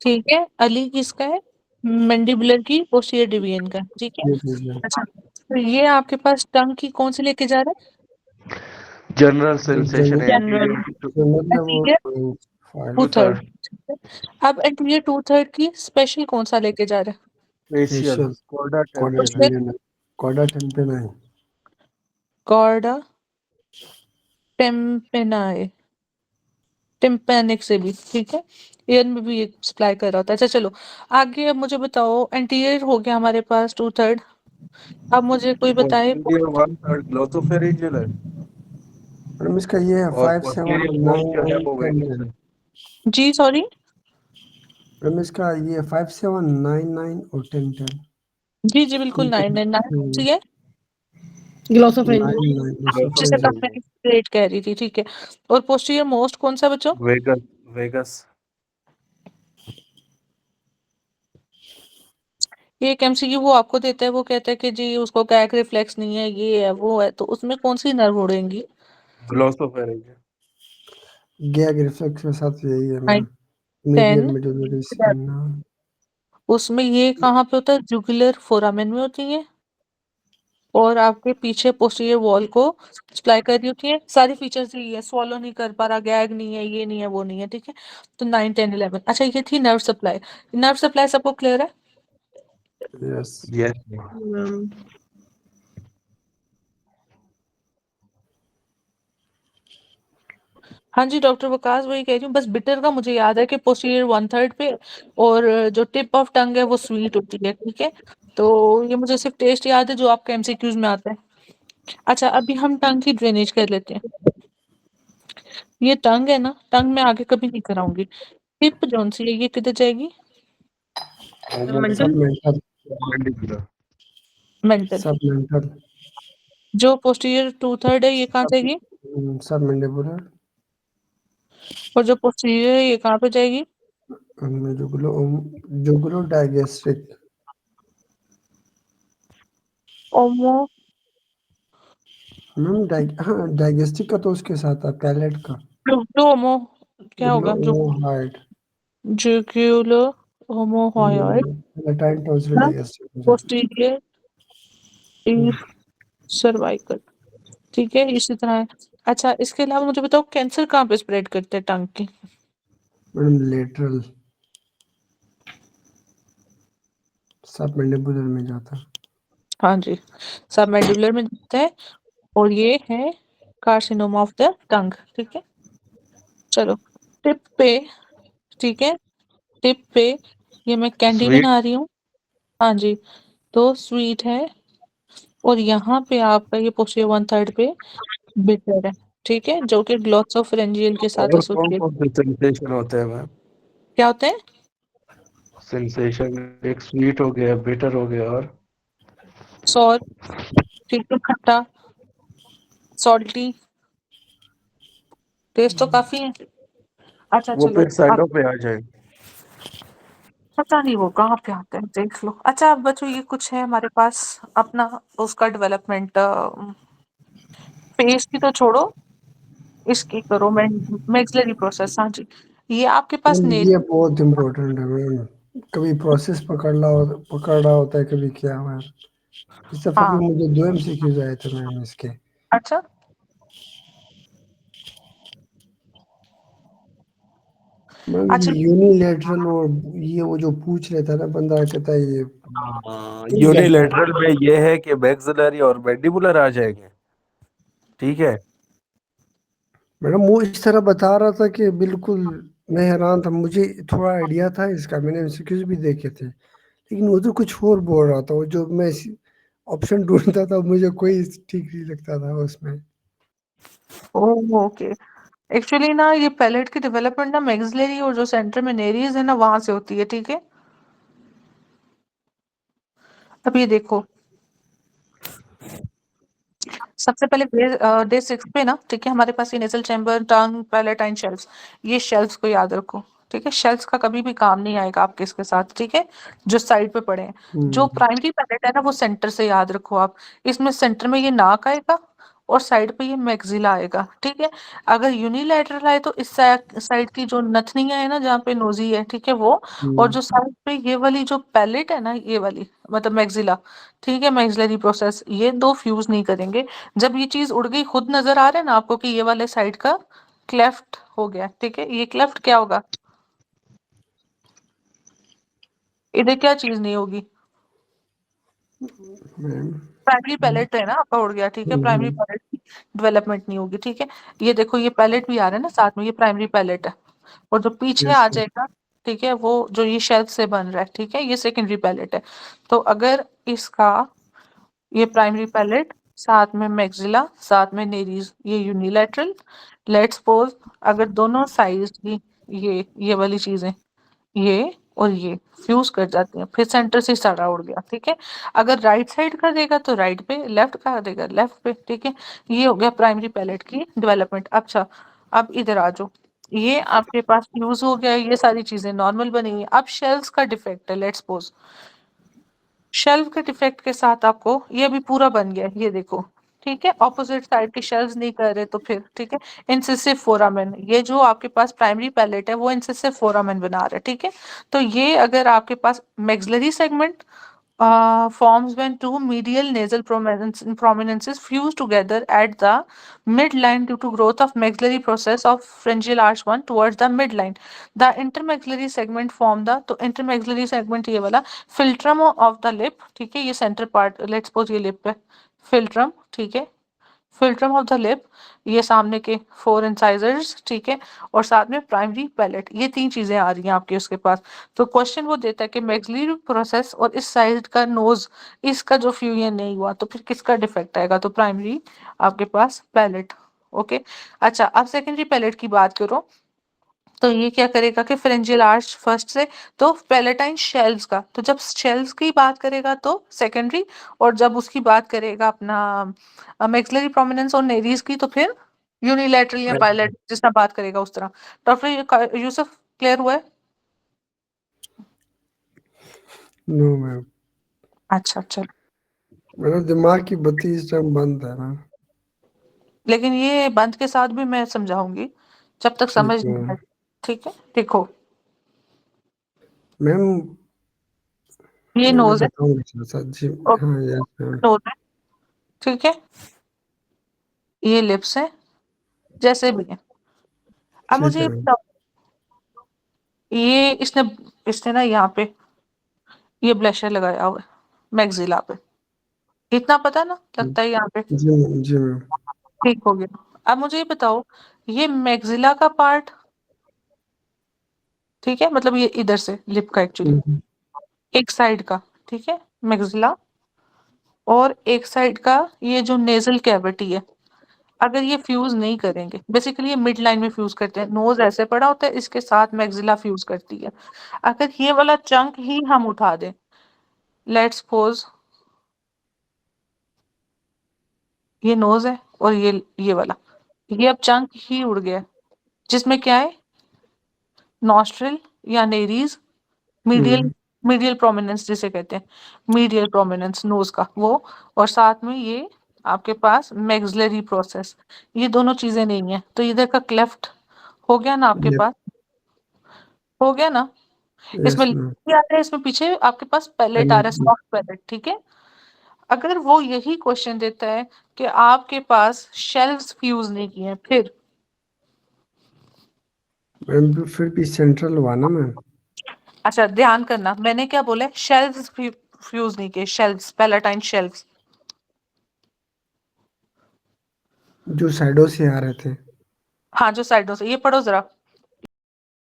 Speaker 2: ठीक है। अली किसका है? मैंडिबुलर की पोस्टीरियर डिवीजन का, ठीक है। अच्छा, तो ये आपके पास टंग की कौन सी लेके जा रहा है?
Speaker 1: जनरल सेंसेशन
Speaker 2: जनरल ठीक है, टू
Speaker 1: टू
Speaker 2: थर्ड।
Speaker 1: थर्ड
Speaker 2: अब एंटीरियर टू थर्ड की स्पेशल कौन सा लेके जा रहा है?
Speaker 1: Facial chorda tympanum.
Speaker 3: Chorda tympani.
Speaker 2: Chorda tympani, tympanic से भी, ठीक है। ईयर में भी ये सप्लाई कर रहा होता है। अच्छा चलो आगे, अब मुझे बताओ, एंटीरियर हो गया हमारे पास टू थर्ड। अब मुझे कोई बताए
Speaker 1: पोस्टीरियर वन थर्ड ग्लोसोफेरिंजियल है,
Speaker 3: मैडम इसका ये है
Speaker 1: और
Speaker 3: 5 7
Speaker 1: पोस्टीरियर
Speaker 3: 9
Speaker 1: फोर्थ जो है
Speaker 3: 9
Speaker 1: वो
Speaker 3: 10
Speaker 1: वेगस
Speaker 3: 10।
Speaker 1: है।
Speaker 2: जी सॉरी
Speaker 3: मैडम इसका ये 5 7 9 9 और 10 10।
Speaker 2: जी जी बिल्कुल, 9 सी है,
Speaker 4: ग्लोसोफेरिंजियल।
Speaker 3: 9
Speaker 2: जिसे
Speaker 3: ग्लोसोफेरिंजियल।
Speaker 2: मैं ग्रेट कह रही थी, ठीक है। और पोस्टीरियर मोस्ट कौन सा बच्चों?
Speaker 1: Vagus vagus.
Speaker 2: ये एक एमसीक्यू वो आपको देता है, वो कहता है कि जी उसको कैक रिफ्लेक्स नहीं है, ये है वो है, तो उसमें कौन सी नर्व उड़ेंगी?
Speaker 1: ग्लोसोफेरिंजियल।
Speaker 3: गैग रिफ्लेक्स के साथ यही है मैम,
Speaker 2: 9
Speaker 3: मीडियल
Speaker 2: 10।
Speaker 3: मेडुलरी स्पिना।
Speaker 2: उसमें ये कहाँ पे होता है? जुगुलर फोरामेन में होती है, और आपके पीछे पोस्टीरियर वॉल को सप्लाई कर रही होती है। सारी फीचर्स यही है, स्वॉलो नहीं कर पा रहा, गैग नहीं है, ये नहीं है, वो नहीं है, ठीक है। तो 9 10 11। अच्छा, ये थी नर्व सप्लाई। नर्व सप्लाई सबको क्लियर है?
Speaker 3: यस।
Speaker 1: यस।
Speaker 2: हाँ जी डॉक्टर वकास, वही कह रही हूँ, बस बिटर का मुझे याद है कि पोस्टीरियर वन थर्ड पे, और जो टिप ऑफ टंग है वो स्वीट होती है, ठीक है। तो ये मुझे सिर्फ टेस्ट याद है जो आपके एमसीक्यूज में आता है। अच्छा, अभी हम टंग की ड्रेनेज कर लेते हैं। ये टंग है ना, टंग में आगे कभी नहीं कराऊंगी। टिप जोन सी है, ये किधर जाएगी?
Speaker 4: मेंटल।
Speaker 3: सबमेंटल।
Speaker 2: मेंटल।
Speaker 3: सबमेंटल।
Speaker 2: जो पोस्टीरियर टू थर्ड है ये कहाँ जाएगी?
Speaker 3: सबमेंडिबुलर।
Speaker 2: और जो पोस्टीरियर है ये कहाँ पे जाएगी?
Speaker 3: जुगुलो डायगेस्ट्रिक।
Speaker 2: ओमो
Speaker 3: मैम हाँ, डायगेस्टिक का तो उसके साथ है, पैलेट का।
Speaker 2: ओमो क्या होगा? जो
Speaker 3: हार्ट।
Speaker 2: जुगुलो होमोहॉयड
Speaker 3: लैटाइन टॉन्सिल डायगेस्टिक।
Speaker 2: पोस्टीरियर सर्वाइकल, ठीक है, इसी तरह है। अच्छा, इसके अलावा मुझे बताओ कैंसर कहाँ पे स्प्रेड करते हैं टंग की?
Speaker 3: मैडम लेटरल सबमेंडिबुलर में जाता है।
Speaker 2: हाँ जी, सब मैंडिबुलर में जाता है, और ये है कार्सिनोमा ऑफ द टंग, ठीक है। चलो टिप पे, ठीक है, टिप पे ये मैं कैंडी
Speaker 1: स्वीट
Speaker 2: बना रही हूँ। हाँ जी, तो स्वीट है, और यहाँ पे आपका ये पोस्टीरियर वन थर्ड पे बिटर है, ठीक है, जो कि ग्लॉसोफरेंजियल के साथ
Speaker 1: और कौन
Speaker 2: एसोसिएट।
Speaker 1: कौन से सेंसेशन होते हैं मैम?
Speaker 2: क्या होते हैं?
Speaker 1: सेंसेशन एक स्वीट हो गया, बिटर हो गया, और
Speaker 2: सॉर, ठीक है, खट्टा, सॉल्टी, टेस्ट तो काफी है। अच्छा
Speaker 1: वो
Speaker 2: चलो
Speaker 1: फिर साइडों पे आ जाए।
Speaker 2: पता नहीं वो कहाँ पे आते हैं, देख लो। अच्छा अब बच्चों, ये कुछ है हमारे पास अपना, उसका डेवलपमेंट, फेस की तो छोड़ो, इसकी करो, मैक्सिलरी प्रोसेस। हाँ जी, ये आपके पास
Speaker 3: मैम
Speaker 2: नेल।
Speaker 3: ये बहुत इम्पोर्टेंट है मैम, कभी प्रोसेस पकड़ रहा होता है, कभी क्या हुआ। इस दफा भी
Speaker 2: हाँ,
Speaker 3: मुझे 2 MCQs आए थे मैम इसके।
Speaker 2: अच्छा
Speaker 3: मैम ये
Speaker 2: अच्छा
Speaker 3: यूनिलेटरल, और ये वो जो पूछ लेता है ना बंदा, कहता है ये
Speaker 1: यूनिलेटरल में ये है कि मैक्सिलरी और मैंडिबुलर आ जाएंगे, ठीक है।
Speaker 3: मैडम वो इस तरह बता रहा था कि बिल्कुल मैं हैरान था, मुझे थोड़ा आइडिया था इसका, मैंने एमसीक्यूज भी देखे थे, लेकिन वो तो कुछ और बोल रहा था। वो जो मैं ऑप्शन ढूंढता था मुझे कोई ठीक नहीं लगता था उसमें।
Speaker 2: Oh okay. एक्चुअली ना ये पैलेट की डेवलपमेंट ना मैक्सिलरी और जो सेंटर में नेरीज है ना वहां से होती है, ठीक है। अब ये देखो, सबसे पहले डे 6 पे ना, ठीक है, हमारे पास ये नेजल चैम्बर, टंग, पैलेटाइन शेल्व्स, ये शेल्व्स को याद रखो, ठीक है। शेल्व्स का कभी भी काम नहीं आएगा आपके इसके साथ, ठीक है, जो साइड पे पड़े हैं। जो प्राइमरी पैलेट है ना वो सेंटर से याद रखो आप। इसमें सेंटर में ये नाक आएगा और साइड पे ये मैक्सिला आएगा, ठीक है। अगर यूनिलैटरल है तो इस साइड की जो नथनियां है ना जहाँ पे नोजी है, ठीक है, वो, और जो साइड पे ये वाली जो पैलेट है ना, ये वाली मतलब मैक्सिला, ठीक है, मैक्सिलरी प्रोसेस, ये दो फ्यूज नहीं करेंगे। जब ये चीज उड़ गई, खुद नजर आ रहा है ना आपको कि ये वाले साइड का क्लेफ्ट हो गया, ठीक है। ये क्लेफ्ट क्या होगा, इधर क्या चीज नहीं होगी,
Speaker 3: मैम
Speaker 2: प्राइमरी पैलेट है ना आपका उड़ गया, ठीक है, प्राइमरी पैलेट की डेवलपमेंट नहीं होगी, ठीक है। ये देखो ये पैलेट भी आ रहा है ना साथ में, ये प्राइमरी पैलेट है, और जो पीछे
Speaker 3: यस
Speaker 2: आ जाएगा, ठीक है, वो जो ये शेल्फ से बन रहा है, ठीक है, ये सेकेंडरी पैलेट है। तो अगर इसका ये प्राइमरी पैलेट, साथ में मैक्सिला, साथ में नेरीज, ये यूनिलैटरल, लेट्स सपोज अगर दोनों साइड की ये वाली चीजें, ये और ये फ्यूज कर जाती हैं, फिर सेंटर से सड़ा उड़ गया, ठीक है। अगर राइट साइड का देगा तो राइट पे, लेफ्ट का देगा लेफ्ट पे, ठीक है। ये हो गया प्राइमरी पैलेट की डेवलपमेंट। अच्छा, अब इधर आ जाओ, ये आपके पास फ्यूज हो गया, ये सारी चीजें नॉर्मल बनी हुई हैं। अब शेल्स का डिफेक्ट है, लेट्स सपोज शेल्फ के डिफेक्ट के साथ आपको ये अभी पूरा बन गया है, ये देखो, ठीक है। ऑपोजिट साइड के शेल्व्स नहीं कर रहे तो फिर, ठीक है, इंसिसिव फोरामेन, ये जो आपके पास प्राइमरी पैलेट है वो इंसिसिव फोरामेन बना रहा है, ठीक है। तो ये अगर आपके पास maxillary segment forms when two medial nasal prominences fuse together at the midline due to growth of maxillary process of pharyngeal arch 1 towards the midline. The intermaxillary segment form the, तो intermaxillary segment ये वाला filtrum of the lip, ठीक है, ये center part, let's suppose ये lip है, filtrum, ठीक है, फिल्ट्रम ऑफ द लिप, ये सामने के 4 इंसाइजर्स, ठीक है, और साथ में प्राइमरी पैलेट, ये 3 चीजें आ रही हैं आपके उसके पास। तो क्वेश्चन वो देता है कि मैक्सिलरी प्रोसेस और इस साइड का नोज, इसका जो फ्यूजन नहीं हुआ तो फिर किसका डिफेक्ट आएगा, तो प्राइमरी आपके पास पैलेट। ओके, अच्छा, अब सेकेंडरी पैलेट की बात करो तो ये क्या करेगा कि फेरेंजियल आर्च फर्स्ट से, तो पैलेटाइन शेल्स का, तो जब शेल्स की बात करेगा तो सेकेंडरी, और जब उसकी बात करेगा अपना मैक्सिलरी प्रोमिनेंस और नेरीज की तो फिर यूनिलैटरल या पायलट, जिस तरह बात करेगा उस तरह। डॉक्टर यूसुफ, क्लियर हुआ है?
Speaker 3: नो मैम,
Speaker 2: अच्छा अच्छा,
Speaker 3: मेरा दिमाग की बत्ती इस टाइम बंद है मैम।
Speaker 2: लेकिन ये बंद के साथ भी मैं समझाऊंगी जब तक
Speaker 3: ठीक
Speaker 2: समझ
Speaker 3: है
Speaker 2: नहीं आए, ठीक है। देखो,
Speaker 3: मैम,
Speaker 2: ये
Speaker 3: मैं
Speaker 2: नोज है,
Speaker 3: बताऊंगा थोड़ा सा जी।
Speaker 2: और
Speaker 3: हाँ यस मैम।
Speaker 2: नोज है, ठीक है, ये लिप्स है, जैसे भी है। अब
Speaker 3: ठीक
Speaker 2: मुझे
Speaker 3: है
Speaker 2: ये
Speaker 3: मैम।
Speaker 2: बताओ, ये इसने इसने ना यहाँ पे ये ब्लशर लगाया हुआ है मैक्सिला पे, इतना पता ना लगता है यहाँ पे,
Speaker 3: जी मैम, जी मैम।
Speaker 2: ठीक हो गया। अब मुझे ये बताओ, ये मैक्सिला का पार्ट, ठीक है, मतलब ये इधर से लिप का एक्चुअली
Speaker 3: हम्म,
Speaker 2: एक साइड का, ठीक है, मैक्सिला, और एक साइड का ये जो नेजल कैविटी है, अगर ये फ्यूज नहीं करेंगे, बेसिकली ये मिड लाइन में फ्यूज करते हैं, नोज ऐसे पड़ा होता है, इसके साथ मैक्सिला फ्यूज करती है। अगर ये वाला चंक ही हम उठा दें, लेट्स सपोज ये नोज है और ये वाला, ये अब चंक ही उड़ गया, जिसमें क्या है, नॉस्ट्रिल या नेरीज, मीडियल,
Speaker 3: हम्म,
Speaker 2: मीडियल प्रोमिनेंस जिसे कहते हैं, मीडियल प्रोमिनेंस नोज का वो, और साथ में ये आपके पास मैक्सिलरी प्रोसेस, ये दोनों चीजें नहीं है, तो इधर का क्लेफ्ट हो गया ना आपके पास, हो गया ना। इसमें
Speaker 3: यस मैम।
Speaker 2: लिप आ रहा है, इसमें पीछे आपके पास पैलेट आ रहा है, सॉफ्ट पैलेट, ठीक है। अगर वो यही क्वेश्चन देता है कि आपके पास शेल्व्स फ्यूज नहीं किए हैं, फिर
Speaker 3: मैम फिर भी सेंट्रल हुआ ना मैम।
Speaker 2: अच्छा ध्यान करना, मैंने क्या बोला है, शेल्व्स फ्यूज नहीं किए, शेल्व्स, पैलेटाइन शेल्व्स,
Speaker 3: जो साइडों से आ रहे थे।
Speaker 2: हाँ जो साइडों से, ये पढ़ो जरा,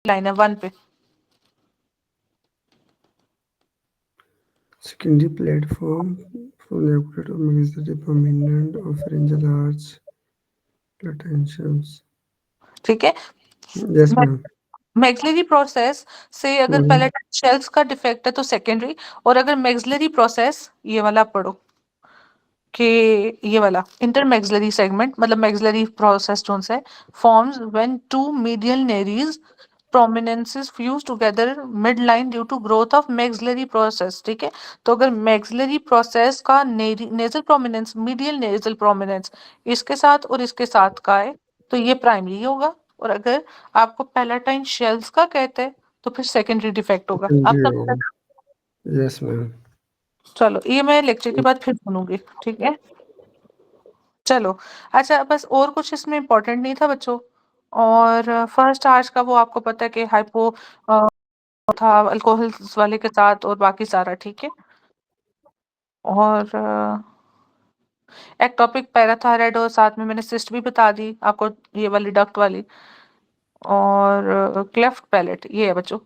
Speaker 2: लाइन है 1 पे।
Speaker 3: Secondary platform for nuclear maxillary prominent of pharyngeal arch potentials.
Speaker 2: ठीक है,
Speaker 3: Yes, ma'am.
Speaker 2: मैक्सिलरी प्रोसेस से अगर
Speaker 3: हम्म,
Speaker 2: पैलेटल शेल्स का डिफेक्ट है तो सेकेंडरी, और अगर मैक्सिलरी प्रोसेस, ये वाला पढ़ो कि ये वाला इंटरमैक्सिलरी सेगमेंट, मतलब मैक्सिलरी प्रोसेस जोन से फॉर्म्स व्हेन टू मीडियल नेरीज prominences fuse together midline due to growth of maxillary process। ठीक है, तो अगर maxillary process का nasal prominence, medial nasal prominence इसके साथ और इसके साथ का है तो ये प्राइमरी होगा, और अगर आपको पैलेटाइन शेल्स का कहते हैं तो फिर सेकेंडरी डिफेक्ट होगा। आप
Speaker 3: secondary
Speaker 2: सब
Speaker 3: होगा. Yes, ma'am.
Speaker 2: चलो ये मैं लेक्चर के बाद फिर सुनूंगी, ठीक है। चलो अच्छा, बस और कुछ इसमें इम्पोर्टेंट नहीं था बच्चों। और फर्स्ट आज का वो आपको पता है कि हाइपो था अल्कोहल वाले के साथ, और बाकी सारा ठीक है। और एक टॉपिक पैराथायराइड, और साथ में मैंने सिस्ट भी बता दी आपको, ये वाली डक्ट वाली। और क्लेफ्ट पैलेट ये है बच्चों,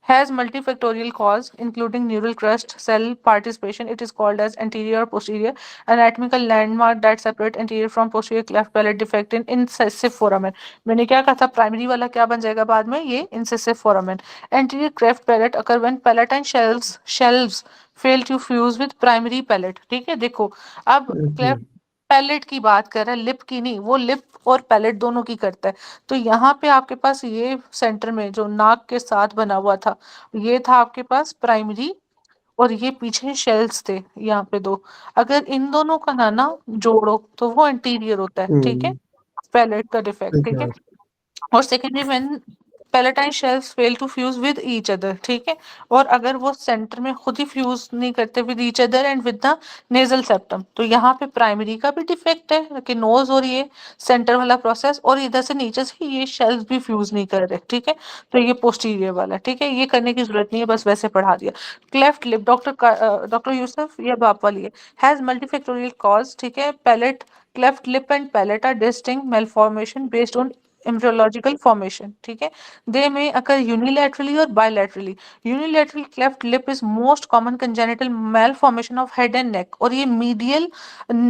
Speaker 2: has multifactorial cause including neural crust cell participation. It is called as anterior or posterior anatomical landmark that separate anterior from posterior cleft palate defect in incisive foramen। मैंने क्या कहा था, primary वाला क्या बन जाएगा बाद में, ये incisive foramen। anterior cleft palate occur when palatine shelves fail to fuse with primary palate। ठीक है, देखो अब
Speaker 3: Okay.
Speaker 2: cleft पैलेट की बात कर रहा है, लिप की नहीं, वो लिप और पैलेट दोनों की करता है। तो यहाँ पे आपके पास ये सेंटर में जो नाक के साथ बना हुआ था, ये था आपके पास प्राइमरी, और ये पीछे शेल्स थे यहाँ पे दो। अगर इन दोनों का ना जोड़ो तो वो एंटीरियर होता है, ठीक है, पैलेट का डिफेक्ट, ठीक है। और secondary when palatine shelves fail to fuse with each other, ठीक है। और अगर वो सेंटर में खुद ही फ्यूज नहीं करते with each other and with the nasal septum, तो यहाँ पे प्राइमरी का भी डिफेक्ट है कि नोज और ये सेंटर वाला प्रोसेस, और इधर से नीचे से ये शेल्स भी फ्यूज नहीं कर रहे, ठीक है। तो ये पोस्टीरियर वाला, ठीक है, ये करने की जरूरत नहीं है, बस वैसे पढ़ा दिया। क्लेफ्ट लिप, डॉक्टर यूसुफ, ये बाप वाली है, हैज मल्टीफैक्टोरियल कॉज, ठीक है। Palate, cleft lip and palate are distinct malformation based on embryological formation, ठीक है। they may occur unilaterally or bilaterally। unilateral cleft lip is most common congenital malformation of head and neck, और ये medial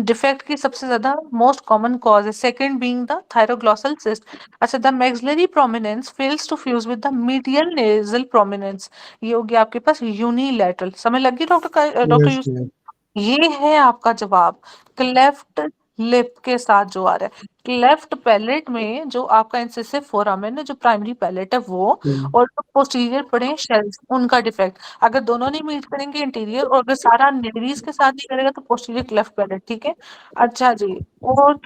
Speaker 2: defect की सबसे ज्यादा most common cause है, second being the thyroglossal cyst। अच्छा, the maxillary prominence fails to fuse with the medial nasal prominence, ये होगी आपके पास unilateral। समझ लगी डॉक्टर
Speaker 3: Yes,
Speaker 2: यूसुफ?
Speaker 3: ma'am.
Speaker 2: ये है आपका जवाब, क्लेफ्ट लिप के साथ जो आ रहा है। क्लेफ्ट पैलेट में जो आपका इंसिसिव फोरामेन है, जो प्राइमरी पैलेट है वो, और जो पोस्टीरियर पड़े शेल्स, उनका डिफेक्ट। अगर दोनों नहीं मीट करेंगे इंटीरियर, और अगर सारा नेरीज के साथ नहीं करेगा तो पोस्टीरियर क्लेफ्ट पैलेट, ठीक है। अच्छा जी, और